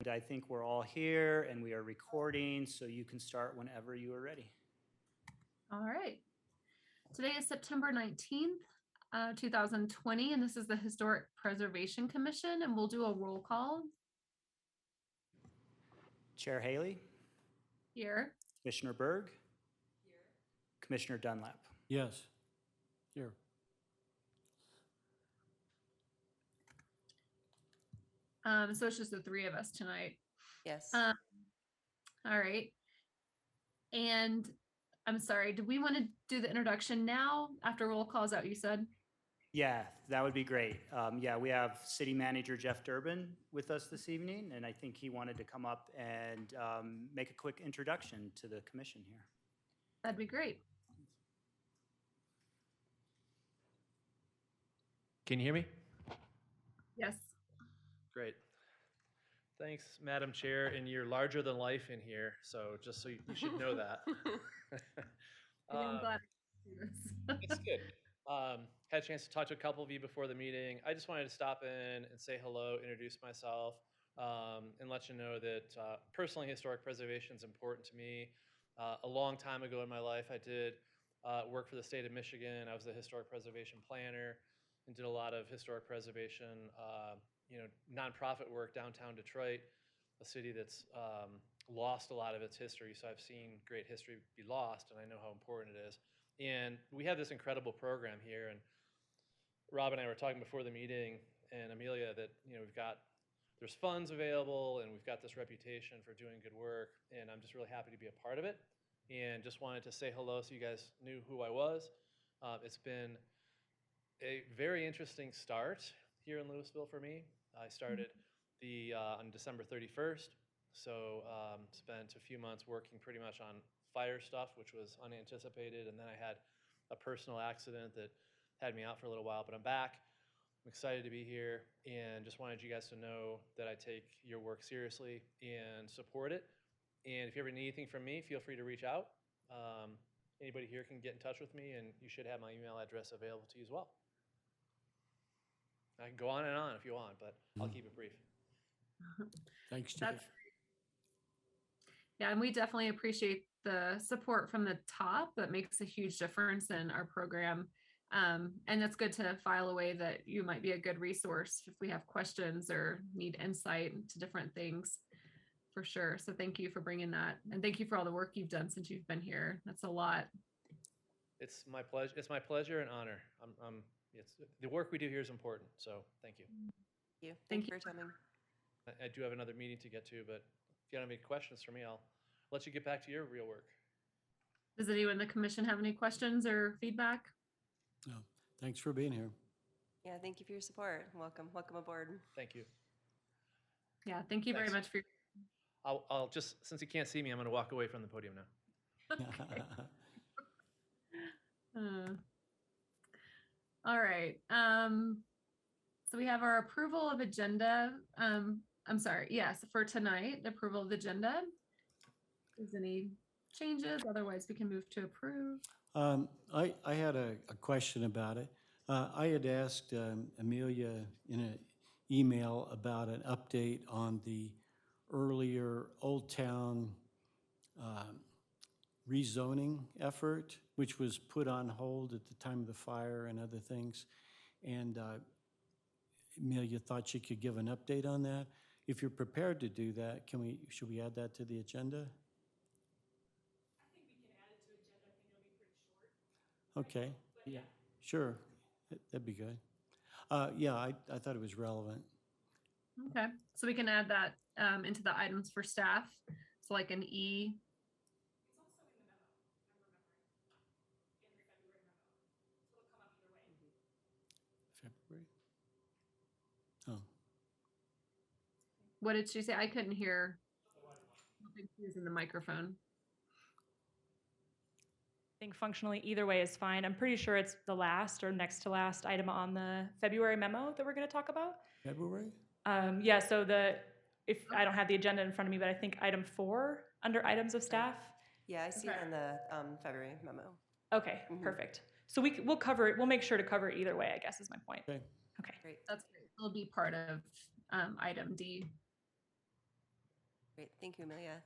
I think we're all here and we are recording, so you can start whenever you are ready. All right. Today is September 19th, 2020, and this is the Historic Preservation Commission, and we'll do a roll call Chair Haley, here. Commissioner Berg, here. Commissioner Dunlap. Yes, here. So it's just the three of us tonight. Yes. All right. And I'm sorry, do we want to do the introduction now after roll calls out, you said? Yeah, that would be great. Yeah, we have City Manager Jeff Durbin with us this evening, and I think he wanted to come up and make a quick introduction to the commission here. That'd be great. Can you hear me? Yes. Great. Thanks, Madam Chair, and you're larger than life in here, so just so you should know that. I'm glad to do this. It's good. Had a chance to talk to a couple of you before the meeting. I just wanted to stop in and say hello, introduce myself, and let you know that personally, historic preservation is important to me. A long time ago in my life, I did work for the state of Michigan. I was the historic preservation planner and did a lot of historic preservation, nonprofit work downtown Detroit, a city that's lost a lot of its history. So I've seen great history be lost, and I know how important it is. And we have this incredible program here, and Rob and I were talking before the meeting, and Amelia, that there's funds available, and we've got this reputation for doing good work, and I'm just really happy to be a part of it. And just wanted to say hello so you guys knew who I was. It's been a very interesting start here in Louisville for me. I started on December 31st, so spent a few months working pretty much on fire stuff, which was unanticipated, and then I had a personal accident that had me out for a little while, but I'm back. I'm excited to be here, and just wanted you guys to know that I take your work seriously and support it. And if you ever need anything from me, feel free to reach out. Anybody here can get in touch with me, and you should have my email address available to you as well. I can go on and on if you want, but I'll keep it brief. Thanks, Jeff. Yeah, and we definitely appreciate the support from the top. That makes a huge difference in our program. And it's good to file away that you might be a good resource if we have questions or need insight into different things, for sure. So thank you for bringing that. And thank you for all the work you've done since you've been here. That's a lot. It's my pleasure. It's my pleasure and honor. The work we do here is important. So thank you. Thank you for coming. I do have another meeting to get to, but if you don't have any questions for me, I'll let you get back to your real work. Does anyone in the commission have any questions or feedback? No. Thanks for being here. Yeah, thank you for your support. Welcome aboard. Thank you. Yeah, thank you very much for your. I'll just, since you can't see me, I'm going to walk away from the podium now. Okay. All right. So we have our approval of agenda. I'm sorry. Yes, for tonight, the approval of the agenda. Is any changes? Otherwise, we can move to approve. I had a question about it. I had asked Amelia in an email about an update on the earlier Old Town rezoning effort, which was put on hold at the time of the fire and other things. And Amelia thought she could give an update on that. If you're prepared to do that, should we add that to the agenda? Okay, yeah, sure, that'd be good. Yeah, I thought it was relevant. Okay, so we can add that into the items for staff. So like an E. It's also in the memo, I'm remembering, in the February memo. So it'll come up either way. February? Oh. What did she say? I couldn't hear. I think she was in the microphone. I think functionally either way is fine. I'm pretty sure it's the last or next to last item on the February memo that we're going to talk about. February? Yeah, so if I don't have the agenda in front of me, but I think item 4 under items of staff. Yeah, I see it in the February memo. Okay, perfect. So we'll cover it. We'll make sure to cover it either way, I guess is my point. Okay. Okay. Great. That's great. It'll be part of item D. Great, thank you, Amelia.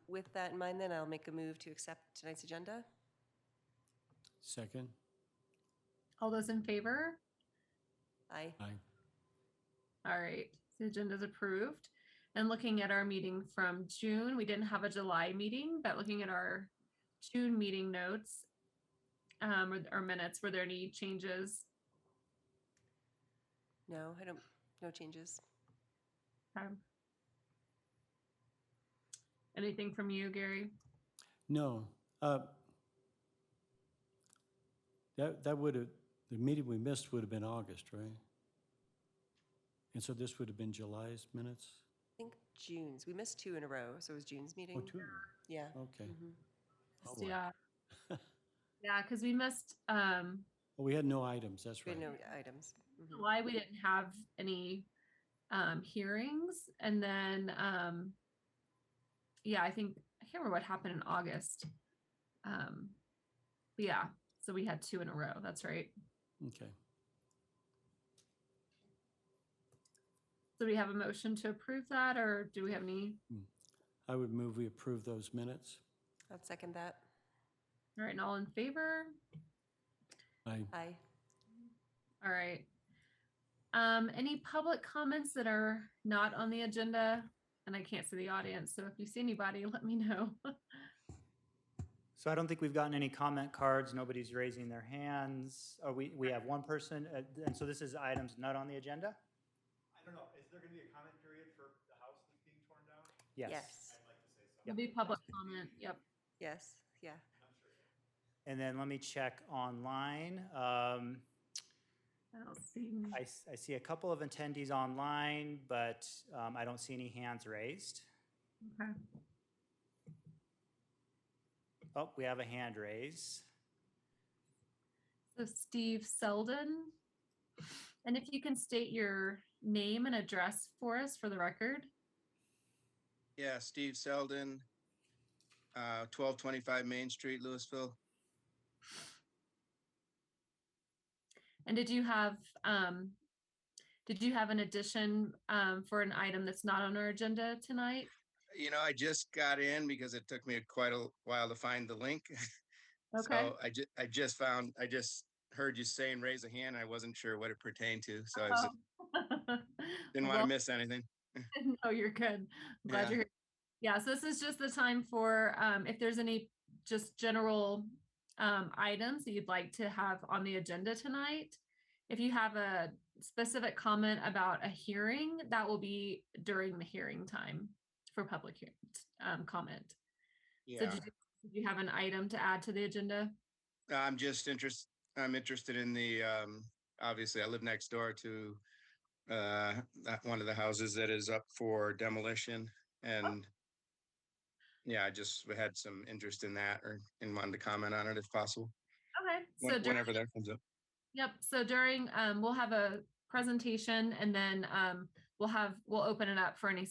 With that in mind, then I'll make a move to accept tonight's agenda. Second? All those in favor? Aye. Aye. All right, the agenda's approved. And looking at our meeting from June, we didn't have a July meeting, but looking at our June meeting notes, or minutes, were there any changes? No, I don't, no changes. Anything from you, Gary? No. That would have, the meeting we missed would have been August, right? And so this would have been July's minutes? I think June's. We missed 2 in a row, so it was June's meeting. Oh, two. Yeah. Okay. Mhm. Oh, boy. Yeah. Yeah, because we missed, Well, we had no items, that's We right. had no items. Mhm. July, we didn't have any hearings. And then, yeah, I think, I can't remember what happened in August. But yeah, so we had 2 in a row. That's right. Okay. So do we have a motion to approve that, or do we have any? I would move we approve those minutes. I'd second that. All right, and all in favor? Aye. Aye. All right. Any public comments that are not on the agenda? And I can't see the audience, so if you see anybody, let me know. So I don't think we've gotten any comment cards. Nobody's raising their hands. We have one person, and so this is items not on the agenda? I don't know, is there gonna be a comment period for the house that's being torn down? Yes. Yes. I'd like to say something. It'll be public comment. Yep. Yes. Yeah. I'm sure. And then let me check online. I don't see. I see a couple of attendees online, but I don't see any hands raised. Okay. Oh, we have a hand raised. So Steve Selden. And if you can state your name and address for us for the record. Yeah, Steve Selden, 1225 Main Street, Louisville. And did you have an addition for an item that's not on our agenda tonight? You know, I just got in because it took me quite a while to find the link. Okay. So I just heard you saying raise a hand. I wasn't sure what it pertained to, so I didn't want to Well, miss anything. no, you're good. I'm glad Yeah. you're here. Yeah, so this is just the time for if there's any just general items that you'd like to have on the agenda tonight. If you have a specific comment about a hearing, that will be during the hearing time for public comment. So Yeah, did you have an item to add to the agenda? I'm just interested. I'm interested in the. Obviously, I live next door to one of the houses that is up for demolition, and yeah, I just had some interest in that, and wanted to comment on it if possible. Okay, so Whenever that comes up. yep. So during we'll have a presentation, and then we'll open it up for any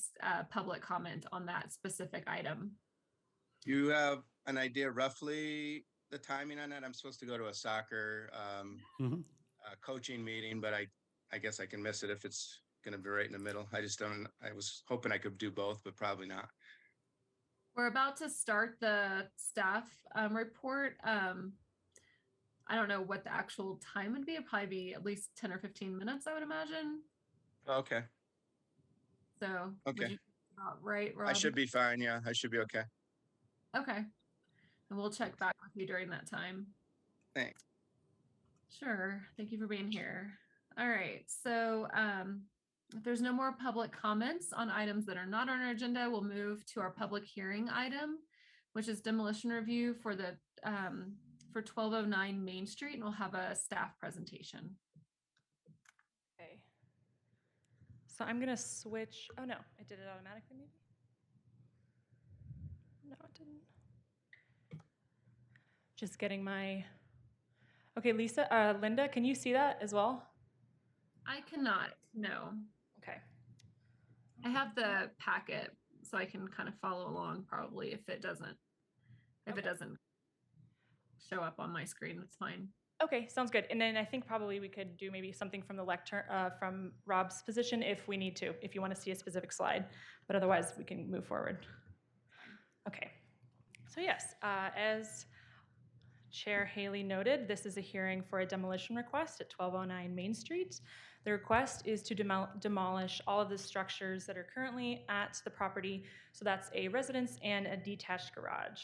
public comment on that specific item. Do you have an idea roughly the timing on that? I'm supposed to go to a soccer Mhm. coaching meeting, but I guess I can miss it if it's going to be right in the middle. I just don't. I was hoping I could do both, but probably not. We're about to start the staff report. I don't know what the actual time would be. It'd probably be at least 10 or 15 minutes, I would imagine. Okay. So would Okay. you about right, Rob? I should be fine. Yeah, I should be okay. Okay. And we'll check back with you during that time. Thanks. Sure. Thank you for being here. All right. So if there's no more public comments on items that are not on our agenda, we'll move to our public hearing item, which is demolition review for the for 1209 Main Street, and we'll have a staff presentation. Okay. So I'm gonna switch, oh no, I did it automatically maybe? No, it didn't. Just getting my, okay, Linda, can you see that as well? I cannot, no. Okay. I have the packet, so I can kind of follow along probably if it doesn't show up on my screen, that's fine. Okay, sounds good. And then I think probably we could do maybe something from the lectern, from Rob's position if we need to, if you want to see a specific slide. But otherwise, we can move forward. Okay. So yes, as Chair Haley noted, this is a hearing for a demolition request at 1209 Main Street. The request is to demolish all of the structures that are currently at the property. So that's a residence and a detached garage.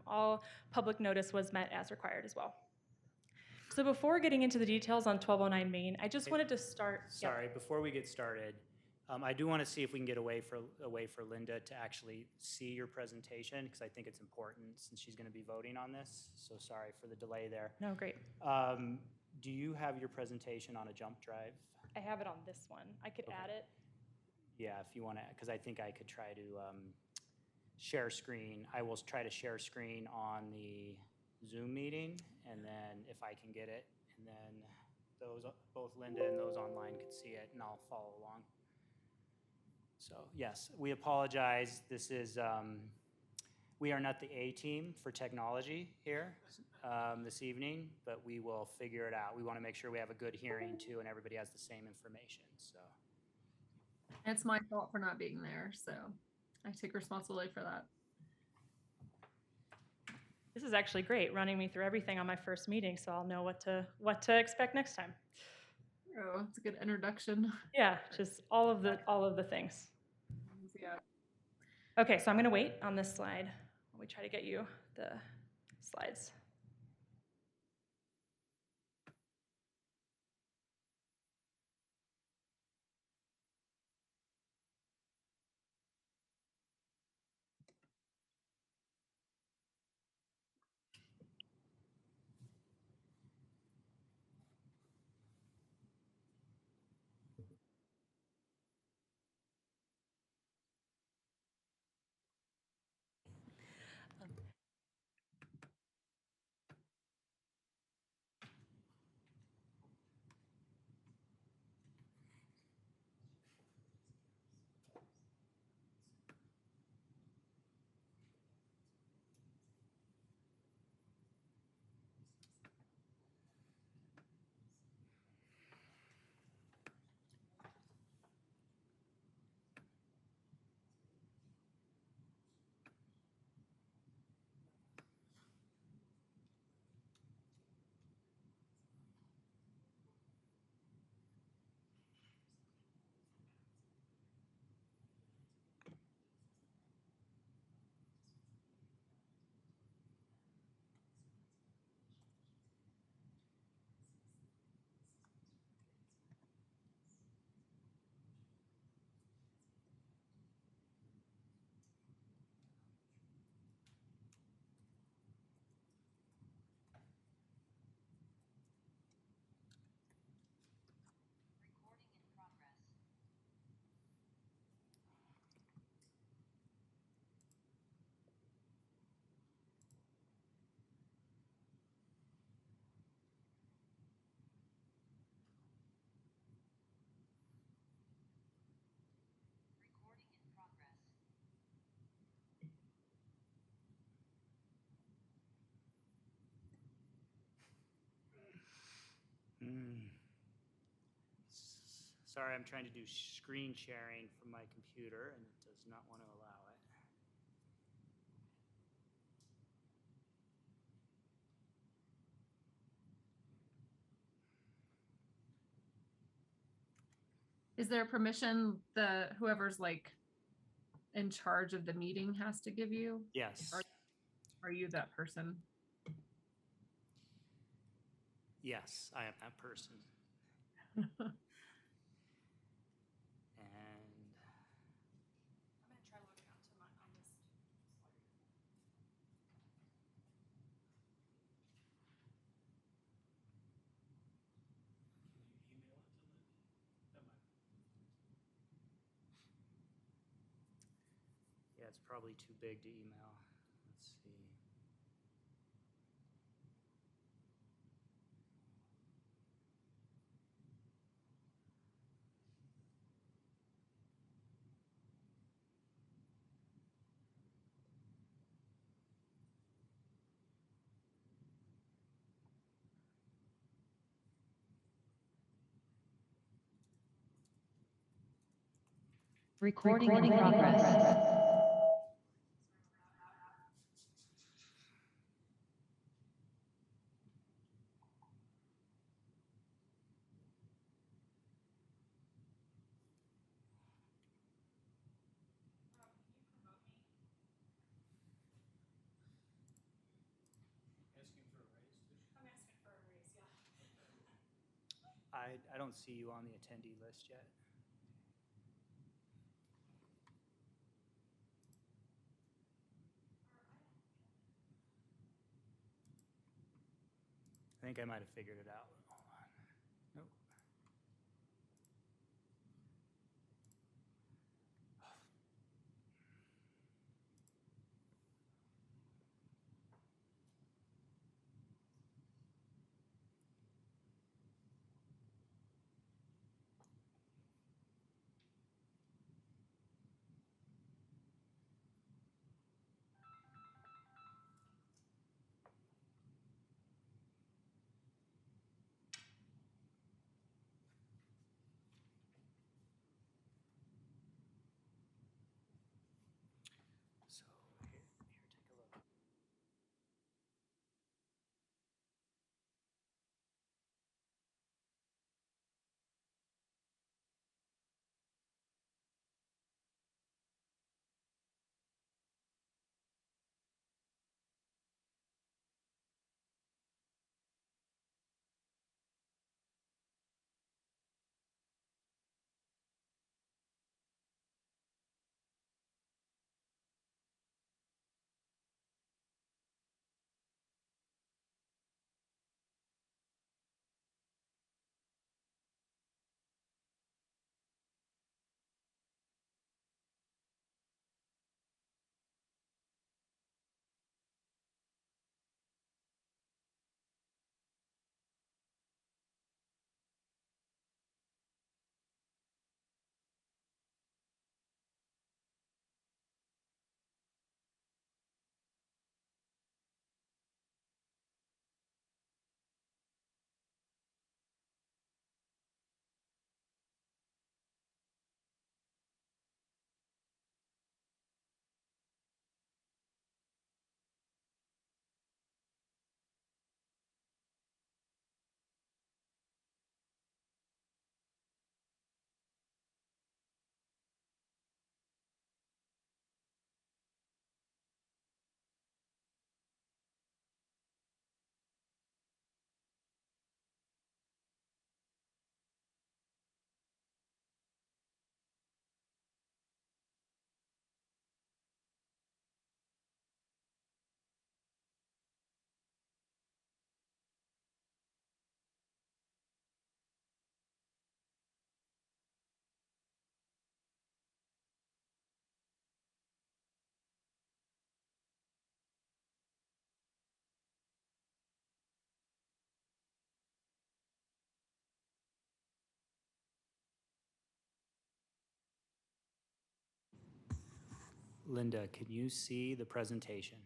All public notice was met as required as well. So before getting into the details on 1209 Main, I just wanted to start. Sorry, before we get started, I do want to see if we can get a way for Linda to actually see your presentation, because I think it's important since she's going to be voting on this. So sorry for the delay there. No, great. Do you have your presentation on a jump drive? I have it on this one. I could Okay. add it. Yeah, if you want to, because I think I could try to share screen. I will try to share screen on the Zoom meeting, and then if I can get it, and then those, both Linda and those online could see it, and I'll follow along. So yes, we apologize. This is, we are not the A team for technology here this evening, but we will figure it out. We want to make sure we have a good hearing too, and everybody has the same information, so. It's my fault for not being there, so I take responsibility for that. This is actually great, running me through everything on my first meeting, so I'll know what to expect next time. Oh, it's a good introduction. Yeah, just all of the things. Yeah. Okay, so I'm going to wait on this slide while we try to get you the slides. Sorry, I'm trying to do screen sharing from my computer, and it does not want to allow it. Is there permission whoever's like in charge of the meeting has to give you? Yes. Are you that person? Yes, I am that person. And I'm going to try logging on to on this. yeah, it's probably too big to email. Let's see. Recording in progress. I don't see you on the attendee list yet. I think I might have figured it out. Hold on. Nope. So here, take a look. Linda, can you see the presentation?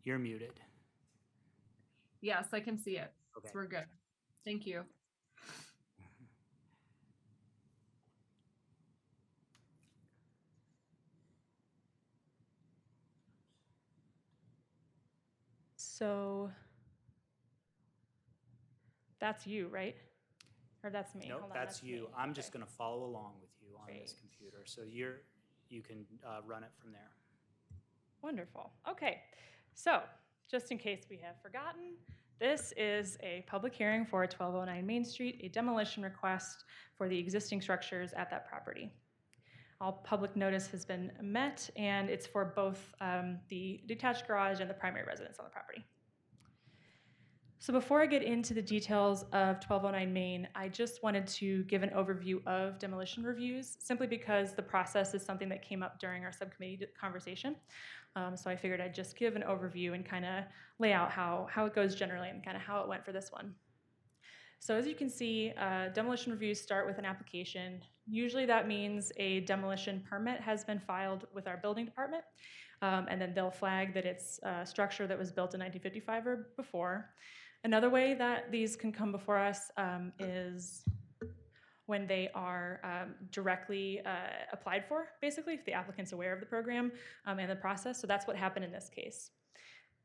You're muted. Yes, I can see it. Okay. So we're good. Thank you. So that's you, right? Or that's me? Nope, Hold on, that's you. me. I'm just Okay. going to follow along with you on this Great. computer. So you can run it from there. Wonderful. Okay. So, just in case we have forgotten, this is a public hearing for 1209 Main Street, a demolition request for the existing structures at that property. All public notice has been met, and it's for both the detached garage and the primary residence on the property. So before I get into the details of 1209 Main, I just wanted to give an overview of demolition reviews, simply because the process is something that came up during our subcommittee conversation. So I figured I'd just give an overview and kind of lay out how it goes generally and kind of how it went for this one. So as you can see, demolition reviews start with an application. Usually that means a demolition permit has been filed with our building department, and then they'll flag that it's a structure that was built in 1955 or before. Another way that these can come before us is when they are directly applied for, basically, if the applicant's aware of the program and the process. So that's what happened in this case.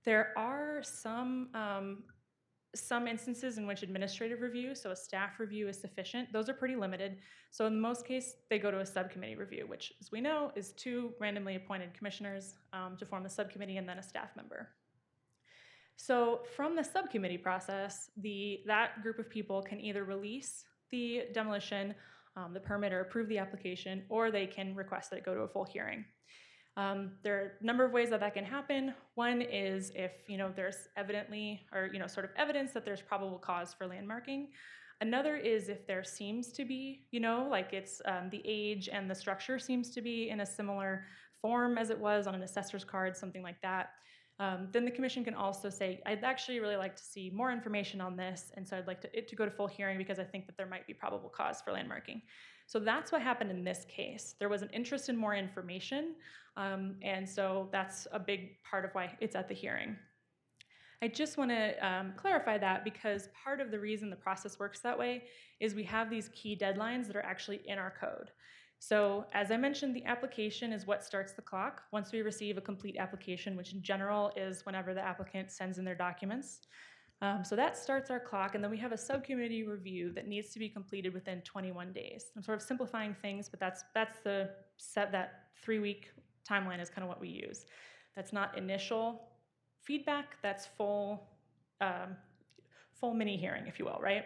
There are some instances in which administrative review, so a staff review, is sufficient. Those are pretty limited. So in most cases, they go to a subcommittee review, which, as we know, is 2 randomly appointed commissioners to form the subcommittee and then a staff member. So from the subcommittee process, that group of people can either release the demolition, the permit, or approve the application, or they can request that it go to a full hearing. There are a number of ways that can happen. One is if there's evidently or sort of evidence that there's probable cause for landmarking. Another is if there seems to be, like it's the age and the structure seems to be in a similar form as it was on an assessor's card, something like that. Then the commission can also say, I'd actually really like to see more information on this, and so I'd like it to go to full hearing because I think that there might be probable cause for landmarking. So that's what happened in this case. There was an interest in more information, and so that's a big part of why it's at the hearing. I just want to clarify that because part of the reason the process works that way is we have these key deadlines that are actually in our code. So as I mentioned, the application is what starts the clock once we receive a complete application, which in general is whenever the applicant sends in their documents. So that starts our clock, and then we have a subcommittee review that needs to be completed within 21 days. I'm sort of simplifying things, but that's the set, that 3-week timeline is kind of what we use. That's not initial feedback, that's full mini hearing, if you will, right?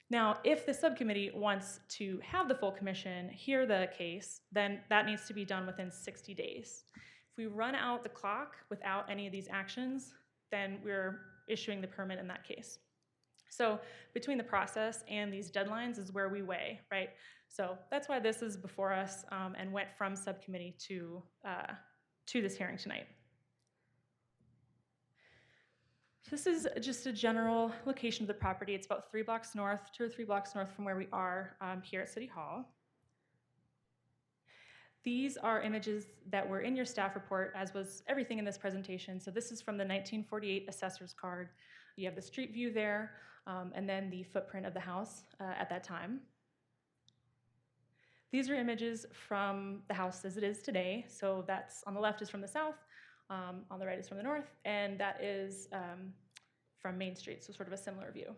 Now, if the subcommittee wants to have the full commission hear the case, then that needs to be done within 60 days. If we run out the clock without any of these actions, then we're issuing the permit in that case. So between the process and these deadlines is where we weigh, right? So that's why this is before us and went from subcommittee to this hearing tonight. So this is just a general location of the property. It's about 2 or 3 blocks north from where we are here at City Hall. These are images that were in your staff report, as was everything in this presentation. So this is from the 1948 assessor's card. You have the street view there, and then the footprint of the house at that time. These are images from the house as it is today. So that's on the left is from the south, on the right is from the north, and that is from Main Street, so sort of a similar view.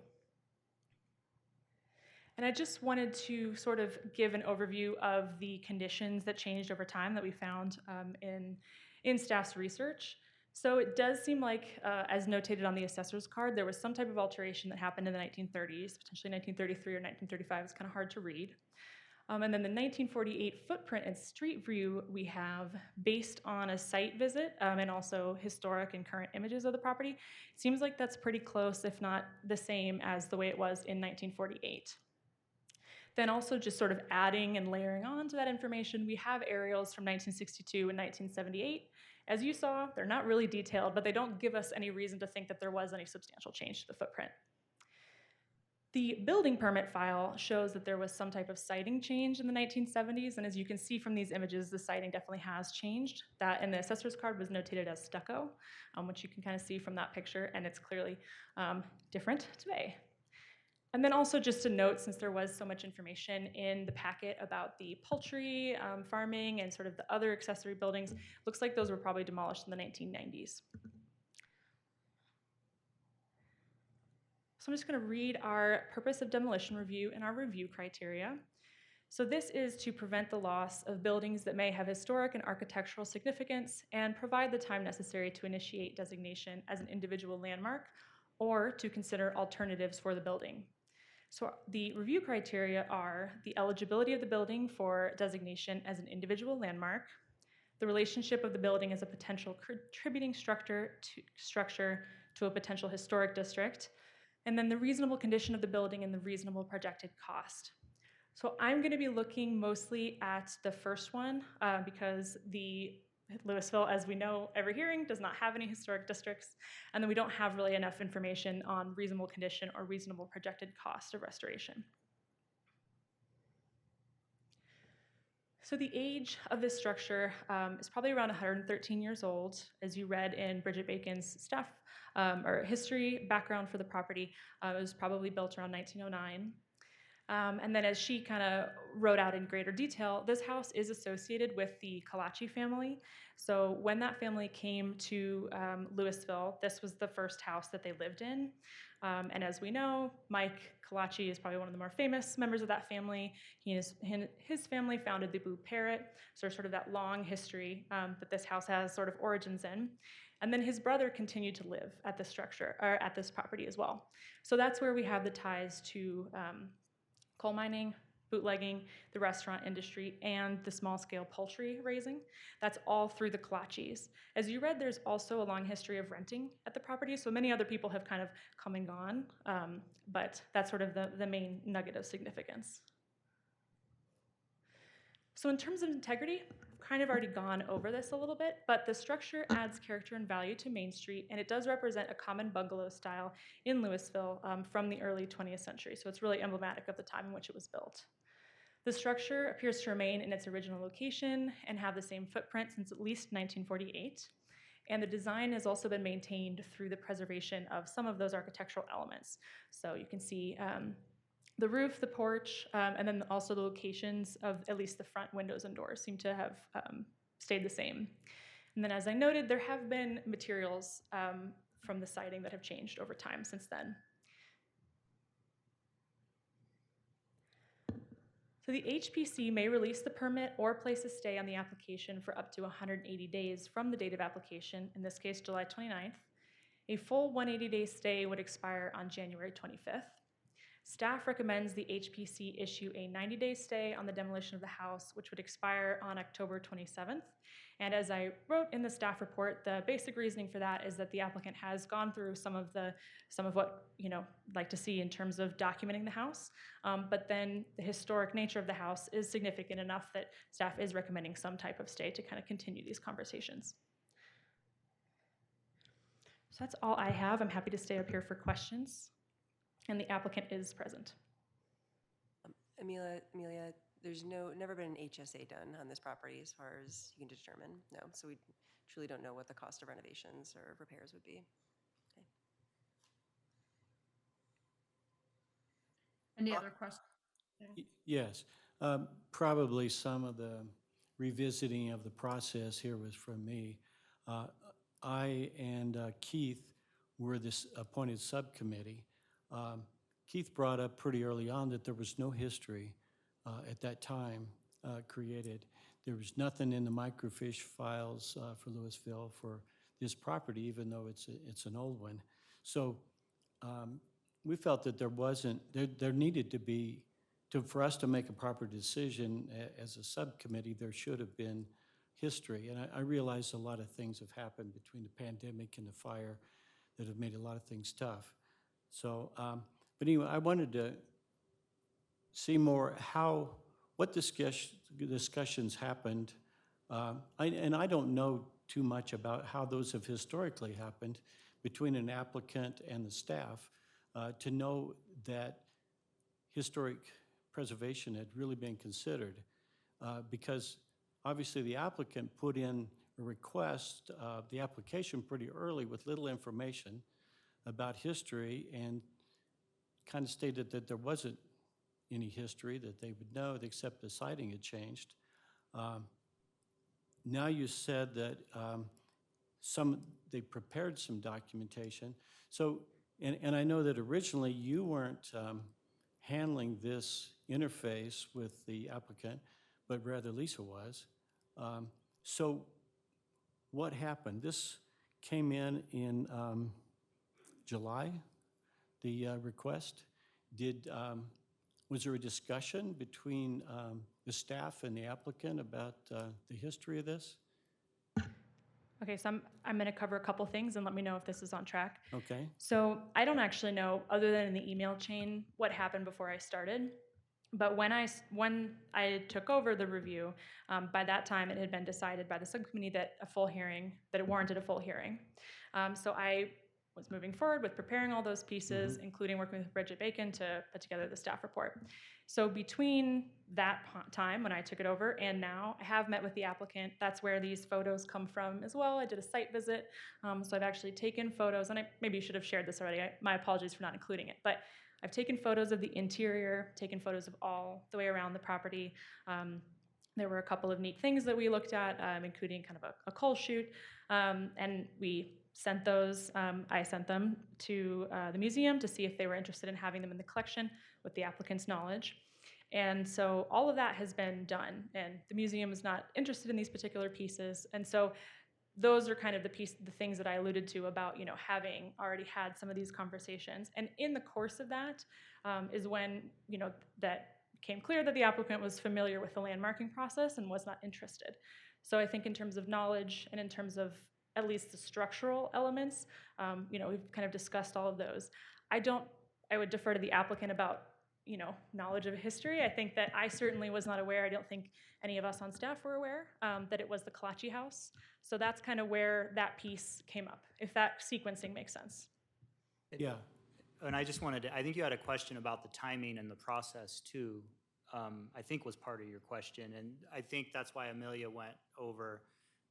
And I just wanted to sort of give an overview of the conditions that changed over time that we found in staff's research. So it does seem like, as notated on the assessor's card, there was some type of alteration that happened in the 1930s, potentially 1933 or 1935. It's kind of hard to read. And then the 1948 footprint and street view we have based on a site visit and also historic and current images of the property. It seems like that's pretty close, if not the same as the way it was in 1948. Then also just sort of adding and layering on to that information, we have aerials from 1962 and 1978. As you saw, they're not really detailed, but they don't give us any reason to think that there was any substantial change to the footprint. The building permit file shows that there was some type of siding change in the 1970s, and as you can see from these images, the siding definitely has changed. That in the assessor's card was notated as stucco, which you can kind of see from that picture, and it's clearly different today. And then also just to note, since there was so much information in the packet about the poultry farming and sort of the other accessory buildings, looks like those were probably demolished in the 1990s. So I'm just going to read our purpose of demolition review and our review criteria. So this is to prevent the loss of buildings that may have historic and architectural significance and provide the time necessary to initiate designation as an individual landmark or to consider alternatives for the building. So the review criteria are the eligibility of the building for designation as an individual landmark, the relationship of the building as a potential contributing structure to a potential historic district, and then the reasonable condition of the building and the reasonable projected cost. So I'm going to be looking mostly at the first one because the Louisville, as we know, every hearing does not have any historic districts, and then we don't have really enough information on reasonable condition or reasonable projected cost of restoration. So the age of this structure is probably around 113 years old. As you read in Bridget Bacon's staff or history background for the property, it was probably built around 1909. And then as she kind of wrote out in greater detail, this house is associated with the Kalachi family. So when that family came to Louisville, this was the first house that they lived in. And as we know, Mike Kalachi is probably one of the more famous members of that family. His family founded the Blue Parrot, so sort of that long history that this house has sort of origins in. And then his brother continued to live at this structure, or at this property as well. So that's where we have the ties to coal mining, bootlegging, the restaurant industry, and the small-scale poultry raising. That's all through the Kalachis. As you read, there's also a long history of renting at the property, so many other people have kind of come and gone, but that's sort of the main nugget of significance. So in terms of integrity, I've kind of already gone over this a little bit, but the structure adds character and value to Main Street, and it does represent a common bungalow style in Louisville from the early 20th century. So it's really emblematic of the time in which it was built. The structure appears to remain in its original location and have the same footprint since at least 1948. And the design has also been maintained through the preservation of some of those architectural elements. So you can see the roof, the porch, and then also the locations of at least the front windows and doors seem to have stayed the same. And then as I noted, there have been materials from the siding that have changed over time since then. So the HPC may release the permit or place a stay on the application for up to 180 days from the date of application, in this case, July 29th. A full 180-day stay would expire on January 25th. Staff recommends the HPC issue a 90-day stay on the demolition of the house, which would expire on October 27th. And as I wrote in the staff report, the basic reasoning for that is that the applicant has gone through some of what I'd like to see in terms of documenting the house. But then the historic nature of the house is significant enough that staff is recommending some type of stay to kind of continue these conversations. So that's all I have. I'm happy to stay up here for questions. And the applicant is present. Amelia, there's never been an HSA done on this property as far as you can determine. No, so we truly don't know what the cost of renovations or repairs would be. Okay. Any other questions? Yes, probably some of the revisiting of the process here was from me. I and Keith were this appointed subcommittee. Keith brought up pretty early on that there was no history at that time created. There was nothing in the microfiche files for Louisville for this property, even though it's an old one. So we felt that there needed to be, for us to make a proper decision as a subcommittee, there should have been history. And I realize a lot of things have happened between the pandemic and the fire that have made a lot of things tough. So, but anyway, I wanted to see more what discussions happened. And I don't know too much about how those have historically happened between an applicant and the staff to know that historic preservation had really been considered because obviously the applicant put in a request, the application pretty early with little information about history and kind of stated that there wasn't any history that they would know except the siding had changed. Now you said that they prepared some documentation. So, and I know that originally you weren't handling this interface with the applicant, but rather Lisa was. So what happened? This came in July, the request. Was there a discussion between the staff and the applicant about the history of this? Okay, so I'm going to cover a couple things and let me know if this is on track. Okay. So I don't actually know, other than in the email chain, what happened before I started. But when I took over the review, by that time it had been decided by the subcommittee that it warranted a full hearing. So I was moving forward with preparing all those pieces, including working with Bridget Bacon to put together the staff report. So between that time when I took it over and now, I have met with the applicant. That's where these photos come from as well. I did a site visit, so I've actually taken photos, and I maybe should have shared this already. My apologies for not including it, but I've taken photos of the interior, taken photos of all the way around the property. There were a couple of neat things that we looked at, including kind of a coal chute, and we sent those, I sent them to the museum to see if they were interested in having them in the collection with the applicant's knowledge. And so all of that has been done, and the museum is not interested in these particular pieces. And so those are kind of the things that I alluded to about, having already had some of these conversations. And in the course of that is when, that became clear that the applicant was familiar with the landmarking process and was not interested. So I think in terms of knowledge and in terms of at least the structural elements, we've kind of discussed all of those. I would defer to the applicant about, knowledge of history. I think that I certainly was not aware, I don't think any of us on staff were aware, that it was the Kalachi House. So that's kind of where that piece came up, if that sequencing makes sense. Yeah, And I just wanted to, I think you had a question about the timing and the process too, I think was part of your question. And I think that's why Amelia went over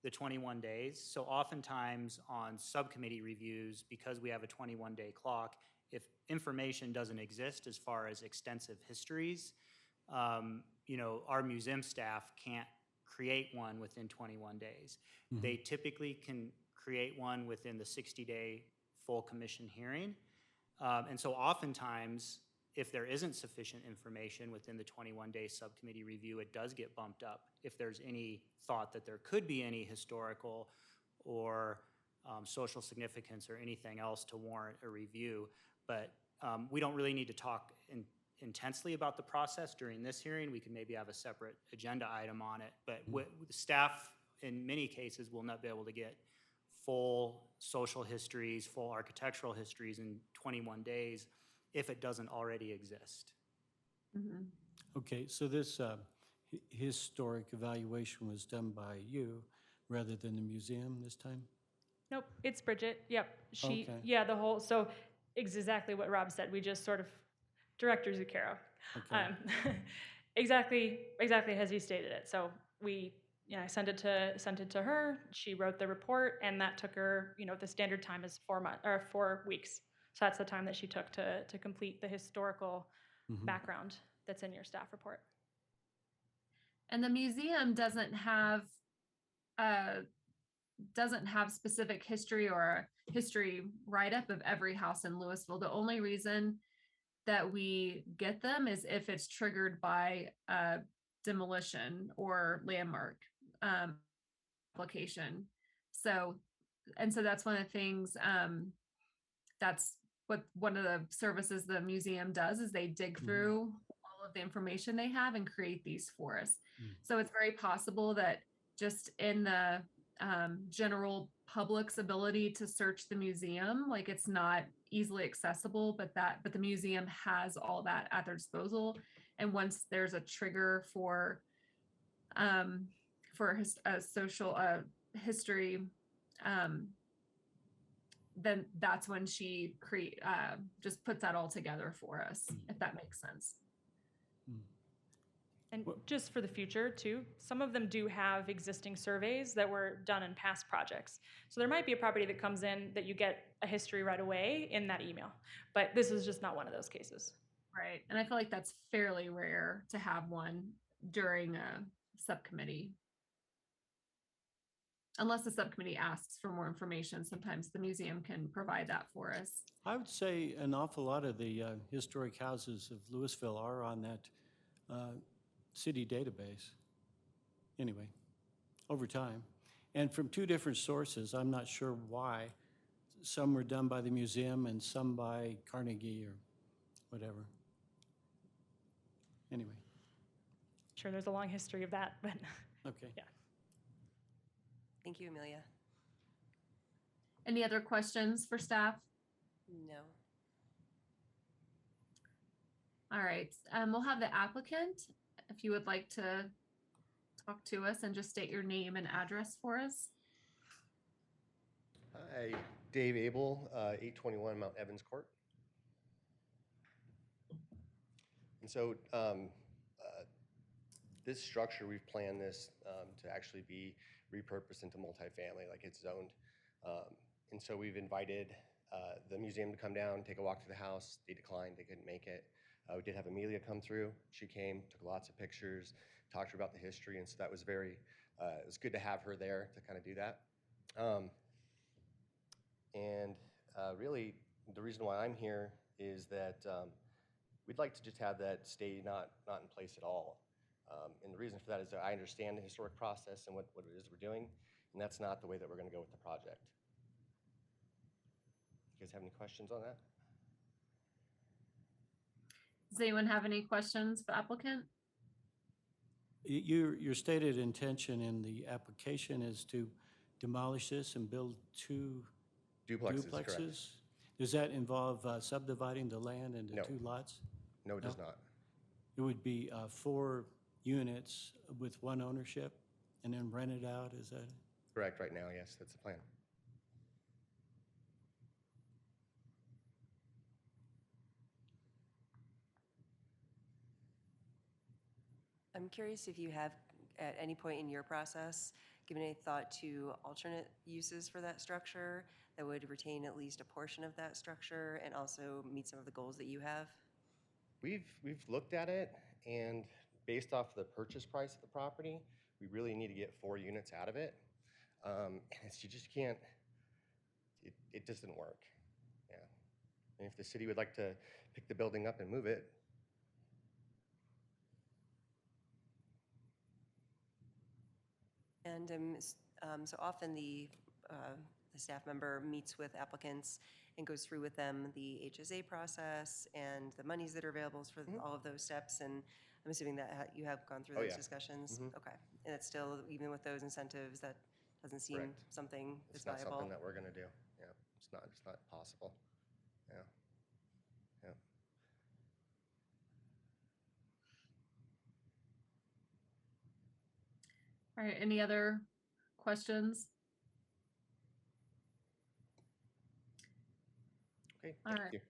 the 21 days. So oftentimes on subcommittee reviews, because we have a 21-day clock, if information doesn't exist as far as extensive histories, our museum staff can't create one within 21 days. Mhm. They typically can create one within the 60-day full commission hearing. And so oftentimes, if there isn't sufficient information within the 21-day subcommittee review, it does get bumped up if there's any thought that there could be any historical or social significance or anything else to warrant a review. But we don't really need to talk intensely about the process during this hearing. We can maybe have a separate agenda item on it. But the staff, in many cases, will not be able to get full social histories, full architectural histories in 21 days if it doesn't already exist. Mhm. Okay, so this historic evaluation was done by you rather than the museum this time? Nope, it's Bridget. Yep. Okay. Yeah, so exactly what Rob said. We just sort of Director Zucchero. Okay. Exactly as he stated it. So I sent it to her. She wrote the report, and that took her, the standard time is 4 weeks. So that's the time that she took to complete the historical Mhm. background that's in your staff report. And the museum doesn't have specific history or a history write-up of every house in Louisville. The only reason that we get them is if it's triggered by a demolition or landmark application. So that's one of the things, that's what one of the services the museum does is they dig through all of the information they have and create these for us. So it's very possible that just in the general public's ability to search the museum, like it's not easily accessible, but the museum has all that at their disposal. And once there's a trigger for a social history, then that's when she just puts that all together for us, if that makes sense. And just for the future too, some of them do have existing surveys that were done in past projects. So there might be a property that comes in that you get a history right away in that email, but this is just not one of those cases. Right. And I feel like that's fairly rare to have one during a subcommittee. Unless the subcommittee asks for more information, sometimes the museum can provide that for us. I would say an awful lot of the historic houses of Louisville are on that city database. Anyway, over time. And from two different sources, I'm not sure why. Some were done by the museum and some by Carnegie or whatever. Anyway, Sure, there's a long history of that, but okay. yeah. Thank you, Amelia. Any other questions for staff? No. All right, we'll have the applicant, if you would like to talk to us and just state your name and address for us. Hi, Dave Abel, 821 Mount Evans Court. And so this structure, we've planned this to actually be repurposed into multifamily, like it's zoned. And so we've invited the museum to come down, take a walk to the house. They declined, they couldn't make it. We did have Amelia come through. She came, took lots of pictures, talked to her about the history, and so that was it was good to have her there to kind of do that. And really, the reason why I'm here is that we'd like to just have that stay not in place at all. And the reason for that is that I understand the historic process and what it is we're doing, and that's not the way that we're going to go with the project. You guys have any questions on that? Does anyone have any questions for the applicant? Your stated intention in the application is to demolish this and build two Duplexes, correct. duplexes? Does that involve subdividing the land into No. 2 lots? No, it does not. It would be 4 units with 1 ownership and then rent it out, is that? Correct, right now, yes, that's the plan. I'm curious if you have, at any point in your process, given any thought to alternate uses for that structure that would retain at least a portion of that structure and also meet some of the goals that you have? We've looked at it, and based off the purchase price of the property, we really need to get 4 units out of it. And you just can't, it doesn't work. Yeah. And if the city would like to pick the building up and move it, And so often the staff member meets with applicants and goes through with them the HSA process and the monies that are available for all of those steps. And I'm assuming that you have gone through Oh, those yeah. discussions. Mhm. Okay. And it's still, even with those incentives, that doesn't seem Correct. something it's that's not viable. something that we're gonna do. Yeah, it's not possible. Yeah. Yeah. All right, any other questions? Okay, All thank right. you.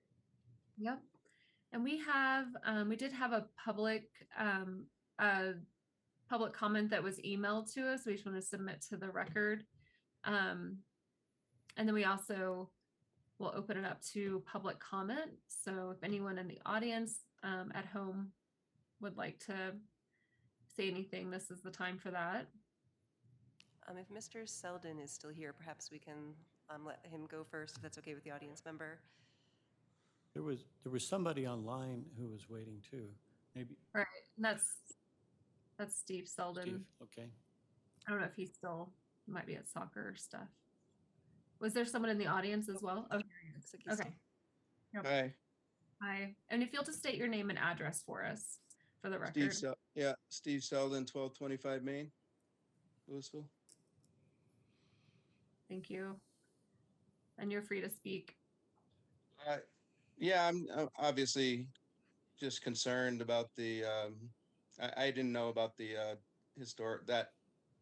Yep. And we did have a public comment that was emailed to us. We just want to submit to the record. And then we also will open it up to public comment. So if anyone in the audience at home would like to say anything, this is the time for that. If Mr. Selden is still here, perhaps we can let him go first, if that's okay with the audience member. There was somebody online who was waiting too. Maybe Right. And that's Steve Selden. Steve, okay. I don't know if he's still might be at soccer stuff. Was there someone in the audience as well? Okay. Looks like he's Okay. still- Yep. Hi, Hi. And if you'll just state your name and address for us for the record. Steve Selden, 1225 Main, Louisville. Thank you. And you're free to speak. Yeah, I'm obviously just concerned about the, I didn't know about the that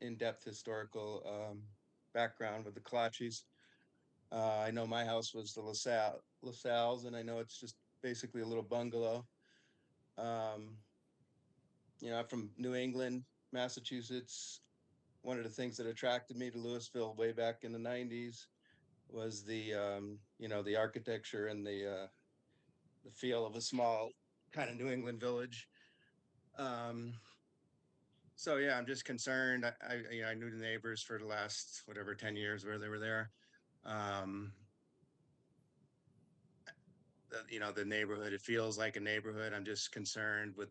in-depth historical background with the Colachis. I know my house was the LaSalle's, and I know it's just basically a little bungalow. I'm from New England, Massachusetts. One of the things that attracted me to Louisville way back in the 90s was the the architecture and the feel of a small kind of New England village. So yeah, I'm just concerned. I knew the neighbors for the last 10 years where they were there. The neighborhood, it feels like a neighborhood. I'm just concerned with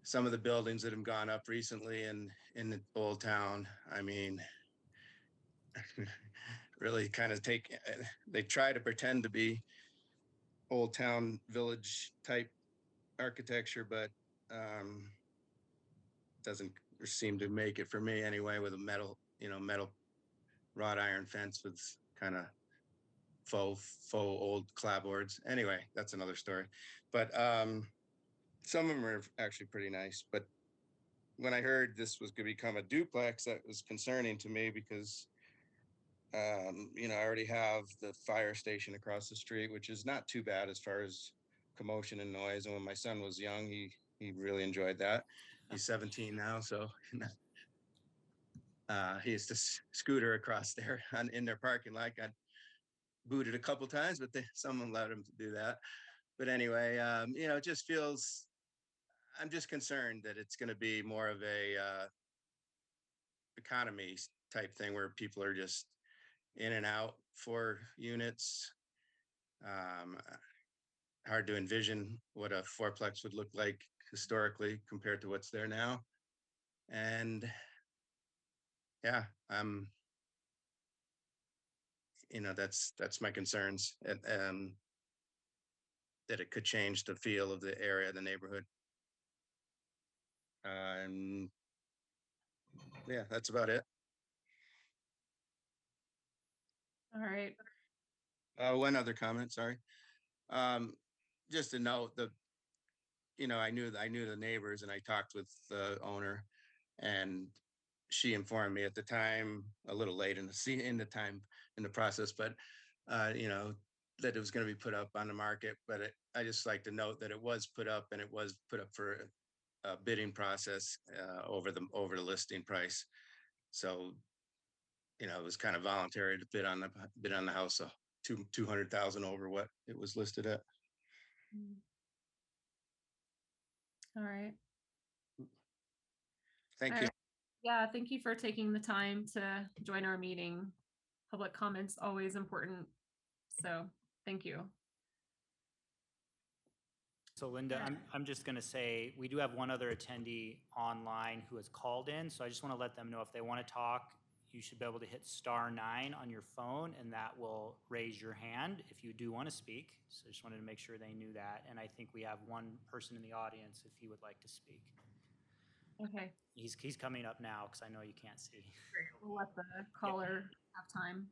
some of the buildings that have gone up recently in the old town. I mean, really kind of they try to pretend to be old town village type architecture, but doesn't seem to make it for me anyway, with a metal wrought iron fence with kind of faux old clapboards. Anyway, that's another story. But some of them are actually pretty nice. But when I heard this was going to become a duplex, that was concerning to me because I already have the fire station across the street, which is not too bad as far as commotion and noise. And when my son was young, he really enjoyed that. He's 17 now, so he used to scooter across there in their parking lot. Got booted a couple times, but someone allowed him to do that. But anyway, it just feels, I'm just concerned that it's going to be more of a economy type thing where people are just in and out for units. Um, Hard to envision what a fourplex would look like historically compared to what's there now. And yeah, that's my concerns. And that it could change the feel of the area, the neighborhood. And yeah, that's about it. All right. One other comment, sorry. Just to note I knew the neighbors and I talked with the owner, and she informed me at the time, a little late in the process, but that it was going to be put up on the market. But I just like to note that it was put up, and it was put up for a bidding process over the listing price. So it was kind of voluntary to bid on the house 200,000 over what it was listed at. All right. Thank All you. right. Yeah, thank you for taking the time to join our meeting. Public comments always important. So thank you. So Linda, I'm just going to say, we do have one other attendee online who has called in. So I just want to let them know if they want to talk, you should be able to hit *9 on your phone, and that will raise your hand if you do want to speak. So I just wanted to make sure they knew that. And I think we have one person in the audience if he would like to speak. Okay. He's coming up now because I know you can't see. Great. We'll let the caller have time.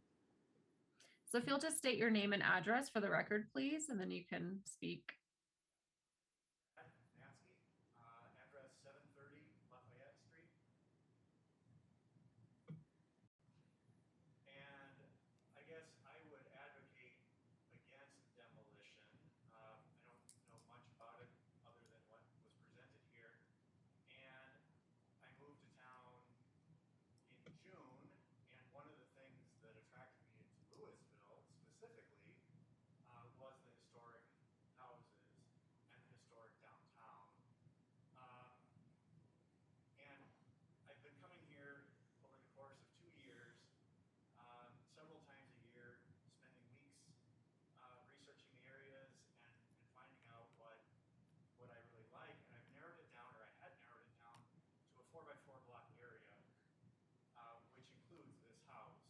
So if you'll just state your name and address for the record, please, and then you can speak. Natsky, address 730 Lafayette Street. And I guess I would advocate against demolition. I don't know much about it other than what was presented here. And I moved to town in June, and one of the things that attracted me to Louisville specifically was the historic houses and the historic downtown. And I've been coming here over the course of 2 years, several times a year, spending weeks researching the areas and finding out what I really like. And I've narrowed it down, or I had narrowed it down to a 4x4 block area, which includes this house.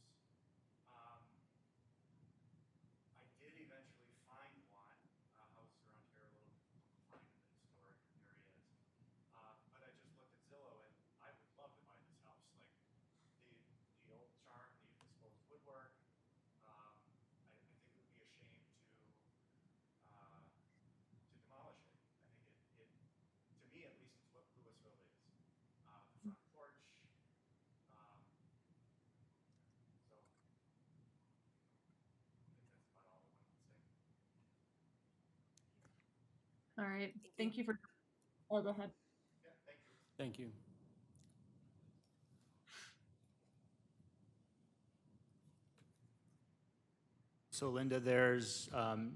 I did eventually find one. Houses around here are a little difficult to find in the historic areas. But I just looked at Zillow, and I would love to buy this house. Like the old charm, the exposed woodwork. I think it would be a shame to demolish it. I think it, to me at least, it's what Louisville is. The front porch. So I think that's about all I wanted to say. All right. Thank you for. Oh, go ahead. Yeah, thank you. Thank you. So Linda, there's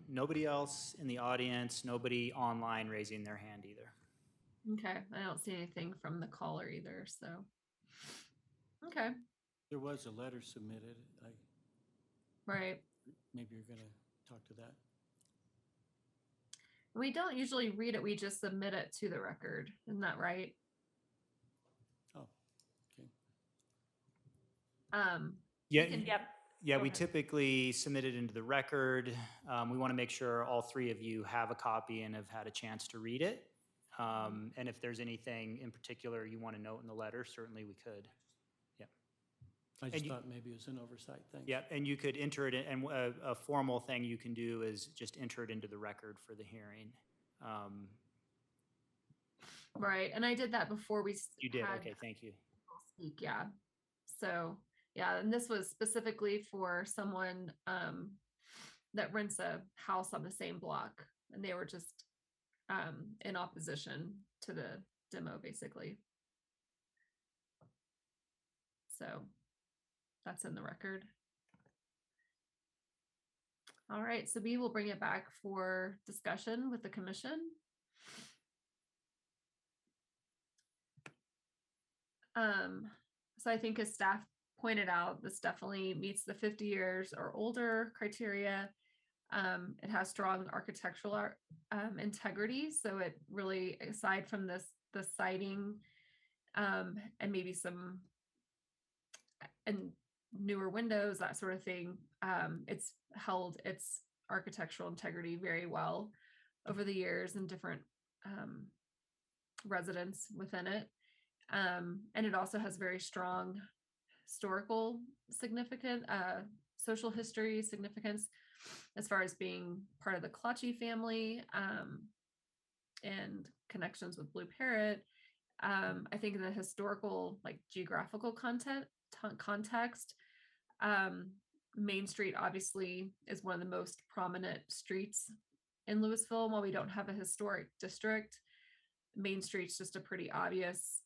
nobody else in the audience, nobody online raising their hand either. Okay. I don't see anything from the caller either. So, okay. There was a letter submitted. Right. Maybe you're going to talk to that. We don't usually read it. We just submit it to the record. Isn't that right? Oh, okay. Yeah, we can- Yep. yeah, Go we ahead. typically submit it into the record. We want to make sure all three of you have a copy and have had a chance to read it. And if there's anything in particular you want to note in the letter, certainly we could. I just you- thought maybe it was an oversight. Thanks. Yeah, and you could enter it in, and a formal thing you can do is just enter it into the record for the hearing. Right. And I did that before we You did, had okay, thank you. people speak. Yeah. So, yeah. And this was specifically for someone that rents a house on the same block. And they were just in opposition to the demo, basically. So that's in the record. All right, so we will bring it back for discussion with the commission. So I think as staff pointed out, this definitely meets the 50 years or older criteria. It has strong architectural integrity, so it really, aside from the siding and maybe some and newer windows, that sort of thing, it's held its architectural integrity very well over the years and different residents within it. And it also has very strong historical significant social history significance as far as being part of the Clutchy family and connections with Blue Parrot. I think in the historical, like geographical context, Main Street obviously is one of the most prominent streets in Louisville. While we don't have a historic district, Main Street's just a pretty obvious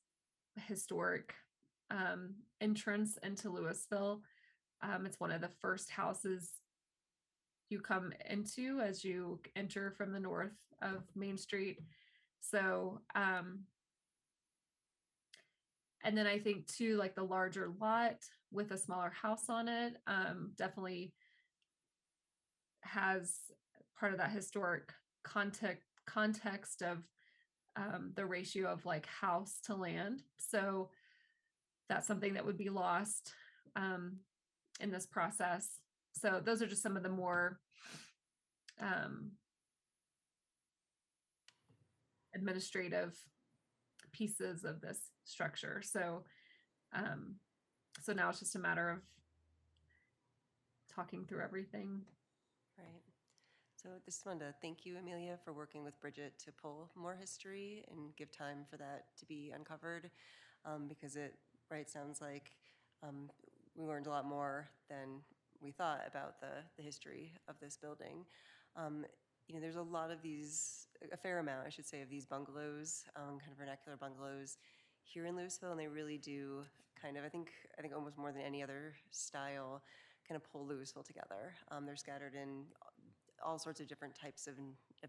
historic entrance into Louisville. It's one of the first houses you come into as you enter from the north of Main Street. So, and then I think too, like the larger lot with a smaller house on it, definitely has part of that historic context of the ratio of like house to land. So that's something that would be lost in this process. So those are just some of the more administrative pieces of this structure. So so now it's just a matter of talking through everything. Right. So just wanted to thank you, Amelia, for working with Bridget to pull more history and give time for that to be uncovered, because it, right, sounds like we learned a lot more than we thought about the history of this building. You know, there's a lot of these, a fair amount, I should say, of these bungalows, kind of vernacular bungalows here in Louisville, and they really do kind of, I think almost more than any other style, kind of pull Louisville together. They're scattered in all sorts of different types of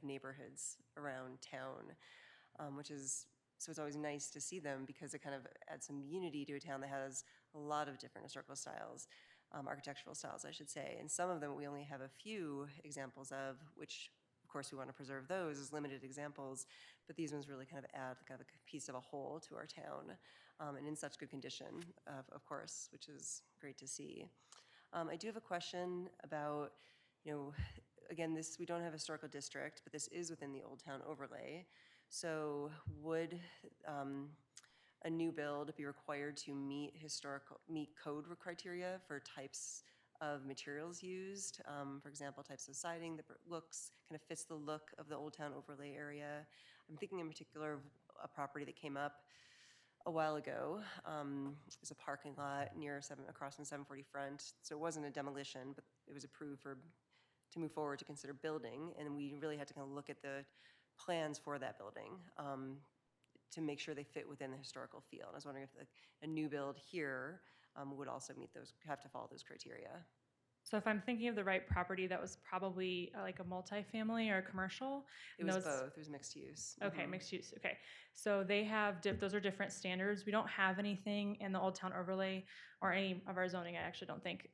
neighborhoods around town, which is, so it's always nice to see them because it kind of adds some unity to a town that has a lot of different historical styles, architectural styles, I should say. And some of them we only have a few examples of, which of course we want to preserve those as limited examples, but these ones really kind of add kind of a piece of a whole to our town, and in such good condition, of course, which is great to see. I do have a question about, you know, again, this, we don't have a historical district, but this is within the Old Town overlay. So would a new build be required to meet code criteria for types of materials used? For example, types of siding that kind of fits the look of the Old Town overlay area. I'm thinking in particular of a property that came up a while ago. There's a parking lot across from 740 Front. So it wasn't a demolition, but it was approved to move forward to consider building. And we really had to kind of look at the plans for that building to make sure they fit within the historical field. I was wondering if a new build here would also have to follow those criteria. So if I'm thinking of the right property, that was probably like a multifamily or a commercial? It was both. It was mixed use. Okay, mixed use. Okay. So they have, those are different standards. We don't have anything in the Old Town overlay or any of our zoning, I actually don't think,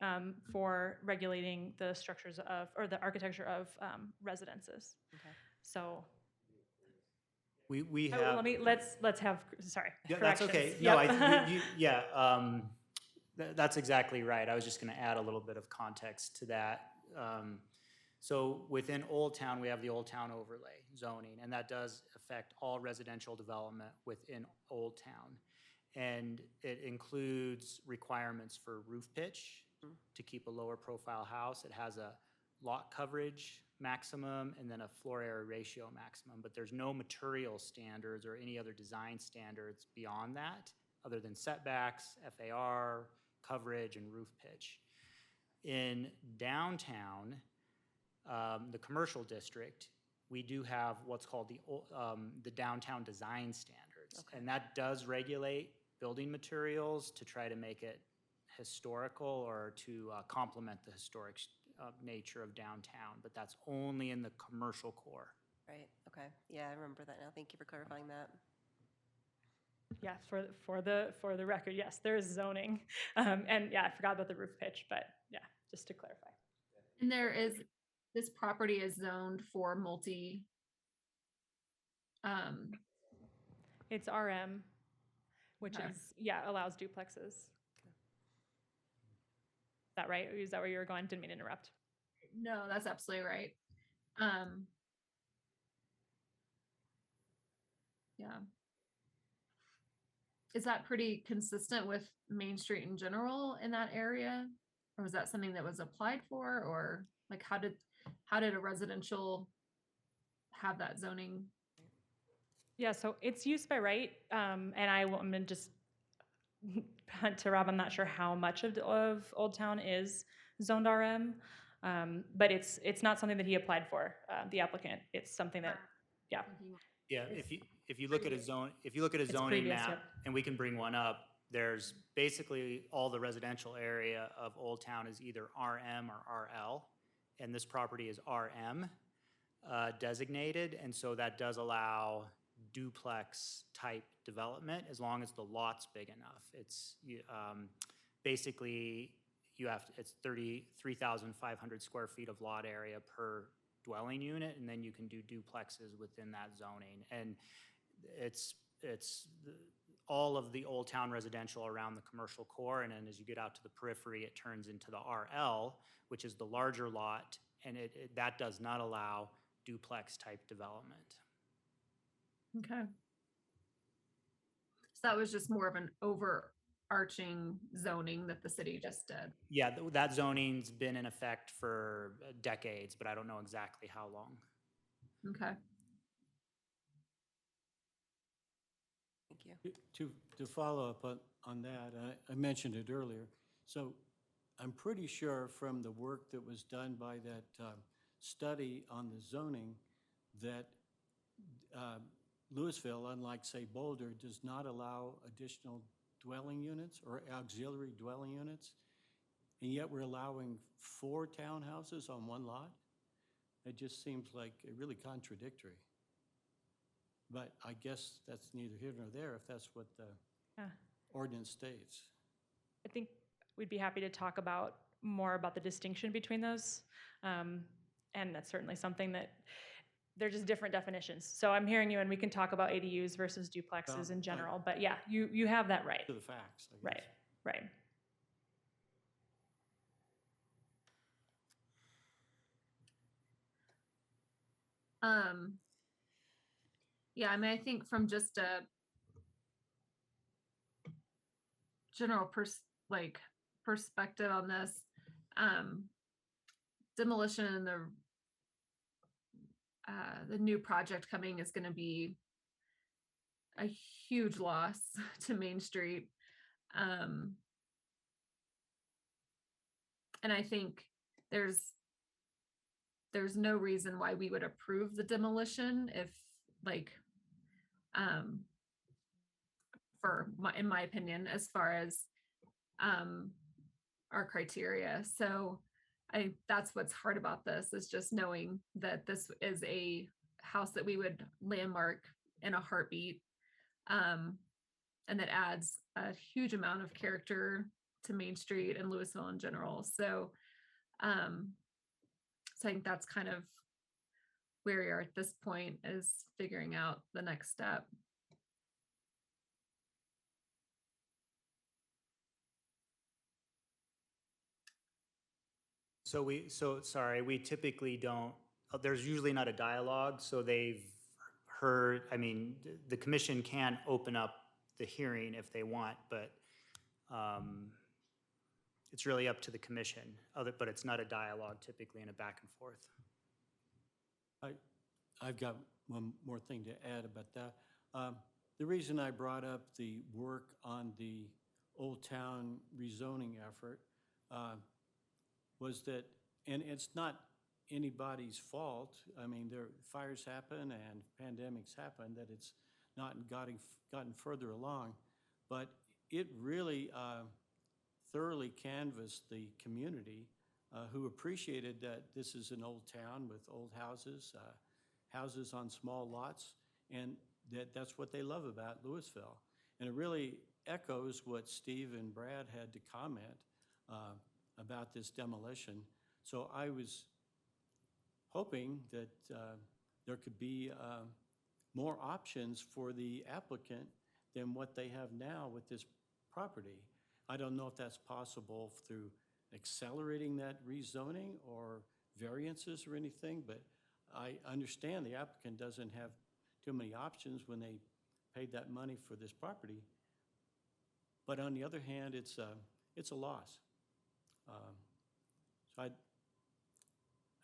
for regulating the structures of, or the architecture of residences. Okay. So We have. let's have, sorry. Yeah, that's okay. corrections. No, Yep. yeah, that's exactly right. I was just going to add a little bit of context to that. So within Old Town, we have the Old Town overlay zoning, and that does affect all residential development within Old Town. And it includes requirements for roof pitch to keep a lower profile house. It has a lot coverage maximum and then a floor area ratio maximum, but there's no material standards or any other design standards beyond that other than setbacks, FAR, coverage, and roof pitch. In downtown, the commercial district, we do have what's called the downtown design standards. Okay. And that does regulate building materials to try to make it historical or to complement the historic nature of downtown, but that's only in the commercial core. Right, okay. Yeah, I remember that now. Thank you for clarifying that. Yeah, for the record, yes, there is zoning. And yeah, I forgot about the roof pitch, but yeah, just to clarify. And this property is zoned for multi, um, It's RM, which Okay. is, yeah, allows duplexes. Is that right? Is that where you were going? Didn't mean to interrupt. no, that's absolutely right. Um, yeah. Is that pretty consistent with Main Street in general in that area? Or was that something that was applied for, or like how did a residential have that zoning? Yeah, so it's used by right, and I'm gonna just punt to Rob. I'm not sure how much of Old Town is zoned RM, but it's not something that he applied for. The applicant. It's something that, yeah. Yeah, if you look at a zone, if you look at a It's zoning previous, map, yep. and we can bring one up, there's basically all the residential area of Old Town is either RM or RL, and this property is RM designated, and so that does allow duplex type development as long as the lot's big enough. It's basically it's 33,500 square feet of lot area per dwelling unit, and then you can do duplexes within that zoning. And it's all of the Old Town residential around the commercial core, and then as you get out to the periphery, it turns into the RL, which is the larger lot, and that does not allow duplex type development. Okay. So that was just more of an overarching zoning that the city just did. Yeah, that zoning's been in effect for decades, but I don't know exactly how long. Okay. Thank you. To follow up on that, I mentioned it earlier. So I'm pretty sure from the work that was done by that study on the zoning that Louisville, unlike say Boulder, does not allow additional dwelling units or auxiliary dwelling units. And yet we're allowing 4 townhouses on one lot. It just seems like really contradictory. But I guess that's neither here nor there if that's what the Yeah. ordinance states. I think we'd be happy to talk more about the distinction between those. And that's certainly something that they're just different definitions. So I'm hearing you, and we can talk about ADUs versus duplexes in general. But yeah, you have that right. To the facts, I guess. Right, right. Yeah, I mean, I think from just a general perspective on this, demolition and the new project coming is going to be a huge loss to Main Street. And I think there's no reason why we would approve the demolition if in my opinion, as far as our criteria. So that's what's hard about this, is just knowing that this is a house that we would landmark in a heartbeat. And that adds a huge amount of character to Main Street and Louisville in general. So I think that's kind of where we are at this point, is figuring out the next step. Sorry, we typically don't, there's usually not a dialogue, so they've heard, I mean, the commission can open up the hearing if they want, but it's really up to the commission, but it's not a dialogue typically in a back and forth. I've got one more thing to add about that. The reason I brought up the work on the Old Town rezoning effort was that, and it's not anybody's fault. I mean, fires happen and pandemics happen, that it's not gotten further along, but it really thoroughly canvassed the community who appreciated that this is an old town with old houses, houses on small lots, and that's what they love about Louisville. And it really echoes what Steve and Brad had to comment about this demolition. So I was hoping that there could be more options for the applicant than what they have now with this property. I don't know if that's possible through accelerating that rezoning or variances or anything, but I understand the applicant doesn't have too many options when they paid that money for this property. But on the other hand, it's a loss. So I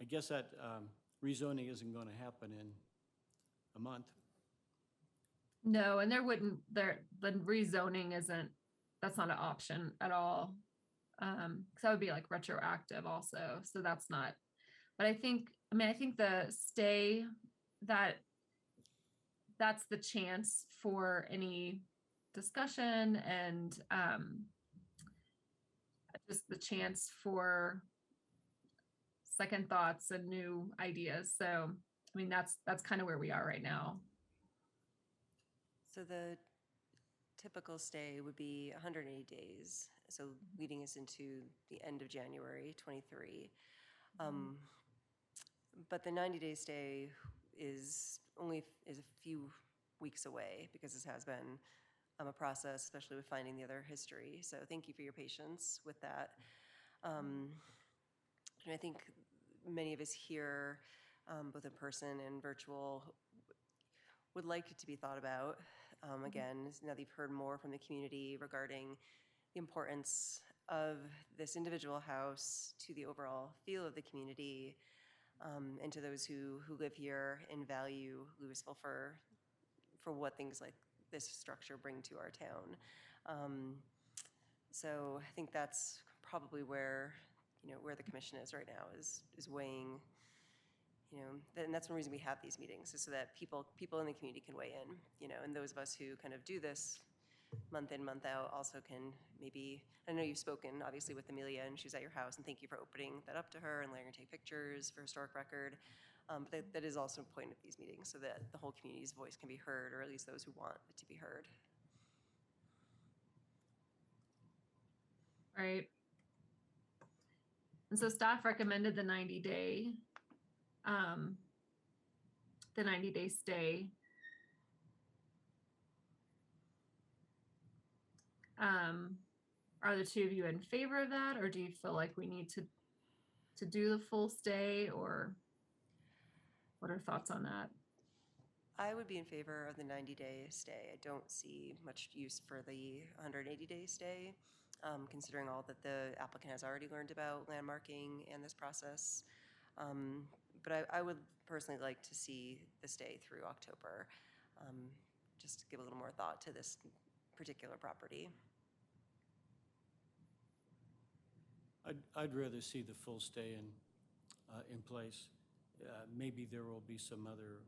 guess that rezoning isn't going to happen in a month. No, and the rezoning isn't, that's not an option at all. Because that would be like retroactive also. So that's not, but I think the stay, that's the chance for any discussion and just the chance for second thoughts and new ideas. So, I mean, that's kind of where we are right now. So the typical stay would be 180 days, so leading us into the end of January 23. But the 90-day stay is a few weeks away because this has been a process, especially with finding the other history. So thank you for your patience with that. And I think many of us here, both in person and virtual, would like it to be thought about. Again, now that you've heard more from the community regarding the importance of this individual house to the overall feel of the community, and to those who live here and value Louisville for what things like this structure bring to our town. So I think that's probably where the commission is right now, is weighing, and that's one reason we have these meetings, is so that people in the community can weigh in, and those of us who kind of do this month in, month out also can maybe, I know you've spoken obviously with Amelia and she's at your house, and thank you for opening that up to her and letting her take pictures for historic record. But that is also a point of these meetings, so that the whole community's voice can be heard, or at least those who want it to be heard. Right. And so staff recommended the 90-day stay. Are the two of you in favor of that, or do you feel like we need to do the full stay, or what are thoughts on that? I would be in favor of the 90-day stay. I don't see much use for the 180-day stay, considering all that the applicant has already learned about landmarking and this process. But I would personally like to see the stay through October, just to give a little more thought to this particular property. I'd rather see the full stay in place. Maybe there will be some other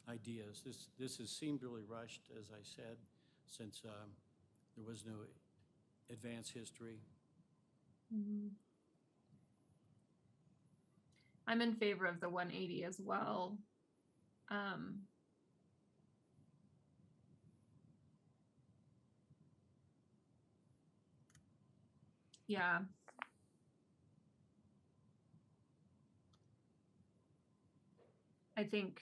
ideas. This has seemed really rushed, as I said, since there was no advanced history. I'm in favor of the 180 as well. Yeah. I think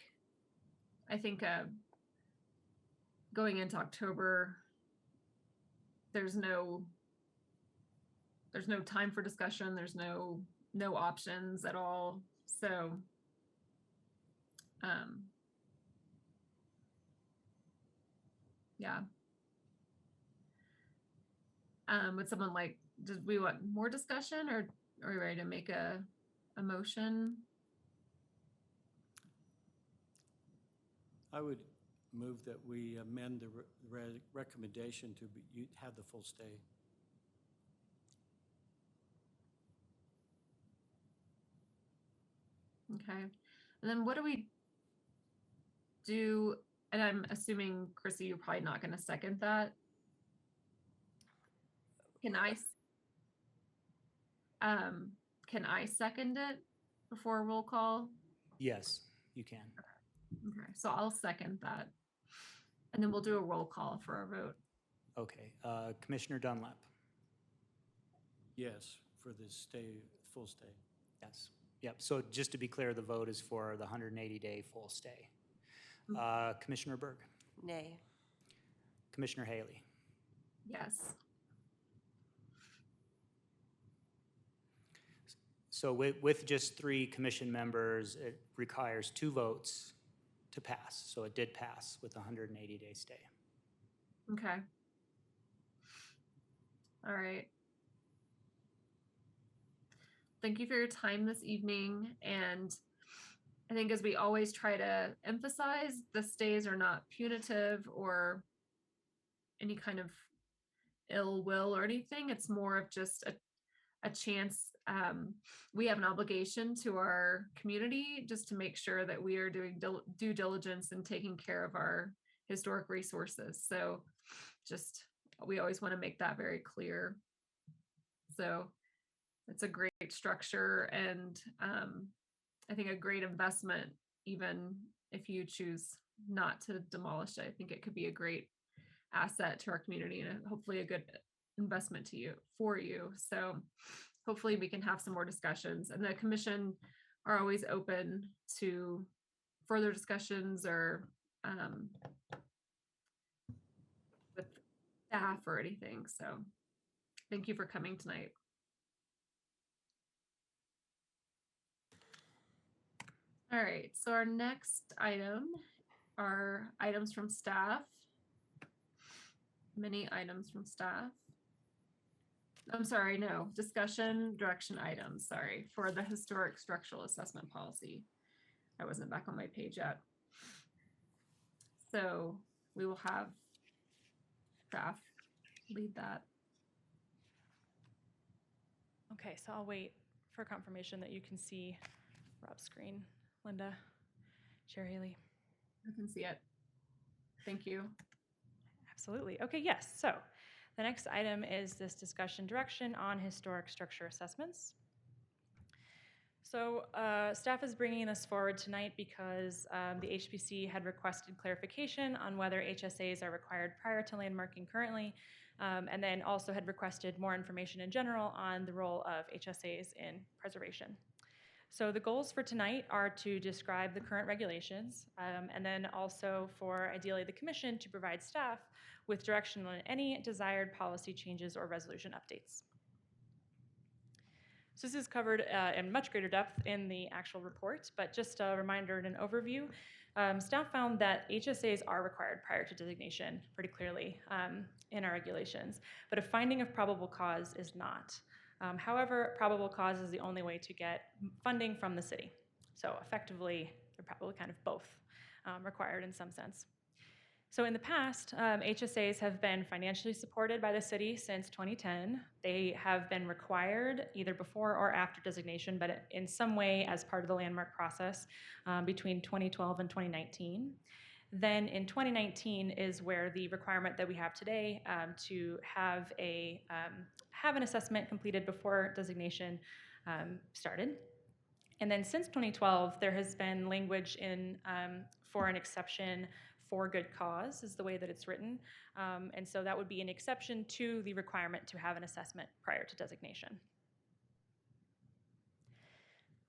going into October, there's no time for discussion. There's no options at all. So, yeah. Would someone did we want more discussion, or are we ready to make a motion? I would move that we amend the recommendation to have the full stay. Okay. And then what do we do? And I'm assuming, Chrissy, you're probably not going to second that. Can can I second it before a roll call? Yes, you can. Okay, so I'll second that. And then we'll do a roll call for our vote. Okay, Commissioner Dunlap? Yes, for the stay, full stay. Yes. Yep, so just to be clear, the vote is for the 180-day full stay. Commissioner Berg? Nay. Commissioner Haley? Yes. So with just 3 commission members, it requires 2 votes to pass. So it did pass with a 180-day stay. Okay. All right. Thank you for your time this evening. And I think as we always try to emphasize, the stays are not punitive or any kind of ill will or anything. It's more of just a chance. We have an obligation to our community just to make sure that we are doing due diligence and taking care of our historic resources. So just, we always want to make that very clear. So it's a great structure and I think a great investment, even if you choose not to demolish it. I think it could be a great asset to our community and hopefully a good investment to you for you. So hopefully we can have some more discussions, and the commission are always open to further discussions or with staff or anything. So thank you for coming tonight. All right, so our next item are items from staff. Many items from staff. I'm sorry, no, discussion direction items, sorry, for the historic structural assessment policy. I wasn't back on my page yet. So we will have staff lead that. Okay, so I'll wait for confirmation that you can see Rob's screen. Linda, Chair Haley. I can see it. Thank you. Absolutely. Okay, yes. So the next item is this discussion direction on historic structure assessments. So staff is bringing this forward tonight because the HPC had requested clarification on whether HSAs are required prior to landmarking currently, and then also had requested more information in general on the role of HSAs in preservation. So the goals for tonight are to describe the current regulations, and then also for ideally the commission to provide staff with direction on any desired policy changes or resolution updates. So this is covered in much greater depth in the actual report, but just a reminder and an overview. Staff found that HSAs are required prior to designation pretty clearly in our regulations, but a finding of probable cause is not. However, probable cause is the only way to get funding from the city. So effectively, they're probably kind of both required in some sense. So in the past, HSAs have been financially supported by the city since 2010. They have been required either before or after designation, but in some way as part of the landmark process between 2012 and 2019. Then in 2019 is where the requirement that we have today to have an assessment completed before designation started. And then since 2012, there has been language in for an exception for good cause is the way that it's written. And so that would be an exception to the requirement to have an assessment prior to designation.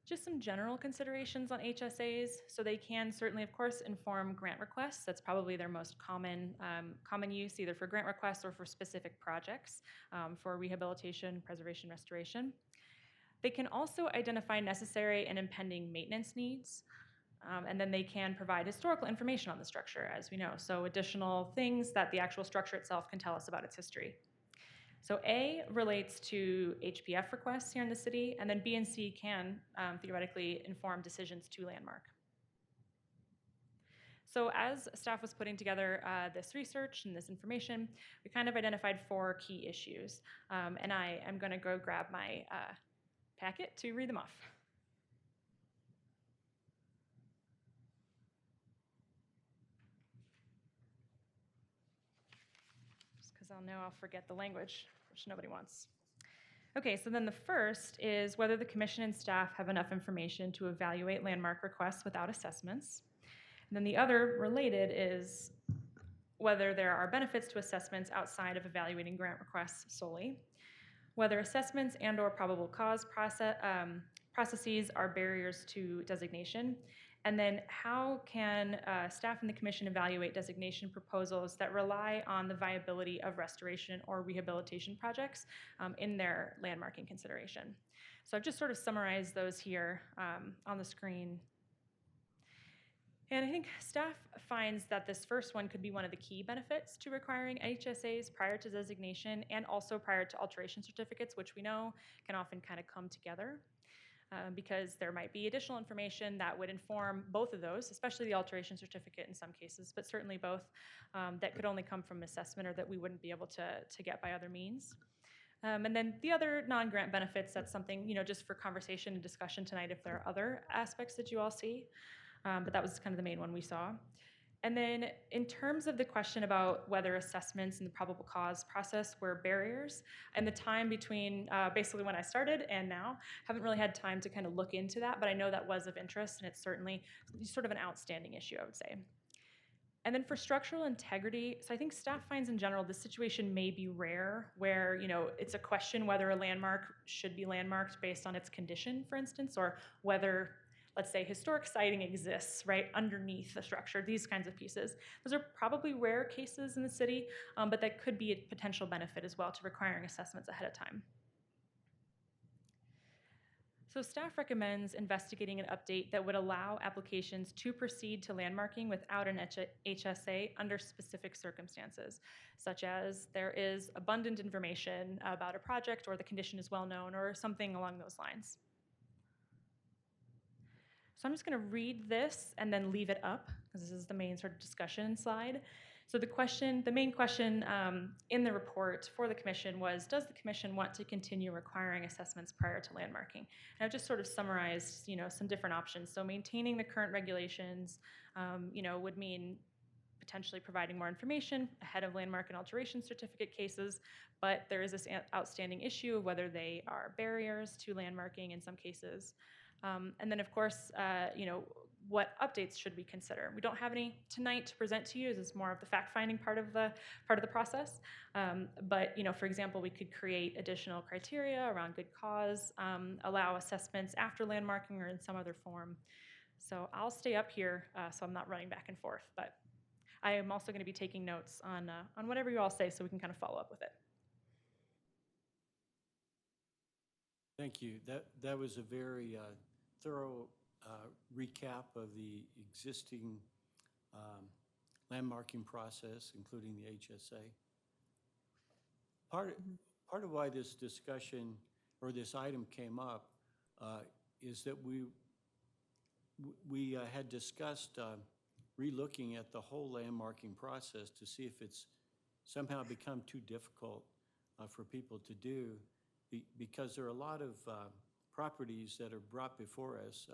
Just some general considerations on HSAs. So they can certainly, of course, inform grant requests. That's probably their most common use, either for grant requests or for specific projects for rehabilitation, preservation, restoration. They can also identify necessary and impending maintenance needs. And then they can provide historical information on the structure, as we know. So additional things that the actual structure itself can tell us about its history. So A relates to HPF requests here in the city, and then B and C can theoretically inform decisions to landmark. So as staff was putting together this research and this information, we kind of identified 4 key issues. And I am going to go grab my packet to read them off. Just because I'll know I'll forget the language, which nobody wants. Okay, so then the first is whether the commission and staff have enough information to evaluate landmark requests without assessments. And then the other related is whether there are benefits to assessments outside of evaluating grant requests solely, whether assessments and/or probable cause processes are barriers to designation, and then how can staff and the commission evaluate designation proposals that rely on the viability of restoration or rehabilitation projects in their landmarking consideration. So I've just sort of summarized those here on the screen. And I think staff finds that this first one could be one of the key benefits to requiring HSAs prior to designation and also prior to alteration certificates, which we know can often kind of come together because there might be additional information that would inform both of those, especially the alteration certificate in some cases, but certainly both that could only come from assessment or that we wouldn't be able to get by other means. And then the other non-grant benefits, that's something, just for conversation and discussion tonight if there are other aspects that you all see. But that was kind of the main one we saw. And then in terms of the question about whether assessments and the probable cause process were barriers, and the time between basically when I started and now, haven't really had time to kind of look into that, but I know that was of interest, and it's certainly sort of an outstanding issue, I would say. And then for structural integrity, so I think staff finds in general this situation may be rare where, it's a question whether a landmark should be landmarked based on its condition, for instance, or whether, let's say, historic siting exists right underneath the structure, these kinds of pieces. Those are probably rare cases in the city, but that could be a potential benefit as well to requiring assessments ahead of time. So staff recommends investigating an update that would allow applications to proceed to landmarking without an HSA under specific circumstances, such as there is abundant information about a project or the condition is well known or something along those lines. So I'm just going to read this and then leave it up because this is the main sort of discussion slide. So the main question in the report for the commission was, does the commission want to continue requiring assessments prior to landmarking? And I've just sort of summarized, some different options. So maintaining the current regulations, would mean potentially providing more information ahead of landmark and alteration certificate cases, but there is this outstanding issue of whether they are barriers to landmarking in some cases. And then, of course, what updates should we consider? We don't have any tonight to present to you. This is more of the fact-finding part of the process. But for example, we could create additional criteria around good cause, allow assessments after landmarking or in some other form. So I'll stay up here so I'm not running back and forth. But I am also going to be taking notes on whatever you all say so we can kind of follow up with it. Thank you. That was a very thorough recap of the existing landmarking process, including the HSA. Part of why this discussion or this item came up is that we had discussed relooking at the whole landmarking process to see if it's somehow become too difficult for people to do, because there are a lot of properties that are brought before us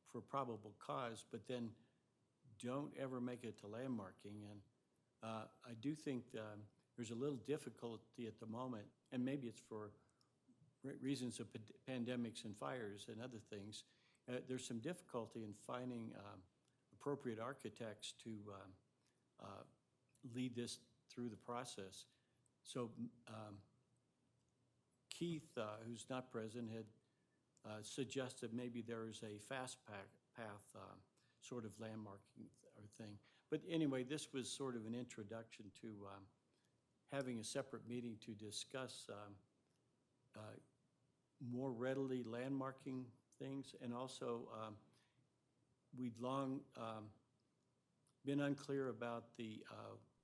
for probable cause, but then don't ever make it to landmarking. And I do think there's a little difficulty at the moment, and maybe it's for reasons of pandemics and fires and other things. There's some difficulty in finding appropriate architects to lead this through the process. So Keith, who's not present, had suggested maybe there is a fast path sort of landmarking or thing. But anyway, this was sort of an introduction to having a separate meeting to discuss more readily landmarking things. And also, we'd long been unclear about the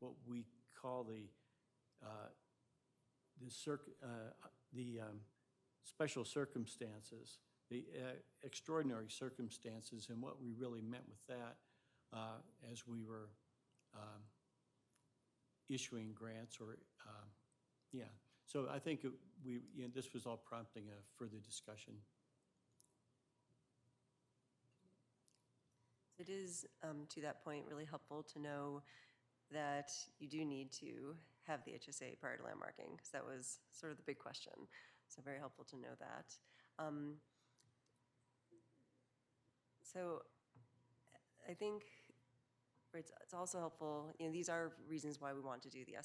what we call the special circumstances, the extraordinary circumstances, and what we really meant with that as we were issuing grants or, yeah. So I think this was all prompting a further discussion. It is, to that point, really helpful to know that you do need to have the HSA prior to landmarking, because that was sort of the big question. So very helpful to know that. So I think it's also helpful, these are reasons why we want to do the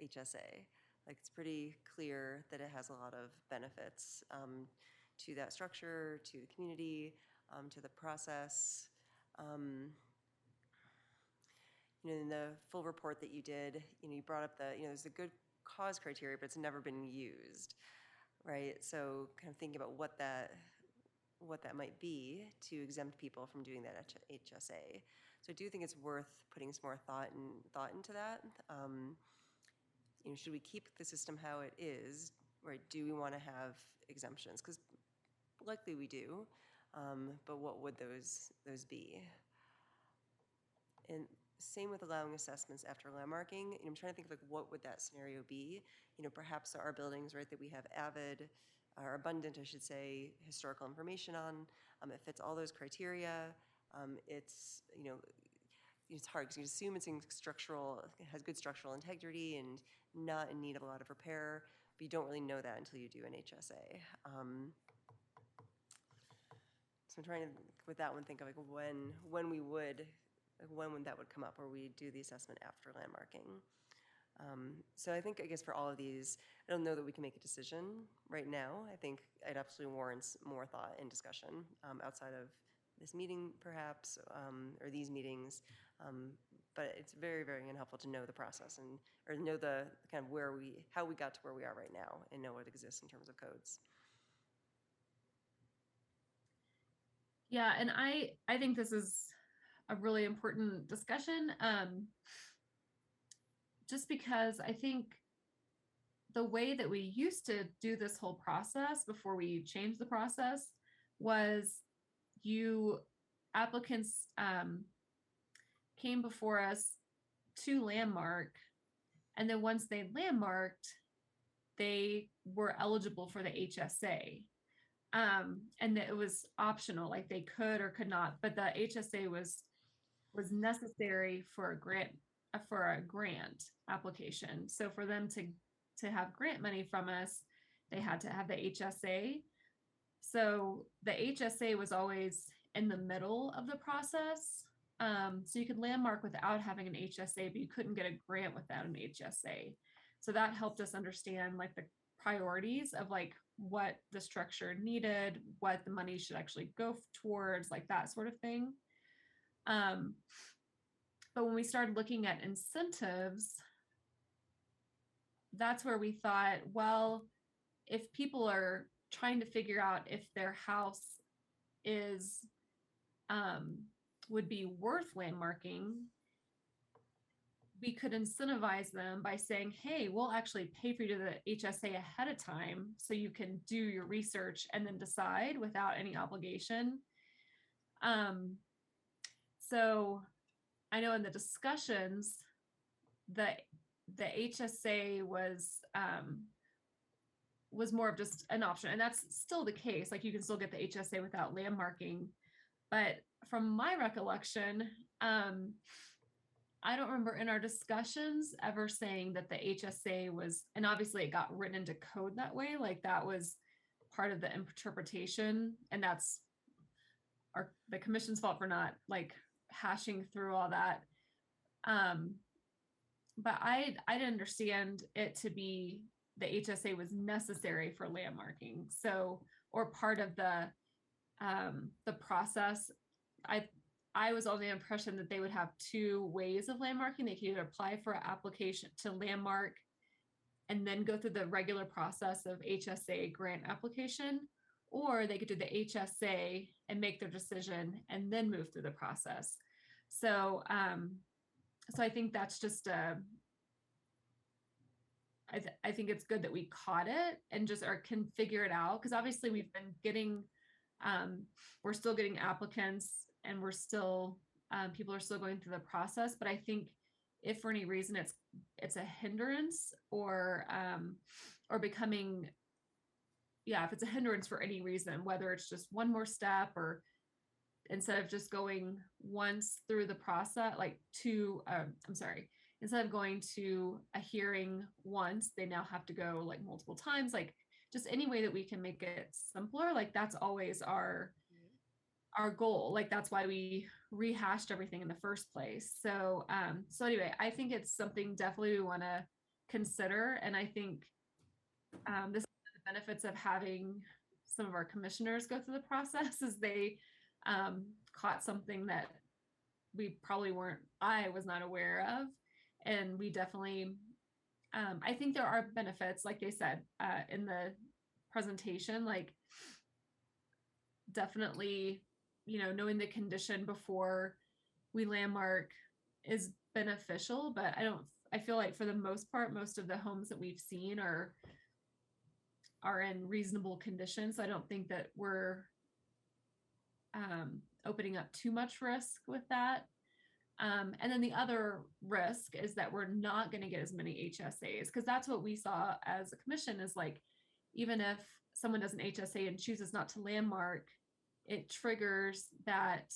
HSA. Like, it's pretty clear that it has a lot of benefits to that structure, to the community, to the process. In the full report that you did, you brought up there's a good cause criteria, but it's never been used, right? So kind of thinking about what that might be to exempt people from doing that HSA. So I do think it's worth putting some more thought into that. Should we keep the system how it is, right? Do we want to have exemptions? Because likely we do, but what would those be? And same with allowing assessments after landmarking. I'm trying to think of like what would that scenario be? Perhaps there are buildings, right, that we have abundant, I should say, historical information on. It fits all those criteria. It's it's hard because you assume it has good structural integrity and not in need of a lot of repair, but you don't really know that until you do an HSA. So I'm trying to, with that one, think of like when that would come up, where we do the assessment after landmarking. So I guess for all of these, I don't know that we can make a decision right now. I think it absolutely warrants more thought and discussion outside of this meeting, perhaps, or these meetings. But it's very, very helpful to know the process or know the kind of how we got to where we are right now and know what exists in terms of codes. Yeah, and I think this is a really important discussion, just because I think the way that we used to do this whole process before we changed the process was applicants came before us to landmark, and then once they landmarked, they were eligible for the HSA. And it was optional, like they could or could not, but the HSA was necessary for a grant application. So for them to have grant money from us, they had to have the HSA. So the HSA was always in the middle of the process. So you could landmark without having an HSA, but you couldn't get a grant without an HSA. So that helped us understand like the priorities of like what the structure needed, what the money should actually go towards, like that sort of thing. But when we started looking at incentives, that's where we thought, well, if people are trying to figure out if their house is would be worth landmarking, we could incentivize them by saying, hey, we'll actually pay for you to the HSA ahead of time so you can do your research and then decide without any obligation. So I know in the discussions, the HSA was more of just an option, and that's still the case. Like you can still get the HSA without landmarking, but from my recollection, I don't remember in our discussions ever saying that the HSA was, and obviously it got written into code that way, like that was part of the interpretation, and that's the commission's fault for not like hashing through all that. But I didn't understand it to be the HSA was necessary for landmarking. So, or part of the process. I was under the impression that they would have two ways of landmarking. They could either apply for an application to landmark and then go through the regular process of HSA grant application, or they could do the HSA and make their decision and then move through the process. So, so I think that's just I think it's good that we caught it and just can figure it out, because obviously we've been getting, we're still getting applicants and we're still, people are still going through the process. But I think if for any reason it's a hindrance or becoming, if it's a hindrance for any reason, whether it's just one more step or instead of just going once through the process, like instead of going to a hearing once, they now have to go like multiple times. Like just any way that we can make it simpler, like that's always our goal. Like that's why we rehashed everything in the first place. So so anyway, I think it's something definitely we want to consider. And I think this is the benefits of having some of our commissioners go through the process is they caught something that we probably I was not aware of. And we definitely, I think there are benefits, like they said in the presentation, like definitely, knowing the condition before we landmark is beneficial, but I feel like for the most part, most of the homes that we've seen are in reasonable condition. So I don't think that we're opening up too much risk with that. And then the other risk is that we're not going to get as many HSAs, because that's what we saw as a commission is like, even if someone does an HSA and chooses not to landmark, it triggers that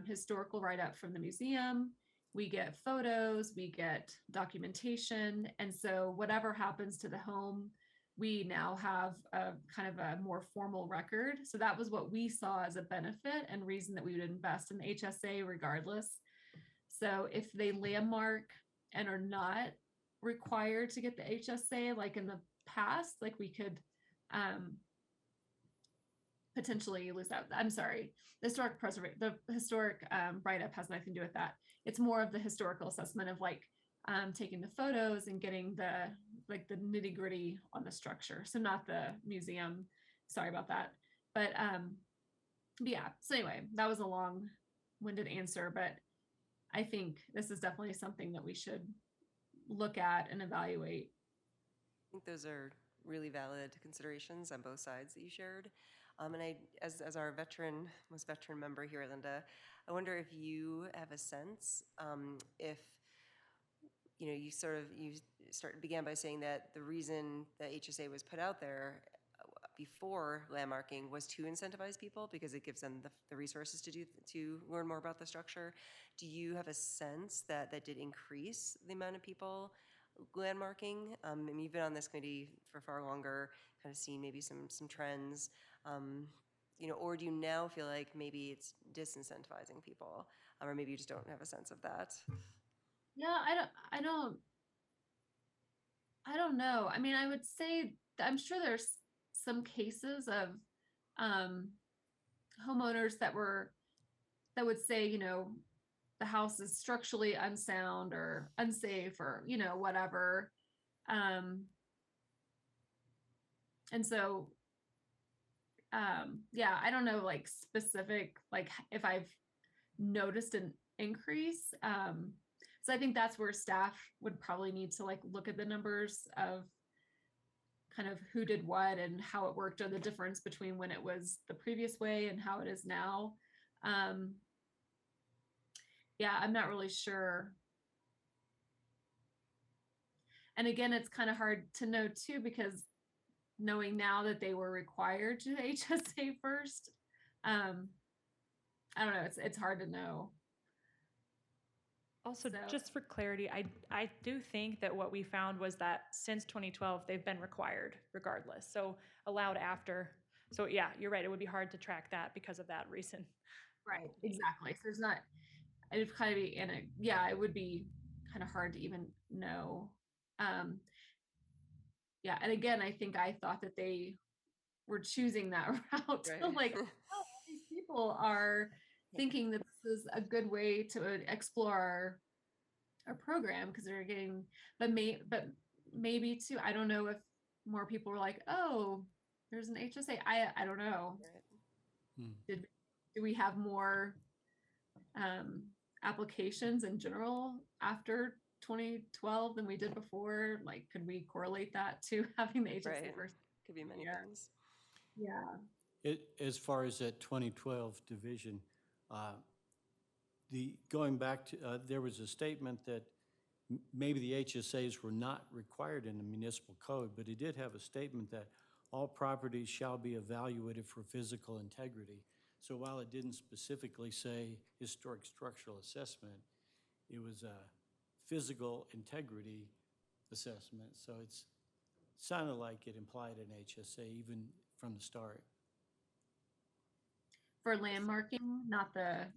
historical write-up from the museum. We get photos, we get documentation. And so whatever happens to the home, we now have a kind of a more formal record. So that was what we saw as a benefit and reason that we would invest in the HSA regardless. So if they landmark and are not required to get the HSA, like in the past, like we could potentially lose out. I'm sorry, the historic write-up has nothing to do with that. It's more of the historical assessment of like taking the photos and getting the nitty gritty on the structure. So not the museum. Sorry about that. But yeah. So anyway, that was a long-winded answer, but I think this is definitely something that we should look at and evaluate. I think those are really valid considerations on both sides that you shared. And as our most veteran member here, Linda, I wonder if you have a sense if you began by saying that the reason that HSA was put out there before landmarking was to incentivize people because it gives them the resources to learn more about the structure. Do you have a sense that that did increase the amount of people landmarking? I mean, you've been on this committee for far longer, kind of seen maybe some trends, or do you now feel like maybe it's disincentivizing people, or maybe you just don't have a sense of that? Yeah, I don't know. I mean, I would say I'm sure there's some cases of homeowners that would say, the house is structurally unsound or unsafe or, whatever. And so, yeah, I don't know, like specific, like if I've noticed an increase. So I think that's where staff would probably need to like look at the numbers of kind of who did what and how it worked, or the difference between when it was the previous way and how it is now. Yeah, I'm not really sure. And again, it's kind of hard to know too, because knowing now that they were required to HSA first, I don't know, it's hard to know. Also, So- just for clarity, I do think that what we found was that since 2012, they've been required regardless. So allowed after. So yeah, you're right. It would be hard to track that because of that reason. Right, exactly. So there's not, it'd kind of be it would be kind of hard to even know. Yeah, and again, I think I thought that they were choosing that route. Right. Like, oh, these people are thinking that this is a good way to explore our program because they're getting, but maybe too, I don't know if more people were like, oh, there's an HSA. I don't know. Right. Do we have more applications in general after 2012 than we did before? Like, could we correlate that to having the HSA Right. first? Could be many Yeah. things. Yeah. As far as that 2012 division, going back to, there was a statement that maybe the HSAs were not required in the municipal code, but it did have a statement that all properties shall be evaluated for physical integrity. So while it didn't specifically say historic structural assessment, it was a physical integrity assessment. So it's sounded like it implied an HSA even from the start. For landmarking, not the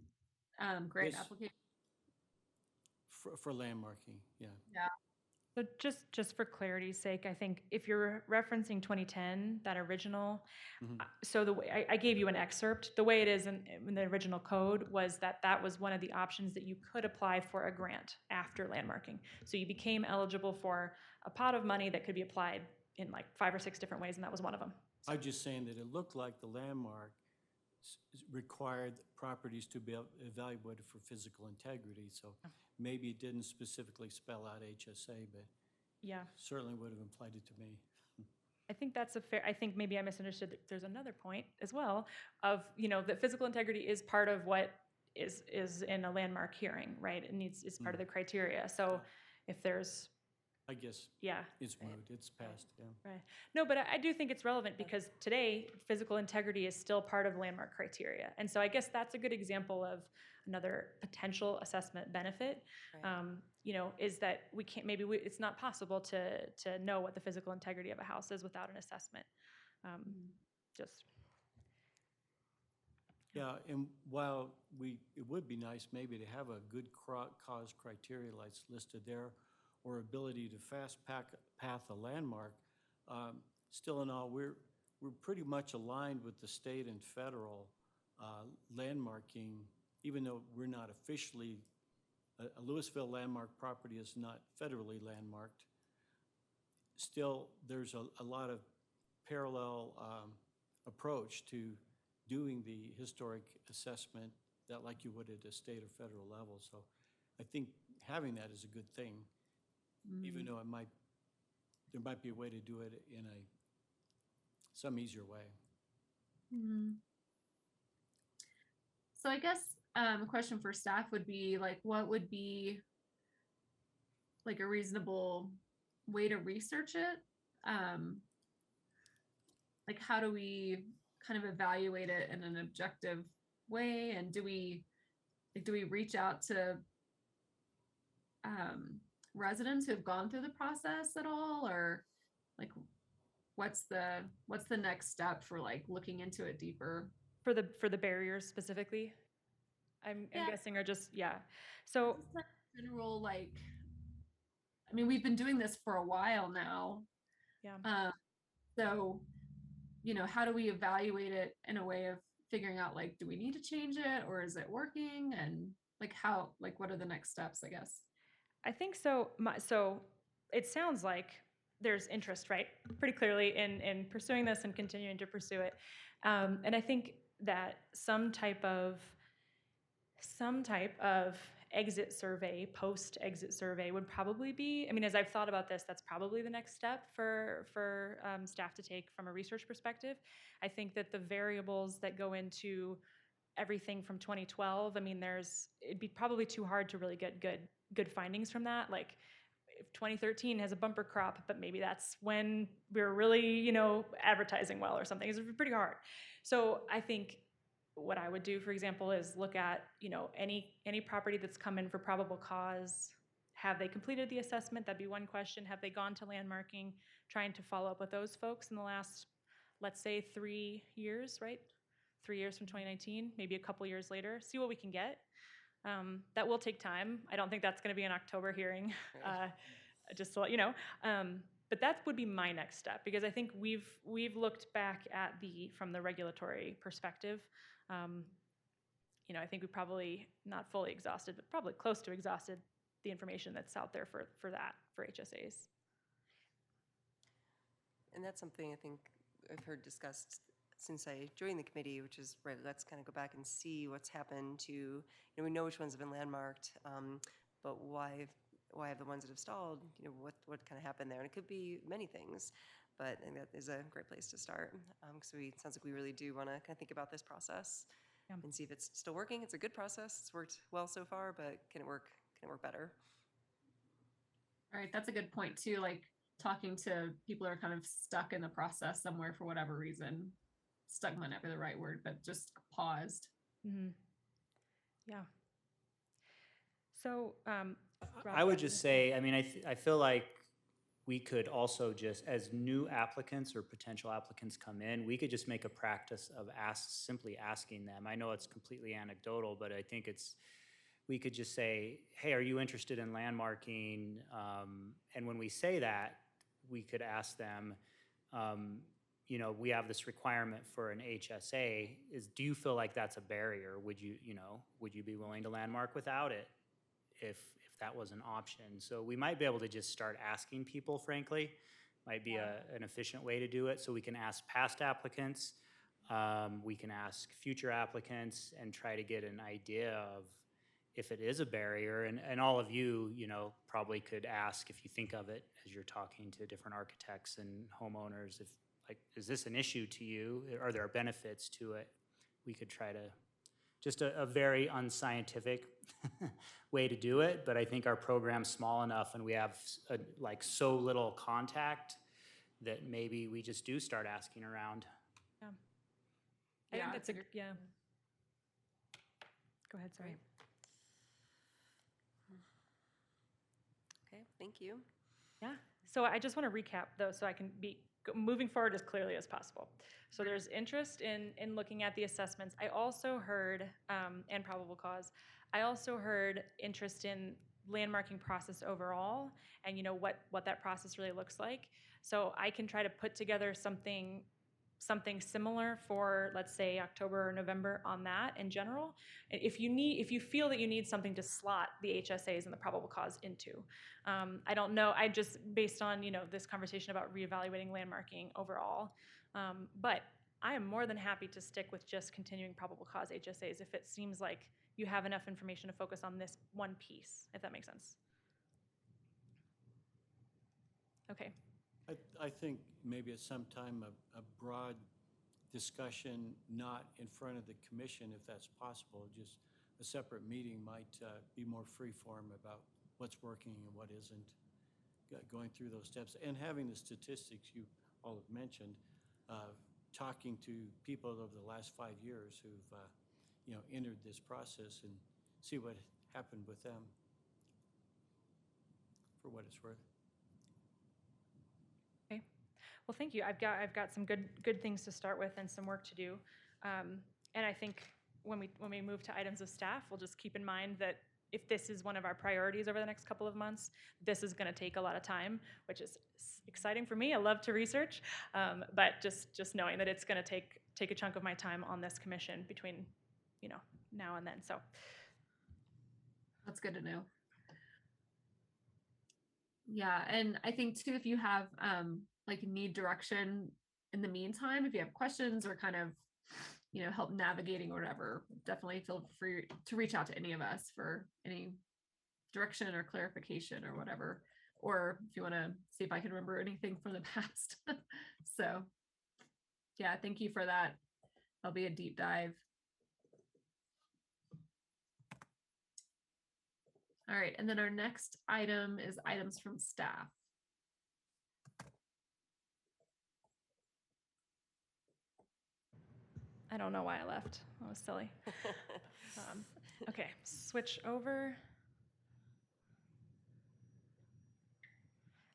grant Yes. application. For landmarking, yeah. Yeah. So just for clarity's sake, I think if you're referencing 2010, that original, Mhm. so the way I gave you an excerpt, the way it is in the original code was that was one of the options that you could apply for a grant after landmarking. So you became eligible for a pot of money that could be applied in like 5 or 6 different ways, and that was one of them. I'm just saying that it looked like the landmark required properties to be evaluated for physical integrity, so maybe it didn't specifically spell out HSA, but Yeah. certainly would have implied it to me. I think that's a fair, I think maybe I misunderstood that there's another point as well of, that physical integrity is part of what is in a landmark hearing, right? It's part of the criteria. So if there's, I guess yeah. it's moot, it's passed, yeah. Right. No, but I do think it's relevant because today physical integrity is still part of landmark criteria. And so I guess that's a good example of another potential assessment benefit. Right. Is that we can't, it's not possible to know what the physical integrity of a house is without an assessment. Just, Yeah, and while it would be nice maybe to have a good cause criteria like listed there, or ability to path a landmark, still in all, we're pretty much aligned with the state and federal landmarking, even though we're not officially, a Louisville landmark property is not federally landmarked. Still, there's a lot of parallel approach to doing the historic assessment that like you would at a state or federal level. So I think having that is a good thing, even though there might be a way to do it in some easier way. So I guess a question for staff would be like, what would be like a reasonable way to research it? Like, how do we kind of evaluate it in an objective way? And do we reach out to residents who have gone through the process at all, or like what's the next step for like looking into it deeper? for the barriers specifically, I'm Yeah. guessing, or just, yeah. So, Just like general, like, I mean, we've been doing this for a while now. yeah. So, how do we evaluate it in a way of figuring out like, do we need to change it or is it working? And like what are the next steps, I guess? I think so. So it sounds like there's interest, right? Pretty clearly in pursuing this and continuing to pursue it. And I think that some type of exit survey, post-exit survey would probably be, I mean, as I've thought about this, that's probably the next step for staff to take from a research perspective. I think that the variables that go into everything from 2012, I mean, it'd be probably too hard to really get good findings from that. Like, if 2013 has a bumper crop, but maybe that's when we're really, advertising well or something. It's pretty hard. So I think what I would do, for example, is look at, any property that's come in for probable cause. Have they completed the assessment? That'd be one question. Have they gone to landmarking? Trying to follow up with those folks in the last, let's say, 3 years, right? 3 years from 2019, maybe a couple years later, see what we can get. That will take time. I don't think that's going to be an October hearing, just to let you know. But that would be my next step, because I think we've looked back at from the regulatory perspective. I think we probably not fully exhausted, but probably close to exhausted the information that's out there for HSAs. And that's something I think I've heard discussed since I joined the committee, which is, right, let's kind of go back and see what's happened to, we know which ones have been landmarked, but why have the ones that have stalled, what kind of happened there? And it could be many things, but I think that is a great place to start. Because it sounds like we really do want to kind of think about this process and see if it's still working. It's a good process. It's worked well so far, but can it work better? All right, that's a good point too. Like talking to people who are kind of stuck in the process somewhere for whatever reason. Stuck might not be the right word, but just paused. Mm-hmm. Yeah. So, I would just say, I mean, I feel like we could also just, as new applicants or potential applicants come in, we could just make a practice of simply asking them. I know it's completely anecdotal, but I think we could just say, hey, are you interested in landmarking? And when we say that, we could ask them, we have this requirement for an HSA. Do you feel like that's a barrier? Would you be willing to landmark without it if that was an option? So we might be able to just start asking people, frankly. Might be an efficient way to do it. So we can ask past applicants, we can ask future applicants and try to get an idea of if it is a barrier. And all of you, probably could ask, if you think of it as you're talking to different architects and homeowners, is this an issue to you? Are there benefits to it? We could try to, just a very unscientific way to do it, but I think our program's small enough and we have so little contact that maybe we just do start asking around. Yeah. I think that's it's yeah. Go ahead, sorry. Okay, thank you. Yeah. So I just want to recap though, so I can be moving forward as clearly as possible. So there's interest in looking at the assessments. I also heard, and probable cause, I also heard interest in landmarking process overall and what that process really looks like. So I can try to put together something similar for, let's say, October or November on that in general. If you feel that you need something to slot the HSAs and the probable cause into. I don't know, I just, based on, this conversation about reevaluating landmarking overall. But I am more than happy to stick with just continuing probable cause HSAs if it seems like you have enough information to focus on this one piece, if that makes sense. Okay. I think maybe at some time a broad discussion, not in front of the commission, if that's possible, just a separate meeting might be more free-form about what's working and what isn't, going through those steps, and having the statistics you all have mentioned, talking to people over the last 5 years who've entered this process and see what happened with them, for what it's worth. Okay. Well, thank you. I've got some good things to start with and some work to do. And I think when we move to items of staff, we'll just keep in mind that if this is one of our priorities over the next couple of months, this is going to take a lot of time, which is exciting for me. I love to research, but just knowing that it's going to take a chunk of my time on this commission between now and then. So That's good to know. Yeah, and I think too, if you have need direction in the meantime, if you have questions or kind of help navigating or whatever, definitely feel free to reach out to any of us for any direction or clarification or whatever, or if you want to see if I can remember anything from the past. So yeah, thank you for that. That'll be a deep dive. All right, and then our next item is items from staff. I don't know why I left. That was silly. Okay, switch over.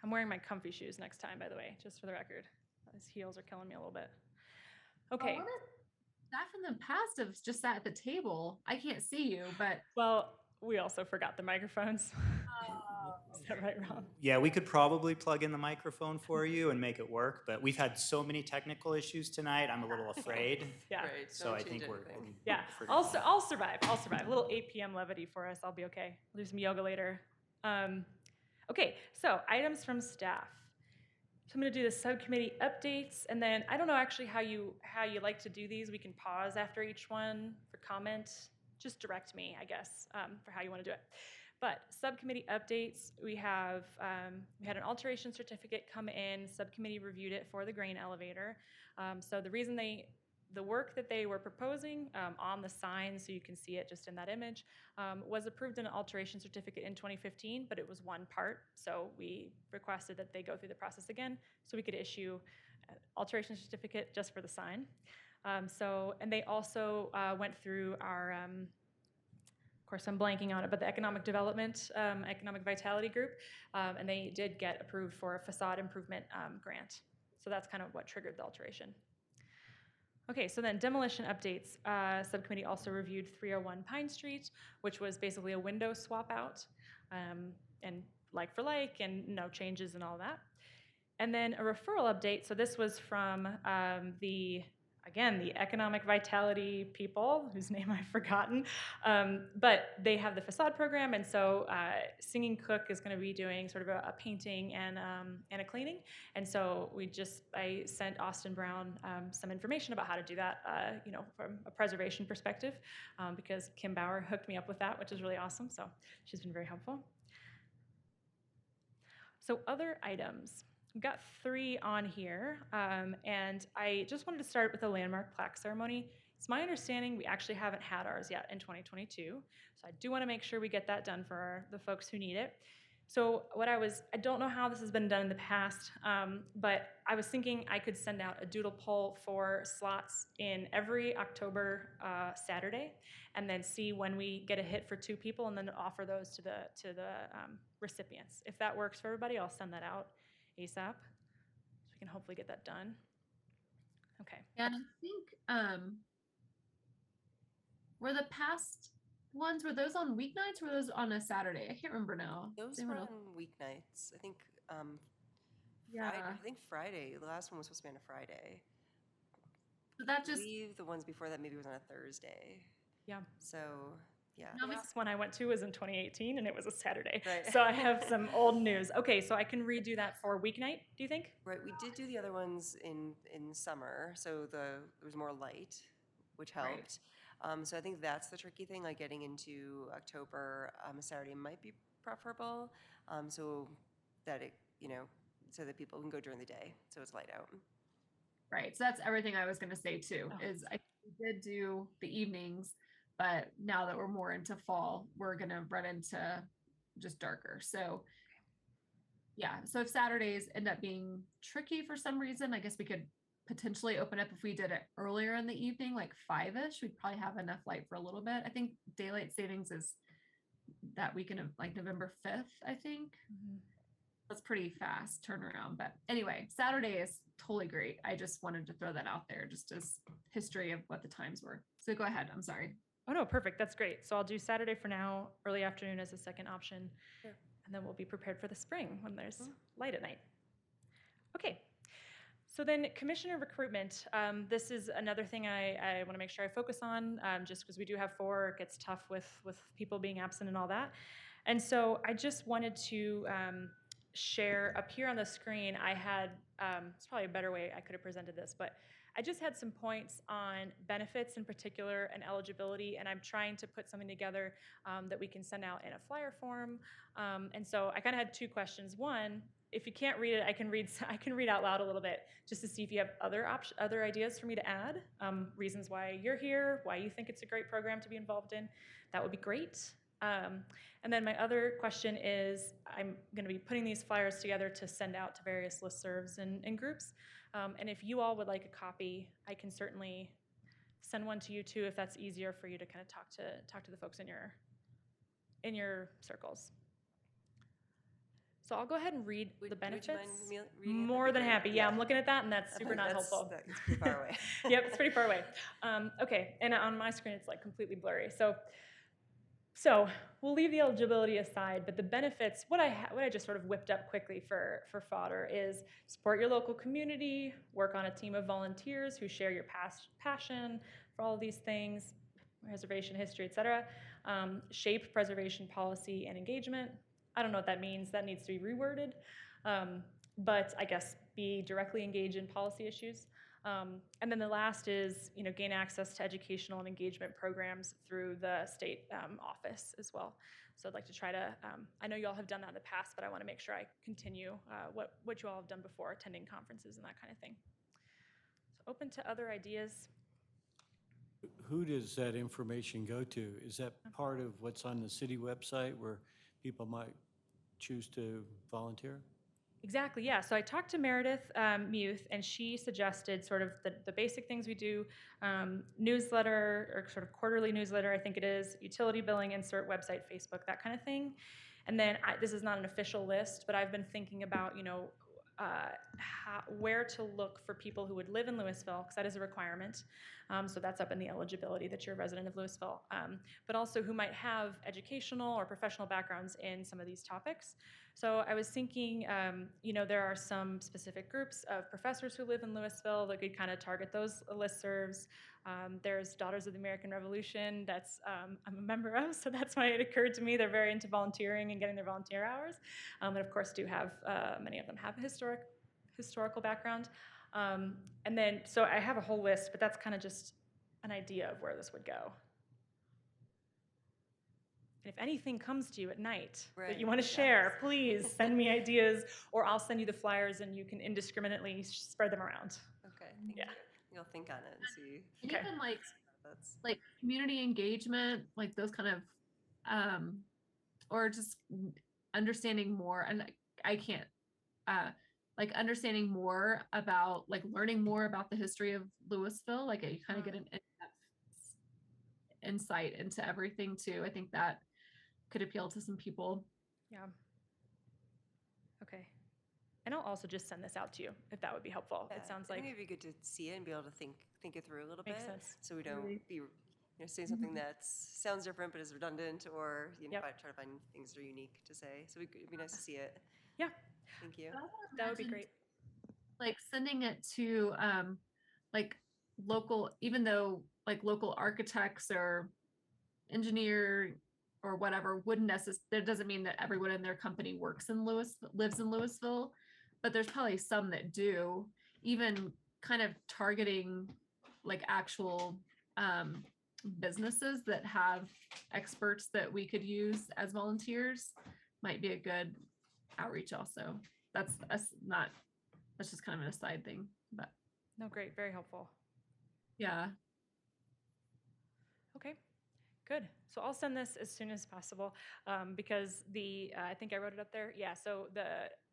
I'm wearing my comfy shoes next time, by the way, just for the record. These heels are killing me a little bit. Okay. Staff in the past have just sat at the table. I can't see you, but. Well, we also forgot the microphones. Is that right, Rob? Yeah, we could probably plug in the microphone for you and make it work, but we've had so many technical issues tonight, I'm a little afraid. Yeah. Right, So don't I change think we're anything. Yeah, I'll survive. A little 8 p.m. levity for us. I'll be okay. We'll do some yoga later. Okay, so items from staff. So I'm going to do the subcommittee updates, and then I don't know actually how you like to do these. We can pause after each one for comment. Just direct me, I guess, for how you want to do it. But subcommittee updates, we had an alteration certificate come in. Subcommittee reviewed it for the grain elevator. So the work that they were proposing on the sign, so you can see it just in that image, was approved in an alteration certificate in 2015, but it was one part. So we requested that they go through the process again so we could issue an alteration certificate just for the sign. And they also went through our course, I'm blanking on it, but the Economic Development, Economic Vitality Group, and they did get approved for a facade improvement grant. So that's kind of what triggered the alteration. Okay, so then demolition updates. Subcommittee also reviewed 301 Pine Street, which was basically a window swap out, and like for like, and no changes and all that. And then a referral update. So this was from the Economic Vitality people, whose name I've forgotten. But they have the facade program, and so Singing Cook is going to be doing sort of a painting and a cleaning. And so I sent Austin Brown some information about how to do that, from a preservation perspective, because Kim Bauer hooked me up with that, which is really awesome. So she's been very helpful. So other items. We've got 3 on here, and I just wanted to start with the landmark plaque ceremony. It's my understanding we actually haven't had ours yet in 2022, so I do want to make sure we get that done for the folks who need it. So I don't know how this has been done in the past, but I was thinking I could send out a doodle poll for slots in every October Saturday, and then see when we get a hit for 2 people, and then offer those to the recipients. If that works for everybody, I'll send that out ASAP, so we can hopefully get that done. Okay. And I think were the past ones, were those on weeknights or were those on a Saturday? I can't remember now. Those Does anyone were else- on weeknights. I think Yeah. I think Friday. The last one was supposed to be on a Friday. But that I just believe the ones before that maybe was on a Thursday. Yeah. So yeah. The last one I went to was in 2018, and it was a Saturday. Right. So I have some old news. Okay, so I can redo that for weeknight, do you think? Right. We did do the other ones in summer, so there was more light, which helped. So I think that's the tricky thing. Like getting into October, a Saturday might be preferable, so that so that people can go during the day, so it's light out. right. So that's everything I was going to say too. Oh. Is I did do the evenings, but now that we're more into fall, we're going to run into just darker. So yeah. So if Saturdays end up being tricky for some reason, I guess we could potentially open up if we did it earlier in the evening, like 5-ish. We'd probably have enough light for a little bit. I think daylight savings is that weekend of like November 5th, I think. That's pretty fast turnaround. But anyway, Saturday is totally great. I just wanted to throw that out there just as history of what the times were. So go ahead. I'm sorry. Oh, no, perfect. That's great. So I'll do Saturday for now, early afternoon as a second option. Sure. And then we'll be prepared for the spring when there's light at night. Okay. So then commissioner recruitment. This is another thing I want to make sure I focus on, just because we do have 4. It gets tough with people being absent and all that. And so I just wanted to share up here on the screen. I had, it's probably a better way I could have presented this, but I just had some points on benefits in particular and eligibility, and I'm trying to put something together that we can send out in a flyer form. And so I kind of had 2 questions. One, if you can't read it, I can read out loud a little bit just to see if you have other ideas for me to add, reasons why you're here, why you think it's a great program to be involved in. That would be great. And then my other question is, I'm going to be putting these flyers together to send out to various listservs and groups. And if you all would like a copy, I can certainly send one to you too, if that's easier for you to kind of talk to the folks in your circles. So I'll go ahead and read the benefits. Would you mind reading it? More That'd be than great. happy. Yeah, I'm looking at that, and that's super not helpful. It's pretty far away. Yep, it's pretty far away. Okay, and on my screen, it's like completely blurry. So we'll leave the eligibility aside, but the benefits, what I just sort of whipped up quickly for fodder is support your local community, work on a team of volunteers who share your passion for all of these things, preservation history, et cetera, shape preservation policy and engagement. I don't know what that means. That needs to be reworded, but I guess be directly engaged in policy issues. And then the last is, gain access to educational and engagement programs through the state office as well. So I'd like to try to, I know you all have done that in the past, but I want to make sure I continue what you all have done before, attending conferences and that kind of thing. So open to other ideas. Who does that information go to? Is that part of what's on the city website where people might choose to volunteer? Exactly, yeah. So I talked to Meredith Muth, and she suggested sort of the basic things we do, newsletter or sort of quarterly newsletter, I think it is, utility billing, insert, website, Facebook, that kind of thing. And then this is not an official list, but I've been thinking about, where to look for people who would live in Louisville, because that is a requirement. So that's up in the eligibility that you're a resident of Louisville, but also who might have educational or professional backgrounds in some of these topics. So I was thinking, there are some specific groups of professors who live in Louisville that could kind of target those listservs. There's Daughters of the American Revolution that's I'm a member of, so that's why it occurred to me they're very into volunteering and getting their volunteer hours. And of course, do have many of them have a historical background. And then, so I have a whole list, but that's kind of just an idea of where this would go. And if anything comes to you at night that you want to share, please send me ideas, or I'll send you the flyers and you can indiscriminately spread them around. Okay, thank you. You'll think on it and see. And Okay. even That's like community engagement, like those kind of, or just understanding more. And I can't, like understanding more about, like learning more about the history of Louisville. Like you kind of get an in-depth insight into everything too. I think that could appeal to some people. Yeah. Okay. And I'll also just send this out to you if that would be helpful. Yeah, It sounds I like think it'd be good to see it and be able to think it through a little Makes bit, sense. so we don't Really. be saying something that sounds different but is redundant, or Yep. try to find things that are unique to say. So it'd be nice to see it. Yeah. Thank you. That would be great. Like sending it to like local, even though like local architects or engineer or whatever wouldn't necessarily, that doesn't mean that everyone in their company lives in Louisville, but there's probably some that do. Even kind of targeting like actual businesses that have experts that we could use as volunteers might be a good outreach also. That's just kind of an aside thing, but No, great. Very helpful. yeah. Okay, good. So I'll send this as soon as possible because I think I wrote it up there. Yeah, so the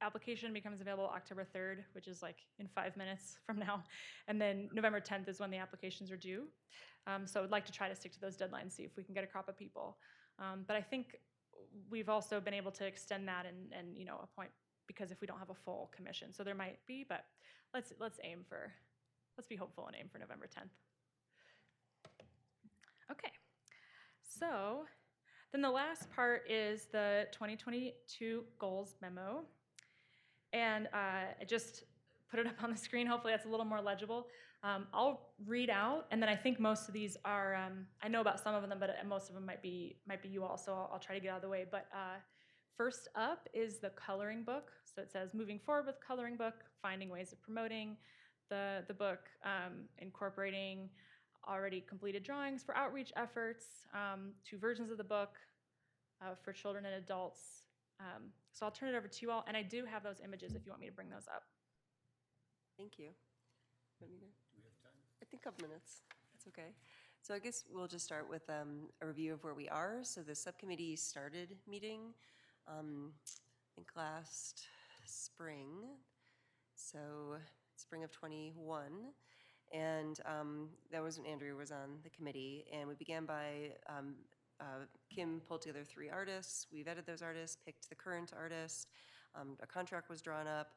application becomes available October 3rd, which is like in 5 minutes from now. And then November 10th is when the applications are due. So I'd like to try to stick to those deadlines, see if we can get a crop of people. But I think we've also been able to extend that and appoint, because if we don't have a full commission, so there might be, but let's be hopeful and aim for November 10th. Okay, so then the last part is the 2022 goals memo. And I just put it up on the screen. Hopefully that's a little more legible. I'll read out, and then I think most of these are, I know about some of them, but most of them might be you all, so I'll try to get out of the way. But first up is the coloring book. So it says, moving forward with coloring book, finding ways of promoting the book, incorporating already completed drawings for outreach efforts, 2 versions of the book for children and adults. So I'll turn it over to you all, and I do have those images if you want me to bring those up. Thank you. Do we have time? I think a couple minutes. That's okay. So I guess we'll just start with a review of where we are. So the subcommittee started meeting, I think last spring. So spring of 21. And that was when Andrew was on the committee. And we began by Kim pulled together 3 artists. We vetted those artists, picked the current artist. A contract was drawn up.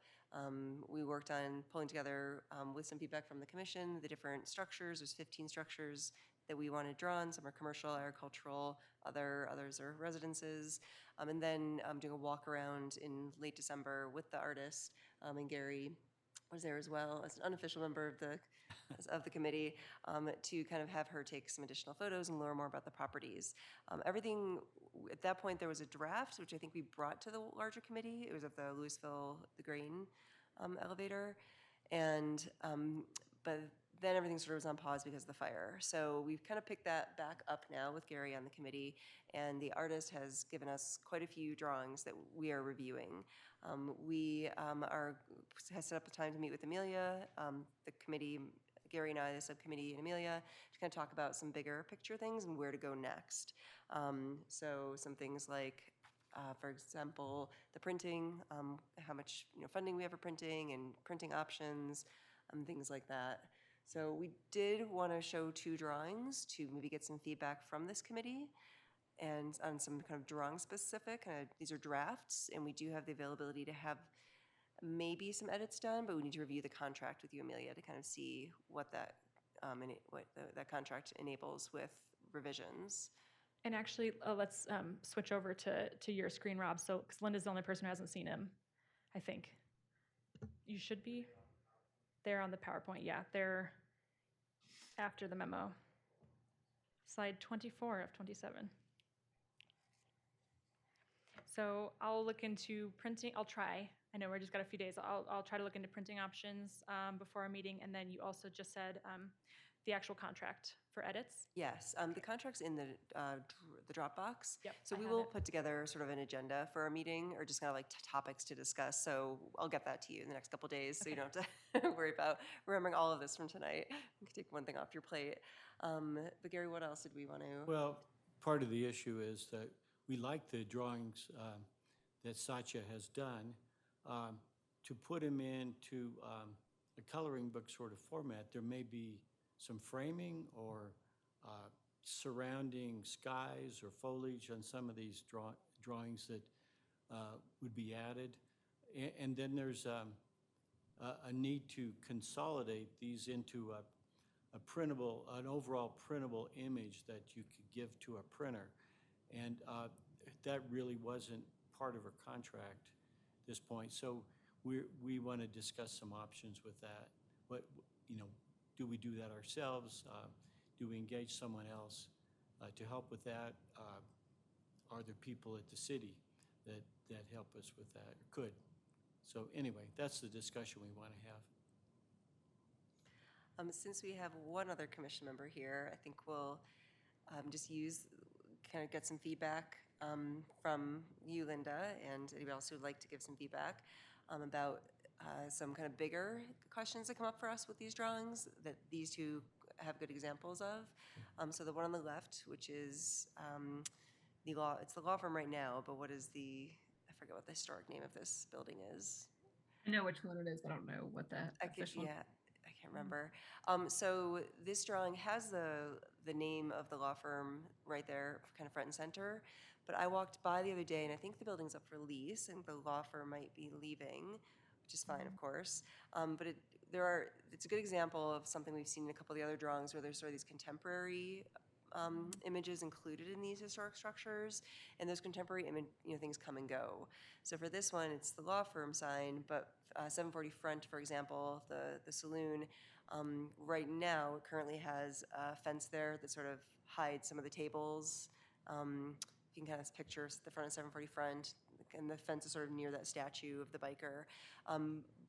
We worked on pulling together, with some feedback from the commission, the different structures. There's 15 structures that we wanted drawn. Some are commercial, agricultural, others are residences. And then doing a walk around in late December with the artist, and Gary was there as well as an unofficial member of the committee, to kind of have her take some additional photos and learn more about the properties. Everything, at that point, there was a draft, which I think we brought to the larger committee. It was at the Louisville, the grain elevator. And, but then everything sort of was on pause because of the fire. So we've kind of picked that back up now with Gary on the committee, and the artist has given us quite a few drawings that we are reviewing. We has set up a time to meet with Amelia, the committee, Gary and I, the subcommittee, and Amelia, to kind of talk about some bigger picture things and where to go next. So some things like for example, the printing, how much, funding we have for printing and printing options, things like that. So we did want to show 2 drawings to maybe get some feedback from this committee and on some kind of drawing specific, these are drafts, and we do have the availability to have maybe some edits done, but we need to review the contract with you, Amelia, to kind of see what that, that contract enables with revisions. And actually, let's switch over to your screen, Rob. So, because Linda's the only person who hasn't seen him, I think. You should be there on the PowerPoint. Yeah, they're after the memo. Slide 24 of 27. So I'll look into printing. I'll try. I know we're just got a few days. I'll try to look into printing options before our meeting. And then you also just said the actual contract for edits. Yes, the contract's in the Dropbox. Yep, So I we have will it. put together sort of an agenda for our meeting, or just kind of like topics to discuss. So I'll get that to you in the next couple days, so you don't have to worry about remembering all of this from tonight. You can take one thing off your plate. But Gary, what else did we want to? Well, part of the issue is that we like the drawings that Satya has done. To put them into a coloring book sort of format, there may be some framing or surrounding skies or foliage on some of these drawings that would be added. And then there's a need to consolidate these into an overall printable image that you could give to a printer. And that really wasn't part of our contract at this point. So we want to discuss some options with that. What, do we do that ourselves? Do we engage someone else to help with that? Are there people at the city that help us with that, or could? So anyway, that's the discussion we want to have. Since we have one other commission member here, I think we'll just kind of get some feedback from you, Linda, and anybody else who would like to give some feedback about some kind of bigger questions that come up for us with these drawings that these 2 have good examples of. So the one on the left, which is it's the law firm right now, but I forget what the historic name of this building is. I know which one it is. I don't know what that official. Yeah, I can't remember. So this drawing has the name of the law firm right there, kind of front and center. But I walked by the other day, and I think the building's up for lease, and the law firm might be leaving, which is fine, of course. But it's a good example of something we've seen in a couple of the other drawings where there's sort of these contemporary images included in these historic structures, and those contemporary things come and go. So for this one, it's the law firm sign, but 740 Front, for example, the saloon, right now it currently has a fence there that sort of hides some of the tables. You can kind of picture the front of 740 Front, and the fence is sort of near that statue of the biker.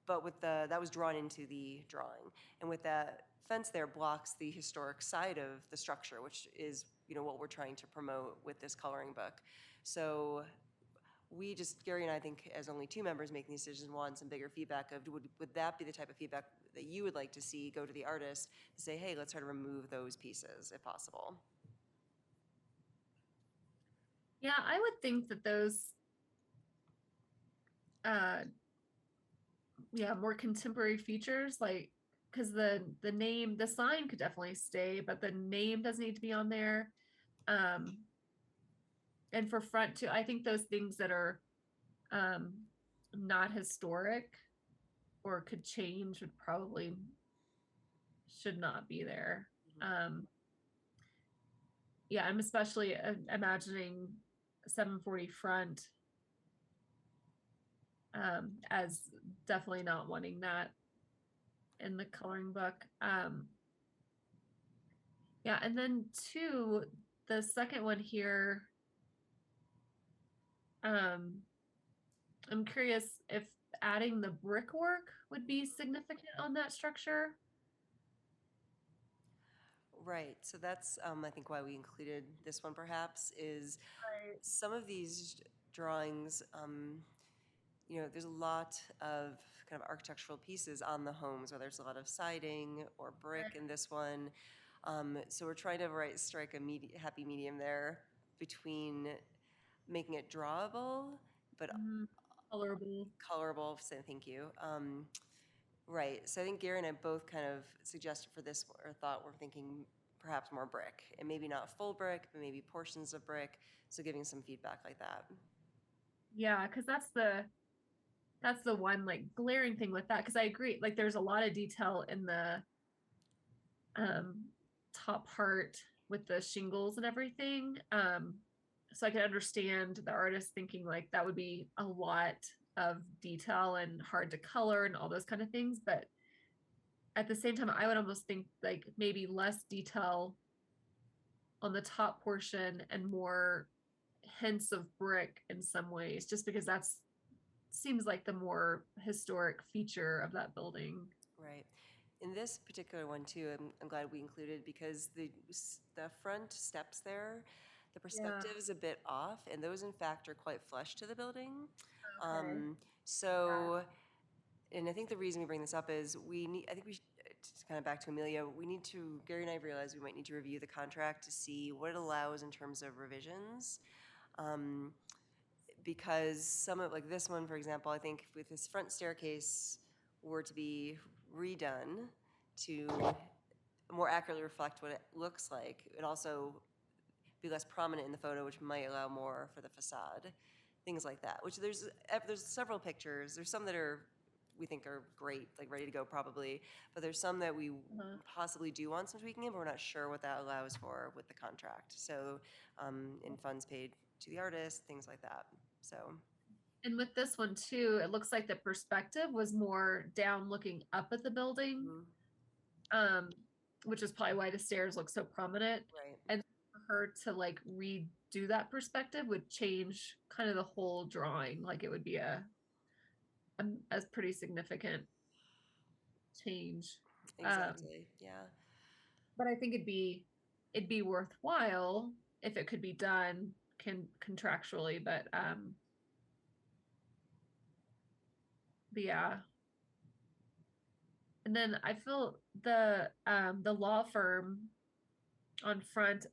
But that was drawn into the drawing, and with that fence there blocks the historic side of the structure, which is what we're trying to promote with this coloring book. So Gary and I think, as only 2 members making these decisions, want some bigger feedback of would that be the type of feedback that you would like to see go to the artist to say, hey, let's try to remove those pieces if possible. Yeah, I would think that those more contemporary features, like, because the name, the sign could definitely stay, but the name doesn't need to be on there. And for front too, I think those things that are not historic or could change should not be there. Yeah, I'm especially imagining 740 Front as definitely not wanting that in the coloring book. Yeah, and then 2, the second one here, I'm curious if adding the brickwork would be significant on that structure. Right, so that's I think why we included this one perhaps is some of these drawings, there's a lot of kind of architectural pieces on the homes where there's a lot of siding or brick in this one. So we're trying to strike a happy medium there between making it drawable, but Colorable. colorable, so thank you. Right, so I think Gary and I both kind of suggested for this, or thought we're thinking perhaps more brick, and maybe not full brick, but maybe portions of brick, so giving some feedback like that. Yeah, because that's the one like glaring thing with that. Because I agree, like there's a lot of detail in the um top part with the shingles and everything. So I can understand the artist thinking like that would be a lot of detail and hard to color and all those kind of things. But at the same time, I would almost think like maybe less detail on the top portion and more hints of brick in some ways, just because that's seems like the more historic feature of that building. Right. In this particular one too, I'm glad we included because the front steps there, the perspective is a bit off, and those in fact are quite flush to the building. Okay. So, and I think the reason we bring this up is we need, I think we should, just kind of back to Amelia, we need to, Gary and I realized we might need to review the contract to see what it allows in terms of revisions. Because some of, like this one, for example, I think if this front staircase were to be redone to more accurately reflect what it looks like, it also be less prominent in the photo, which might allow more for the facade, things like that. Which there's several pictures. There's some that are we think are great, like ready to go probably, but there's some that we possibly do want some tweaking in, but we're not sure what that allows for with the contract. So, in funds paid to the artist, things like that. So. And with this one too, it looks like the perspective was more down looking up at the building, which is probably why the stairs look so prominent. Right. And for her to like redo that perspective would change kind of the whole drawing. Like it would be a pretty significant change. Exactly. Yeah. But I think it'd be worthwhile if it could be done contractually, but yeah. And then I feel the law firm on front,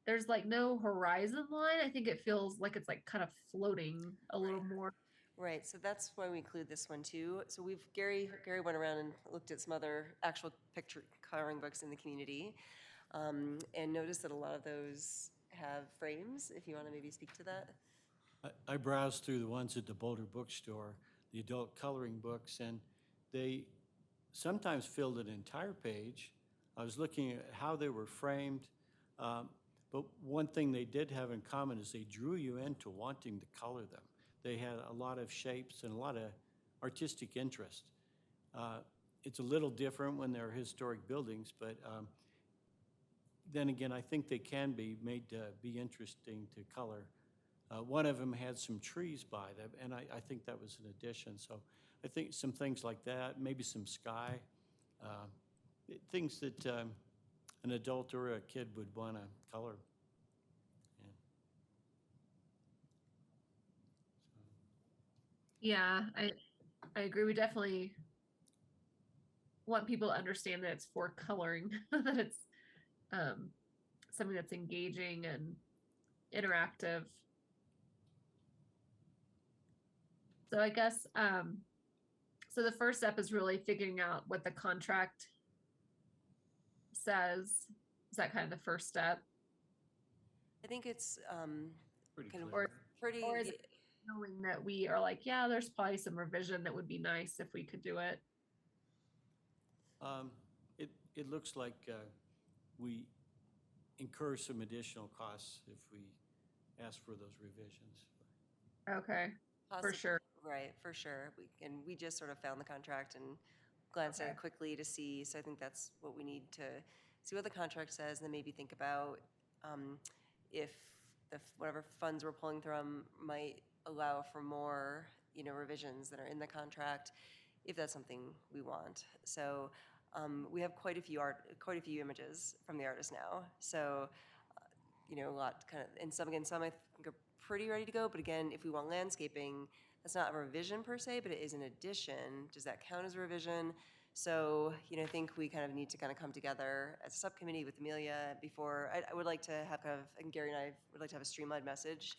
there's like no horizon line. I think it feels like it's like kind of floating a little more. Right, so that's why we include this one too. So Gary went around and looked at some other actual picture coloring books in the community, and noticed that a lot of those have frames. If you want to maybe speak to that. I browsed through the ones at the Boulder Bookstore, the adult coloring books, and they sometimes filled an entire page. I was looking at how they were framed, but one thing they did have in common is they drew you into wanting to color them. They had a lot of shapes and a lot of artistic interest. It's a little different when they're historic buildings, but then again, I think they can be made to be interesting to color. One of them had some trees by them, and I think that was an addition. So I think some things like that, maybe some sky, things that an adult or a kid would want to color. Yeah, I agree. We definitely want people to understand that it's for coloring, that it's something that's engaging and interactive. So I guess so the first step is really figuring out what the contract says. Is that kind of the first step? I think it's Pretty kind of clear. pretty. Or is it knowing that we are like, yeah, there's probably some revision that would be nice if we could do it? It looks like we incur some additional costs if we ask for those revisions. Okay, for Possibly, sure. right, for sure. We just sort of found the contract and glanced at it quickly to see. So I think that's what we need to see what the contract says, and then maybe think about if whatever funds we're pulling from might allow for more, revisions that are in the contract, if that's something we want. So we have quite a few images from the artist now. So a lot kind of, and some I think are pretty ready to go. But again, if we want landscaping, that's not a revision per se, but it is an addition. Does that count as a revision? So, I think we kind of need to kind of come together as a subcommittee with Amelia before, I would like to have and Gary and I would like to have a streamlined message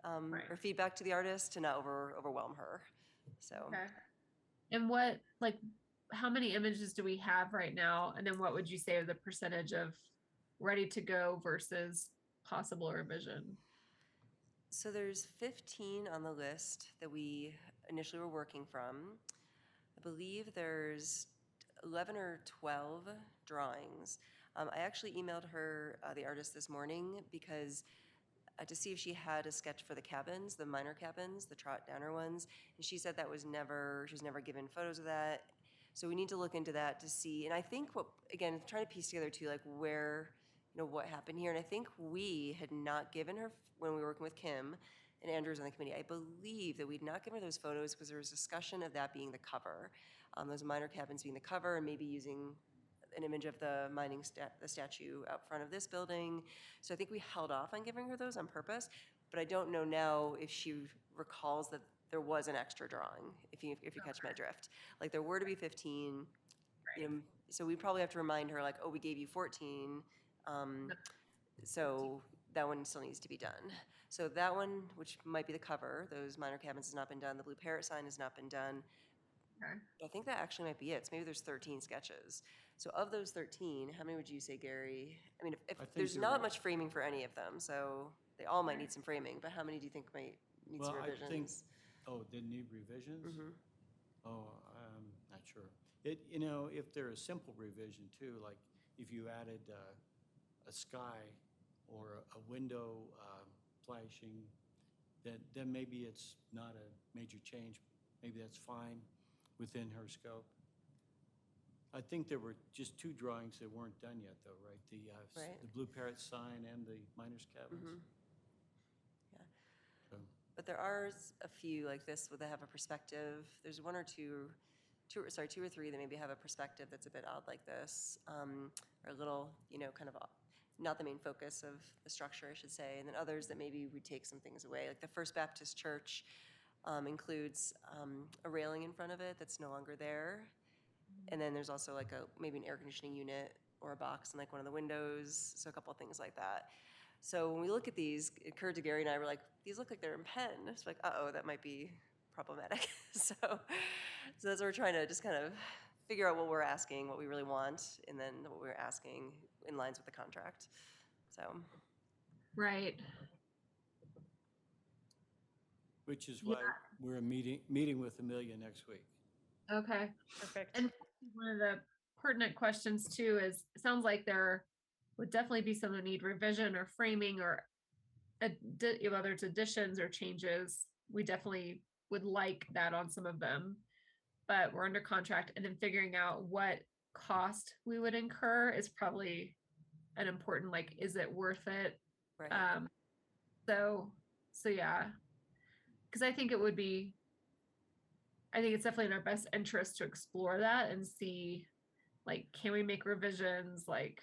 Right. or feedback to the artist to not overwhelm her. So. Okay. And what, like, how many images do we have right now? And then what would you say are the percentage of ready to go versus possible revision? So there's 15 on the list that we initially were working from. I believe there's 11 or 12 drawings. I actually emailed her, the artist, this morning because to see if she had a sketch for the cabins, the minor cabins, the trot downer ones. And she said that she was never given photos of that. So we need to look into that to see. And I think again, trying to piece together too, like where, what happened here. And I think we had not given her, when we were working with Kim and Andrew's on the committee, I believe that we'd not given her those photos because there was discussion of that being the cover, those minor cabins being the cover, and maybe using an image of the the statue out front of this building. So I think we held off on giving her those on purpose, but I don't know now if she recalls that there was an extra drawing, if you catch my drift. Like there were to be 15, so we probably have to remind her like, oh, we gave you 14, so that one still needs to be done. So that one, which might be the cover, those minor cabins, has not been done. The blue parrot sign has not been done. Okay. I think that actually might be it. So maybe there's 13 sketches. So of those 13, how many would you say, Gary? I mean, if think there's you're not right. much framing for any of them, so they all might need some framing, but how many do you think might need some Well, I think, revisions? they need revisions? Mhm. Oh, I'm not sure. If they're a simple revision too, like if you added a sky or a window flashing, then maybe it's not a major change. Maybe that's fine within her scope. I think there were just 2 drawings that weren't done yet though, right? Right. The blue parrot sign and the miners' cabins. Mhm. Yeah. So, But there are a few like this where they have a perspective. There's one or two or three that maybe have a perspective that's a bit odd like this, or a little, kind of not the main focus of the structure, I should say. And then others that maybe we take some things away. Like the First Baptist Church includes a railing in front of it that's no longer there. And then there's also like maybe an air conditioning unit or a box in like one of the windows. So a couple of things like that. So when we look at these, it occurred to Gary and I, we're like, these look like they're in pen. It's like, uh-oh, that might be problematic. So that's what we're trying to just kind of figure out what we're asking, what we really want, and then what we're asking in lines with the contract. So. Right. which is why we're meeting with Amelia next week. Okay. Perfect. And one of the pertinent questions too is, it sounds like there would definitely be some that need revision or framing or whether it's additions or changes. We definitely would like that on some of them, but we're under contract, and then figuring out what cost we would incur is probably an important, like, is it worth it? Right. So yeah, because I think it's definitely in our best interest to explore that and see, like, can we make revisions? Like,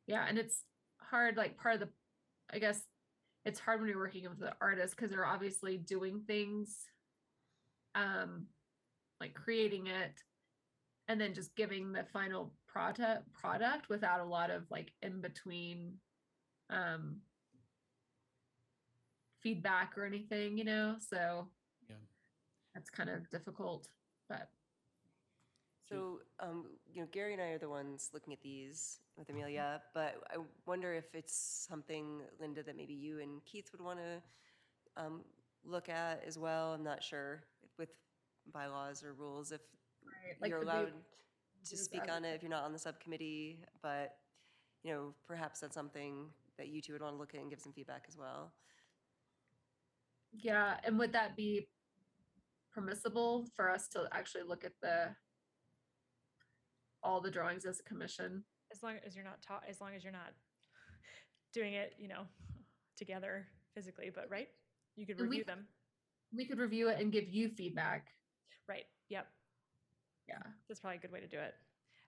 yeah, and it's hard, like I guess it's hard when you're working with the artist because they're obviously doing things, like creating it and then just giving the final product without a lot of like in between feedback or anything, so Yeah. that's kind of difficult. But So, Gary and I are the ones looking at these with Amelia, but I wonder if it's something, Linda, that maybe you and Keith would want to look at as well. I'm not sure with bylaws or rules if like you're the allowed big- to speak on it if you're not on the subcommittee, but, perhaps that's something that you two would want to look at and give some feedback as well. yeah, and would that be permissible for us to actually look at all the drawings as a commission? As long as you're not doing it, together physically, but right? You could And review them. We could review it and give you feedback. Right. Yep. Yeah. That's probably a good way to do it.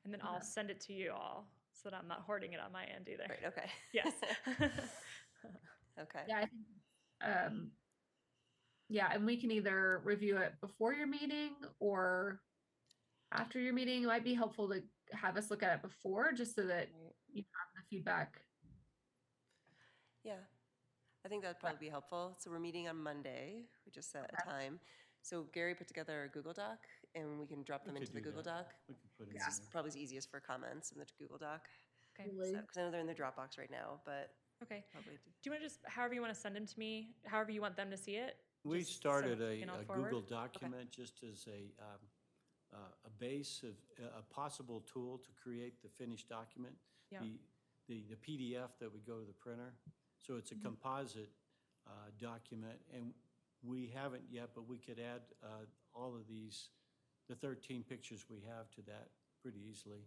And then I'll Yeah. send it to you all so that I'm not hoarding it on my end either. Right, okay. Yes. Okay. Yeah, I think, yeah, and we can either review it before your meeting or after your meeting. It might be helpful to have us look at it before, just so that Right. you have the feedback. Yeah. I think that'd probably be helpful. So we're meeting on Monday. We just set a time. So Gary put together a Google Doc, and we can drop them We into could the do Google that. Doc. We could put it in It's just there. probably easiest for comments in the Google Doc. Okay. So, because I know they're in the Dropbox right now, but Okay. probably. Do you want to just, however you want to send them to me, however you want them to see it? We just started send it and I'll a forward? Google Okay. document just as a base of, a possible tool to create the finished document. Yeah. The PDF that would go to the printer. So it's a composite document, and we haven't yet, but we could add all of these, the 13 pictures we have to that pretty easily.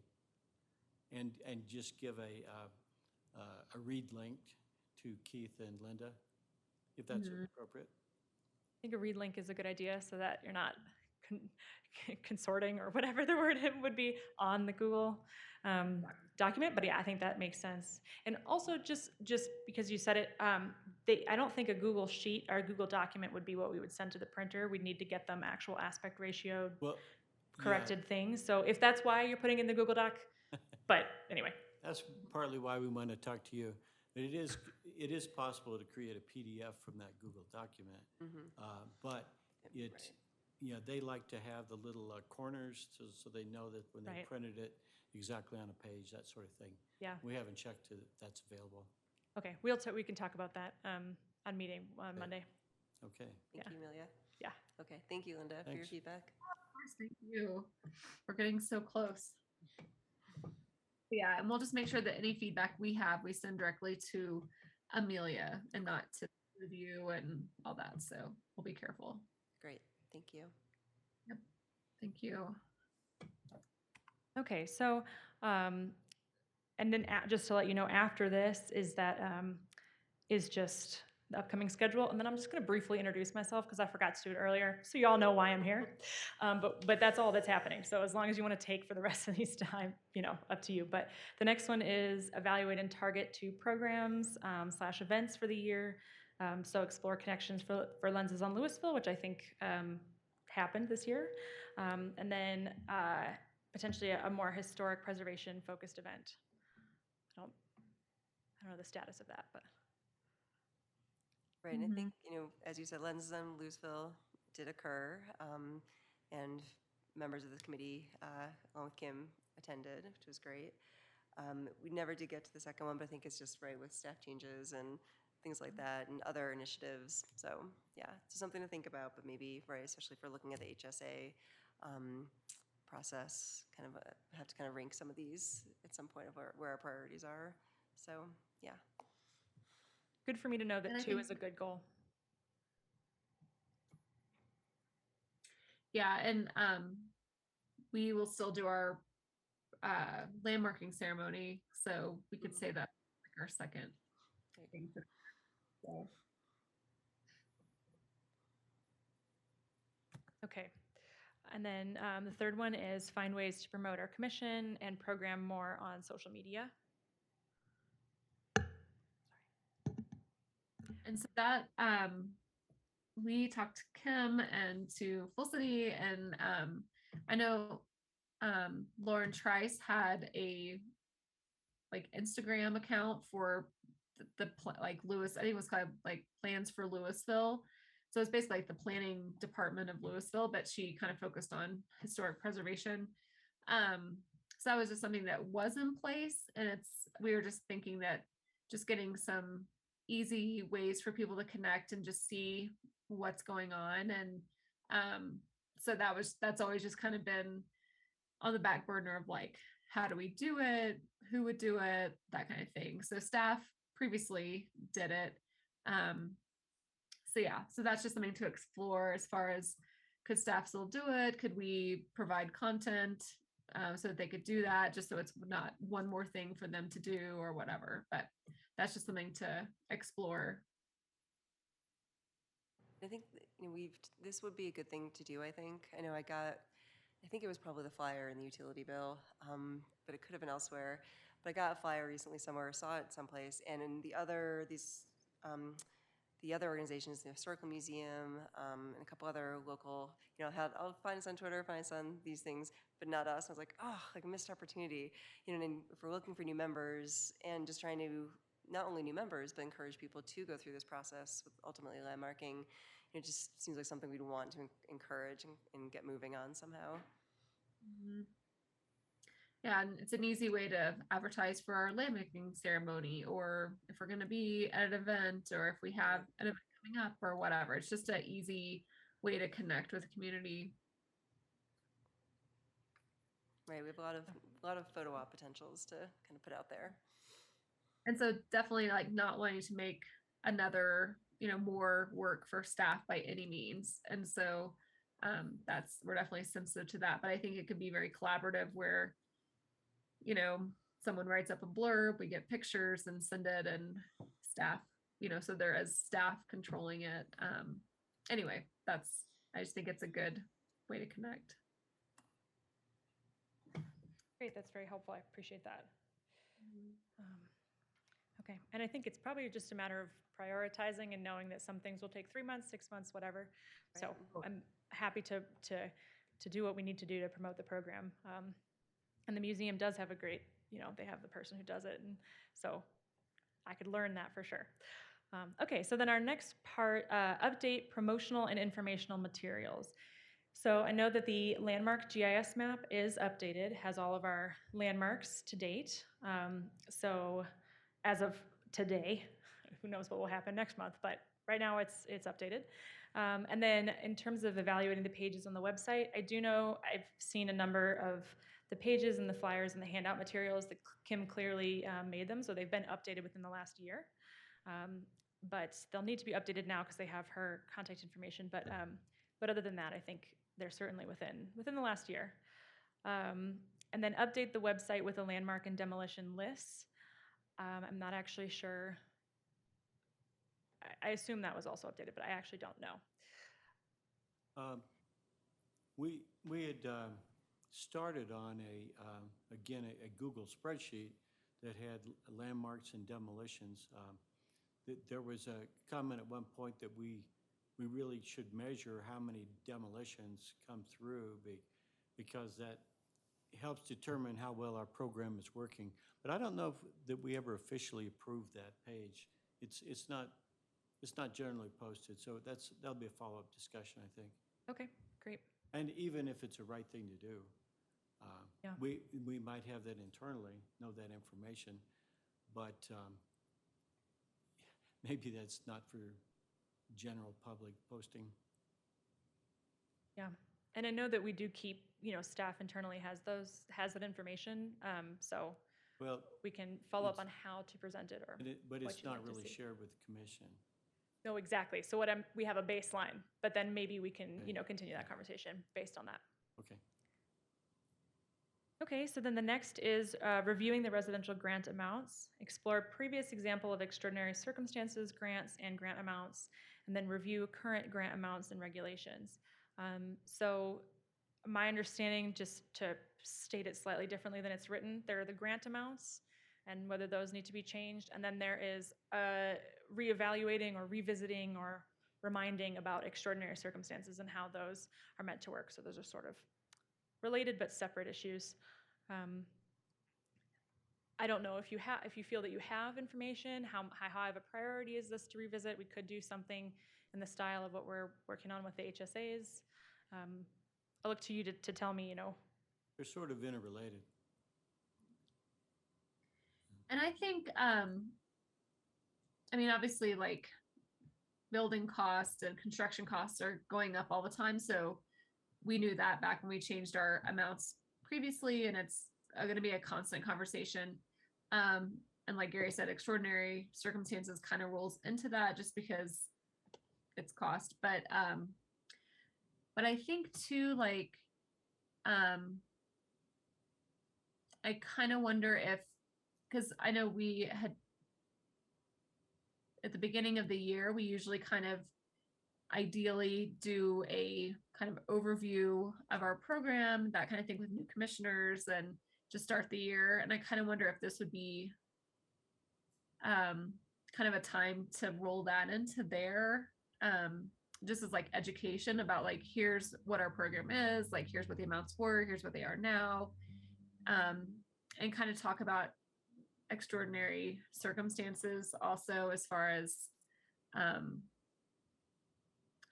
And just give a read link to Keith and Linda, if that's appropriate. I think a read link is a good idea so that you're not consorting or whatever the word would be on the Google document. But yeah, I think that makes sense. And also just because you said it, I don't think a Google sheet or a Google document would be what we would send to the printer. We'd need to get them actual aspect ratio Well, corrected things. So if that's why you're putting in the Google Doc, but anyway. That's partly why we want to talk to you. But it is possible to create a PDF from that Google document. But it's, they like to have the little corners so they know that when they Right. printed it exactly on a page, that sort of thing. Yeah. We haven't checked if that's available. Okay. We can talk about that on meeting on Monday. Okay. Thank you, Amelia. Yeah. Okay, thank you, Linda, for your Thanks. feedback. Of course, thank you. We're getting so close. Yeah, and we'll just make sure that any feedback we have, we send directly to Amelia and not to review and all that. So we'll be careful. Great, thank you. Thank you. Okay, so, and then just to let you know, after this is that is just the upcoming schedule, and then I'm just going to briefly introduce myself because I forgot to do it earlier, so you all know why I'm here. But that's all that's happening. So as long as you want to take for the rest of these time, up to you. But the next one is evaluate and target 2 programs / events for the year. So explore connections for lenses on Louisville, which I think happened this year, and then potentially a more historic preservation focused event. I don't know the status of that, but. Right, and I think, as you said, Lenses on Louisville did occur, and members of the committee, along with Kim, attended, which was great. We never did get to the second one, but I think it's just right with staff changes and things like that and other initiatives. So, yeah, it's something to think about, but maybe, right, especially if we're looking at the HSA process, kind of have to kind of rank some of these at some point of where our priorities are. So, yeah. Good for me to know that And I 2 think- is a good goal. Yeah, and we will still do our landmarking ceremony, so we could say that like our second thing. So, Okay. And then the third one is find ways to promote our commission and program more on social media. and so that we talked to Kim and to Felicity, and I know Lauren Trice had a Instagram account for Lewis. I think it was called like Plans for Louisville. So it's basically like the planning department of Louisville, but she kind of focused on historic preservation. So that was just something that was in place, and we were just thinking that just getting some easy ways for people to connect and just see what's going on, and so that's always just kind of been on the back burner of like, how do we do it, who would do it, that kind of thing. So staff previously did it. So yeah, so that's just something to explore as far as, could staff still do it, could we provide content so that they could do that, just so it's not one more thing for them to do or whatever. But that's just something to explore. I think this would be a good thing to do. I think I think it was probably the flyer in the utility bill, but it could have been elsewhere. But I got a flyer recently somewhere, saw it someplace, and in the other organizations, the Historical Museum, and a couple other local, I'll find us on Twitter, find us on these things, but not us. I was like, oh, like a missed opportunity. And if we're looking for new members and just trying to not only new members, but encourage people to go through this process with ultimately landmarking. It just seems like something we'd want to encourage and get moving on somehow. Mhm. Yeah, and it's an easy way to advertise for our landmaking ceremony, or if we're going to be at an event, or if we have an event coming up, or whatever. It's just an easy way to connect with the community. Right, we have a lot of photo op potentials to kind of put out there. And so definitely like not wanting to make another, more work for staff by any means. And so we're definitely sensitive to that. But I think it could be very collaborative where, someone writes up a blurb, we get pictures and send it, and staff, so there is staff controlling it. Anyway, I just think it's a good way to connect. Great, that's very helpful. I appreciate that. Okay, and I think it's probably just a matter of prioritizing and knowing that some things will take 3 months, 6 months, whatever. So I'm happy to do what we need to do to promote the program. And the museum does have a great, they have the person who does it, and so I could learn that for sure. Okay, so then our next part, update promotional and informational materials. So I know that the landmark GIS map is updated, has all of our landmarks to date. So as of today, who knows what will happen next month, but right now it's updated. And then in terms of evaluating the pages on the website, I do know I've seen a number of the pages and the flyers and the handout materials that Kim clearly made them, so they've been updated within the last year. But they'll need to be updated now because they have her contact information. But other than that, I think they're certainly within the last year. And then update the website with a landmark and demolition lists. I'm not actually sure. I assume that was also updated, but I actually don't know. We had started on a Google spreadsheet that had landmarks and demolitions. There was a comment at one point that we really should measure how many demolitions come through because that helps determine how well our program is working. But I don't know that we ever officially approved that page. It's not generally posted, so that'll be a follow-up discussion, I think. Okay, great. And even if it's the right thing to do, Yeah. we might have that internally, know that information, but maybe that's not for general public posting. Yeah, and I know that we do keep, staff internally has that information, so Well, we can follow up on how to present it or. but what it's you'd not like to really see. shared with the commission. No, exactly. So we have a baseline, but then maybe we can, Okay. continue that conversation based on that. Okay. Okay, so then the next is reviewing the residential grant amounts, explore previous example of extraordinary circumstances, grants, and grant amounts, and then review current grant amounts and regulations. So my understanding, just to state it slightly differently than it's written, there are the grant amounts and whether those need to be changed, and then there is reevaluating or revisiting or reminding about extraordinary circumstances and how those are meant to work. So those are sort of related but separate issues. I don't know if you feel that you have information, how high of a priority is this to revisit? We could do something in the style of what we're working on with the HSAs. I'll look to you to tell me, They're sort of interrelated. And I think, obviously, like building costs and construction costs are going up all the time. So we knew that back when we changed our amounts previously, and it's going to be a constant conversation. And like Gary said, extraordinary circumstances kind of rolls into that just because it's cost. But I think too, like, I kind of wonder if, because I know we had at the beginning of the year, we usually kind of ideally do a kind of overview of our program, that kind of thing with new commissioners and just start the year. And I kind of wonder if this would be kind of a time to roll that into there, just as like education about like, here's what our program is, like, here's what the amounts were, here's what they are now, and kind of talk about extraordinary circumstances also, as far as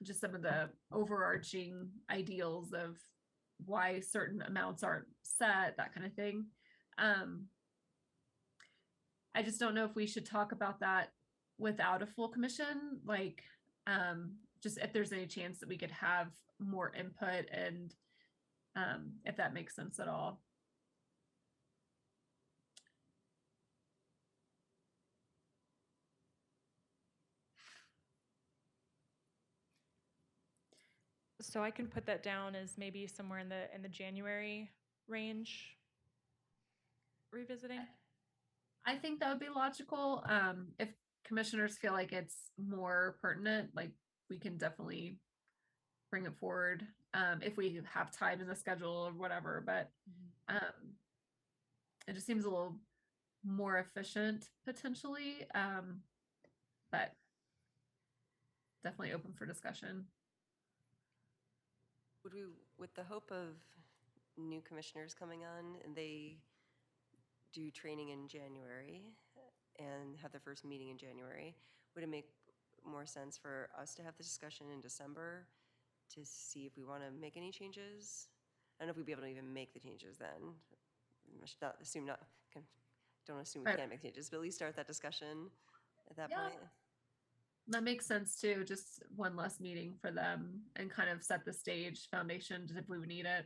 just some of the overarching ideals of why certain amounts aren't set, that kind of thing. I just don't know if we should talk about that without a full commission, like just if there's any chance that we could have more input, and if that makes sense at all. So I can put that down as maybe somewhere in the January range, revisiting. I think that would be logical. If commissioners feel like it's more pertinent, like we can definitely bring it forward if we have time in the schedule or whatever. But it just seems a little more efficient potentially. But definitely open for discussion. Would we, with the hope of new commissioners coming on, and they do training in January and have their first meeting in January, would it make more sense for us to have the discussion in December to see if we want to make any changes? I don't know if we'd be able to even make the changes then. I should not assume not, don't assume we Right. can't make changes, but at least start that discussion at that Yeah. point. That makes sense too. Just one less meeting for them and kind of set the stage foundation just if we would need it.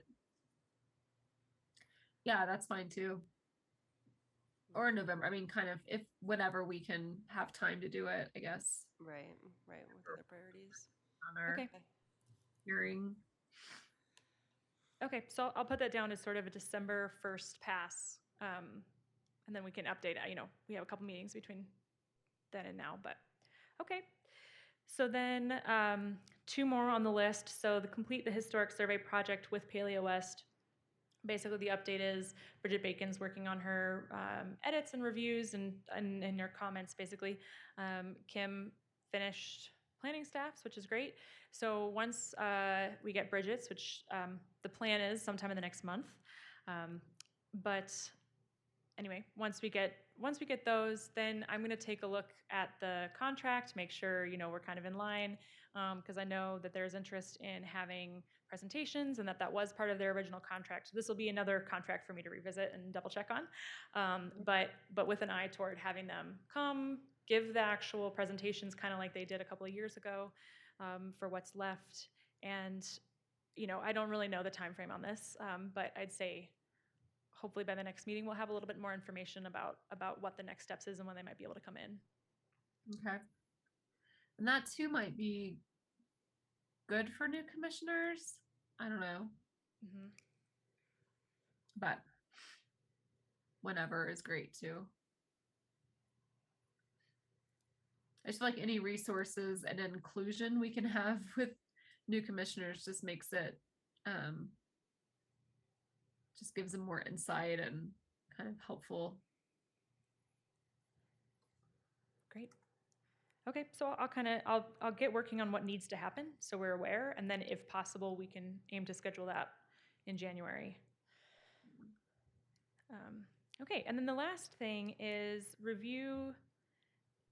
Yeah, that's fine too. Or in November. I mean, kind of if whenever we can have time to do it, I guess. Right, right, with other priorities. On our Okay. hearing. Okay, so I'll put that down as sort of a December 1st pass. And then we can update, we have a couple meetings between then and now, but okay. So then 2 more on the list. So complete the historic survey project with Paleo West. Basically, the update is Bridget Bacon's working on her edits and reviews and her comments, basically. Kim finished planning staffs, which is great. So once we get Bridget's, which the plan is sometime in the next month. But anyway, once we get those, then I'm going to take a look at the contract, make sure we're kind of in line, because I know that there's interest in having presentations and that was part of their original contract. This will be another contract for me to revisit and double check on, but with an eye toward having them come give the actual presentations, kind of like they did a couple of years ago, for what's left. And I don't really know the time frame on this, but I'd say hopefully by the next meeting, we'll have a little bit more information about what the next steps is and when they might be able to come in. Okay. And that too might be good for new commissioners. I don't know. Mm-hmm. But whenever is great too. I just feel like any resources and inclusion we can have with new commissioners just makes it, just gives them more insight and kind of helpful. Great. Okay, so I'll get working on what needs to happen so we're aware, and then if possible, we can aim to schedule that in January. Okay, and then the last thing is review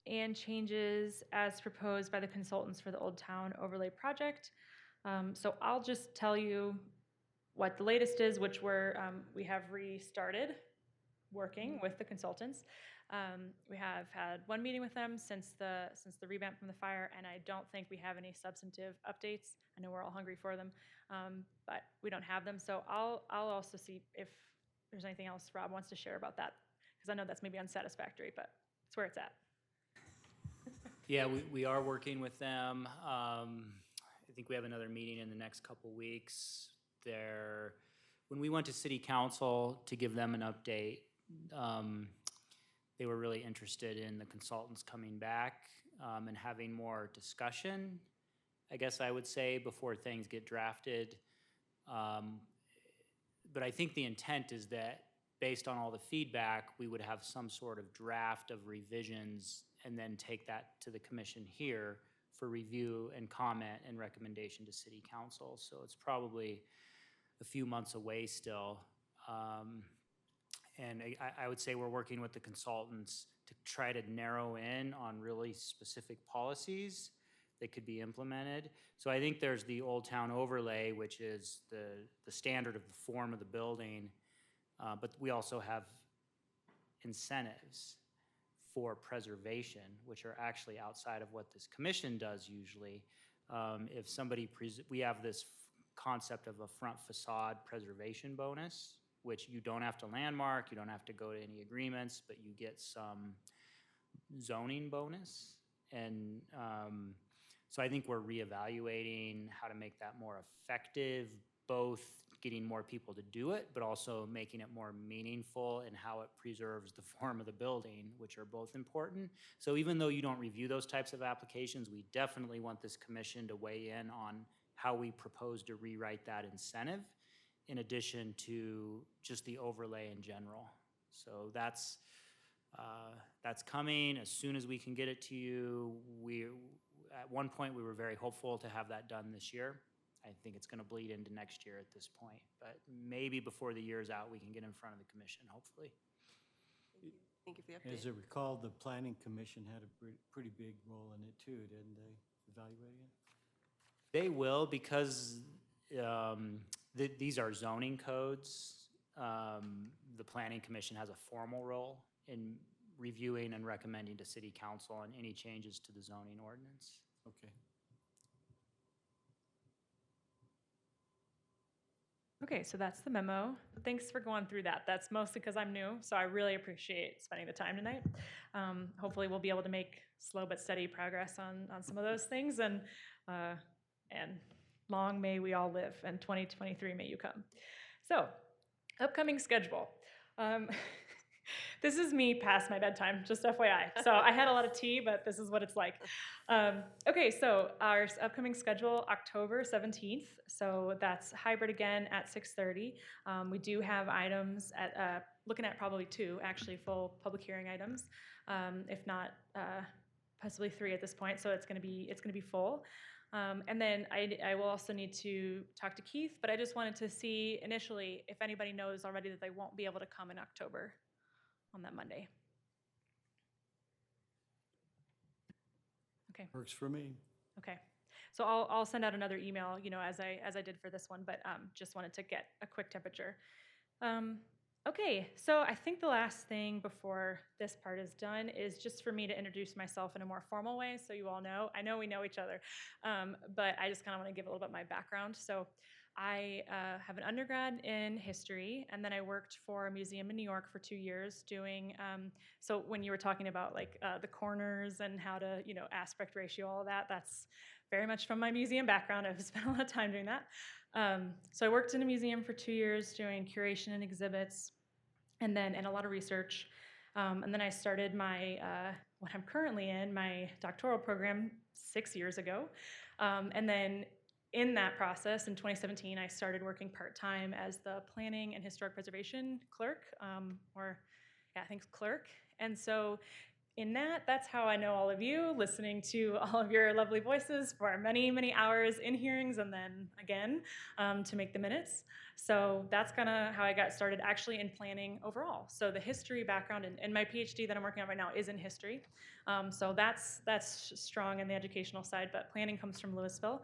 and changes as proposed by the consultants for the Old Town Overlay Project. So I'll just tell you what the latest is, which we have restarted working with the consultants. We have had one meeting with them since the revamp from the fire, and I don't think we have any substantive updates. I know we're all hungry for them, but we don't have them. So I'll also see if there's anything else Rob wants to share about that, because I know that's maybe unsatisfactory, but it's where it's at. Yeah, we are working with them. I think we have another meeting in the next couple weeks. When we went to City Council to give them an update, they were really interested in the consultants coming back and having more discussion, I guess I would say, before things get drafted. But I think the intent is that based on all the feedback, we would have some sort of draft of revisions and then take that to the commission here for review and comment and recommendation to City Council. So it's probably a few months away still. And I would say we're working with the consultants to try to narrow in on really specific policies that could be implemented. So I think there's the Old Town overlay, which is the standard of the form of the building, but we also have incentives for preservation, which are actually outside of what this commission does usually. If somebody, we have this concept of a front facade preservation bonus, which you don't have to landmark, you don't have to go to any agreements, but you get some zoning bonus. And so I think we're reevaluating how to make that more effective, both getting more people to do it, but also making it more meaningful in how it preserves the form of the building, which are both important. So even though you don't review those types of applications, we definitely want this commission to weigh in on how we propose to rewrite that incentive, in addition to just the overlay in general. So that's coming as soon as we can get it to you. At one point, we were very hopeful to have that done this year. I think it's going to bleed into next year at this point, but maybe before the year's out, we can get in front of the commission, hopefully. Thank you for the update. As I recall, the planning commission had a pretty big role in it too, didn't they, evaluating it? They will, because these are zoning codes. The planning commission has a formal role in reviewing and recommending to city council on any changes to the zoning ordinance. Okay. Okay, so that's the memo. Thanks for going through that. That's mostly because I'm new, so I really appreciate spending the time tonight. Hopefully we'll be able to make slow but steady progress on some of those things, and long may we all live, and 2023 may you come. So, upcoming schedule. This is me past my bedtime, just FYI. So I had a lot of tea, but this is what it's like. Okay, so our upcoming schedule, October 17th. So that's hybrid again at 6:30. We do have items at, looking at probably 2, actually, full public hearing items, if not possibly 3 at this point. So it's gonna be full. And then I will also need to talk to Keith, but I just wanted to see initially if anybody knows already that they won't be able to come in October on that Monday. Okay. Works for me. Okay. So I'll send out another email, as I did for this one, but just wanted to get a quick temperature. Okay, so I think the last thing before this part is done is just for me to introduce myself in a more formal way, so you all know. I know we know each other, but I just kind of want to give a little bit of my background. So I have an undergrad in history, and then I worked for a museum in New York for 2 years doing, so when you were talking about like the corners and how to, aspect ratio, all of that, that's very much from my museum background. I've spent a lot of time doing that. So I worked in a museum for 2 years doing curation and exhibits, and a lot of research. And then I started my, what I'm currently in, my doctoral program 6 years ago. And then in that process, in 2017, I started working part-time as the planning and historic preservation clerk, I think clerk. And so in that's how I know all of you, listening to all of your lovely voices for many, many hours in hearings, and then again to make the minutes. So that's kind of how I got started actually in planning overall. So the history background and my PhD that I'm working on right now is in history. So that's strong in the educational side, but planning comes from Louisville.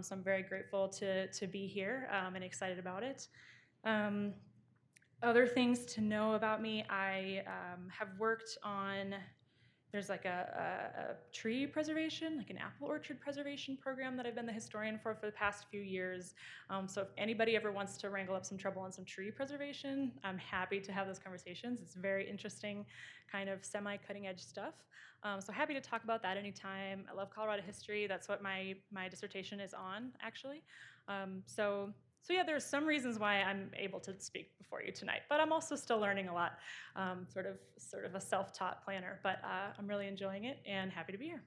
So I'm very grateful to be here and excited about it. Other things to know about me, I have worked on, there's like a tree preservation, like an apple orchard preservation program that I've been the historian for the past few years. So if anybody ever wants to wrangle up some trouble on some tree preservation, I'm happy to have those conversations. It's very interesting, kind of semi-cutting edge stuff. So happy to talk about that anytime. I love Colorado history. That's what my dissertation is on, actually. So yeah, there's some reasons why I'm able to speak before you tonight, but I'm also still learning a lot, sort of a self-taught planner, but I'm really enjoying it and happy to be here.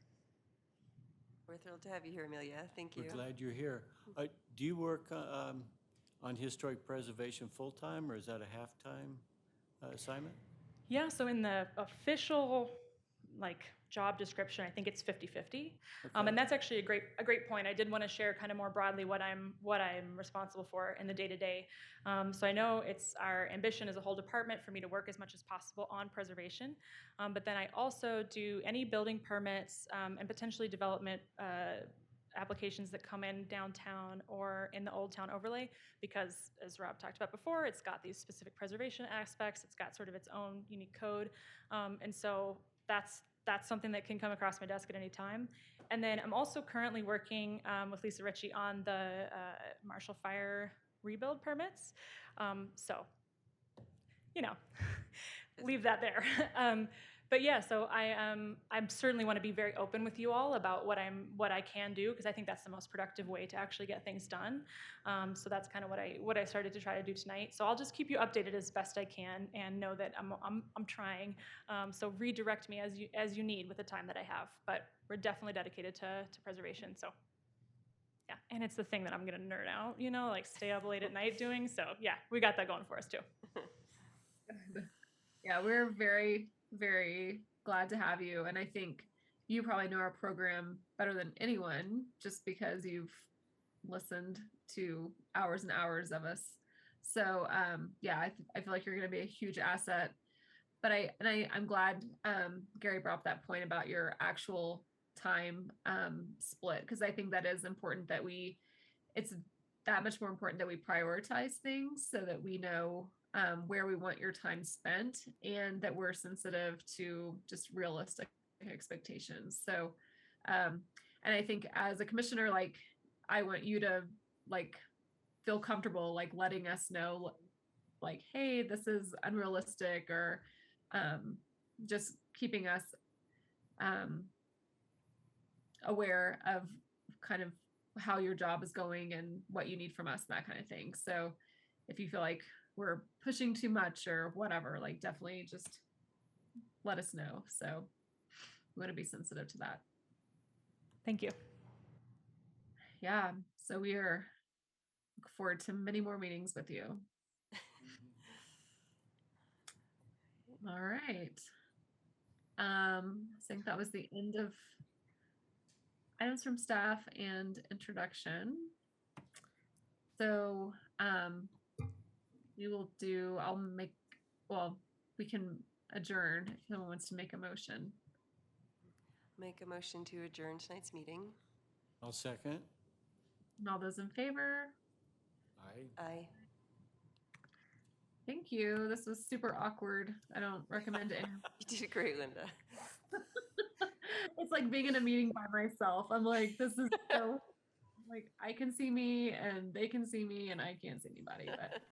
We're thrilled to have you here, Amelia. Thank you. We're glad you're here. Do you work on historic preservation full-time, or is that a half-time assignment? Yeah, so in the official like job description, I think it's 50-50. Okay. And that's actually a great point. I did want to share kind of more broadly what I'm responsible for in the day to day. So I know it's our ambition as a whole department for me to work as much as possible on preservation, but then I also do any building permits and potentially development applications that come in downtown or in the Old Town overlay, because as Rob talked about before, it's got these specific preservation aspects. It's got sort of its own unique code, and so that's something that can come across my desk at any time. And then I'm also currently working with Lisa Ritchie on the Marshall Fire rebuild permits. So, leave that there. But yeah, so I certainly want to be very open with you all about what I can do, because I think that's the most productive way to actually get things done. So that's kind of what I started to try to do tonight. So I'll just keep you updated as best I can, and know that I'm trying. So redirect me as you need with the time that I have. But we're definitely dedicated to preservation. So yeah, and it's the thing that I'm gonna nerd out, like stay up late at night doing. So yeah, we got that going for us too. Yeah, we're very, very glad to have you. And I think you probably know our program better than anyone, just because you've listened to hours and hours of us. So yeah, I feel like you're going to be a huge asset. But I'm glad Gary brought up that point about your actual time split, because I think that is important, that it's that much more important that we prioritize things so that we know where we want your time spent, and that we're sensitive to just realistic expectations. So, and I think as a commissioner, like, I want you to like feel comfortable like letting us know, like, hey, this is unrealistic, or just keeping us aware of kind of how your job is going and what you need from us, that kind of thing. So if you feel like we're pushing too much or whatever, like, definitely just let us know. So we want to be sensitive to that. Thank you. Yeah. So we are look forward to many more meetings with you. All right. I think that was the end of items from staff and introduction. So we can adjourn if no one wants to make a motion. Make a motion to adjourn tonight's meeting. I'll second. And all those in favor? Aye. Thank you. This was super awkward. I don't recommend it. You did great, Linda. It's like being in a meeting by myself. I'm like, this is so, like, I can see me and they can see me and I can't see anybody, but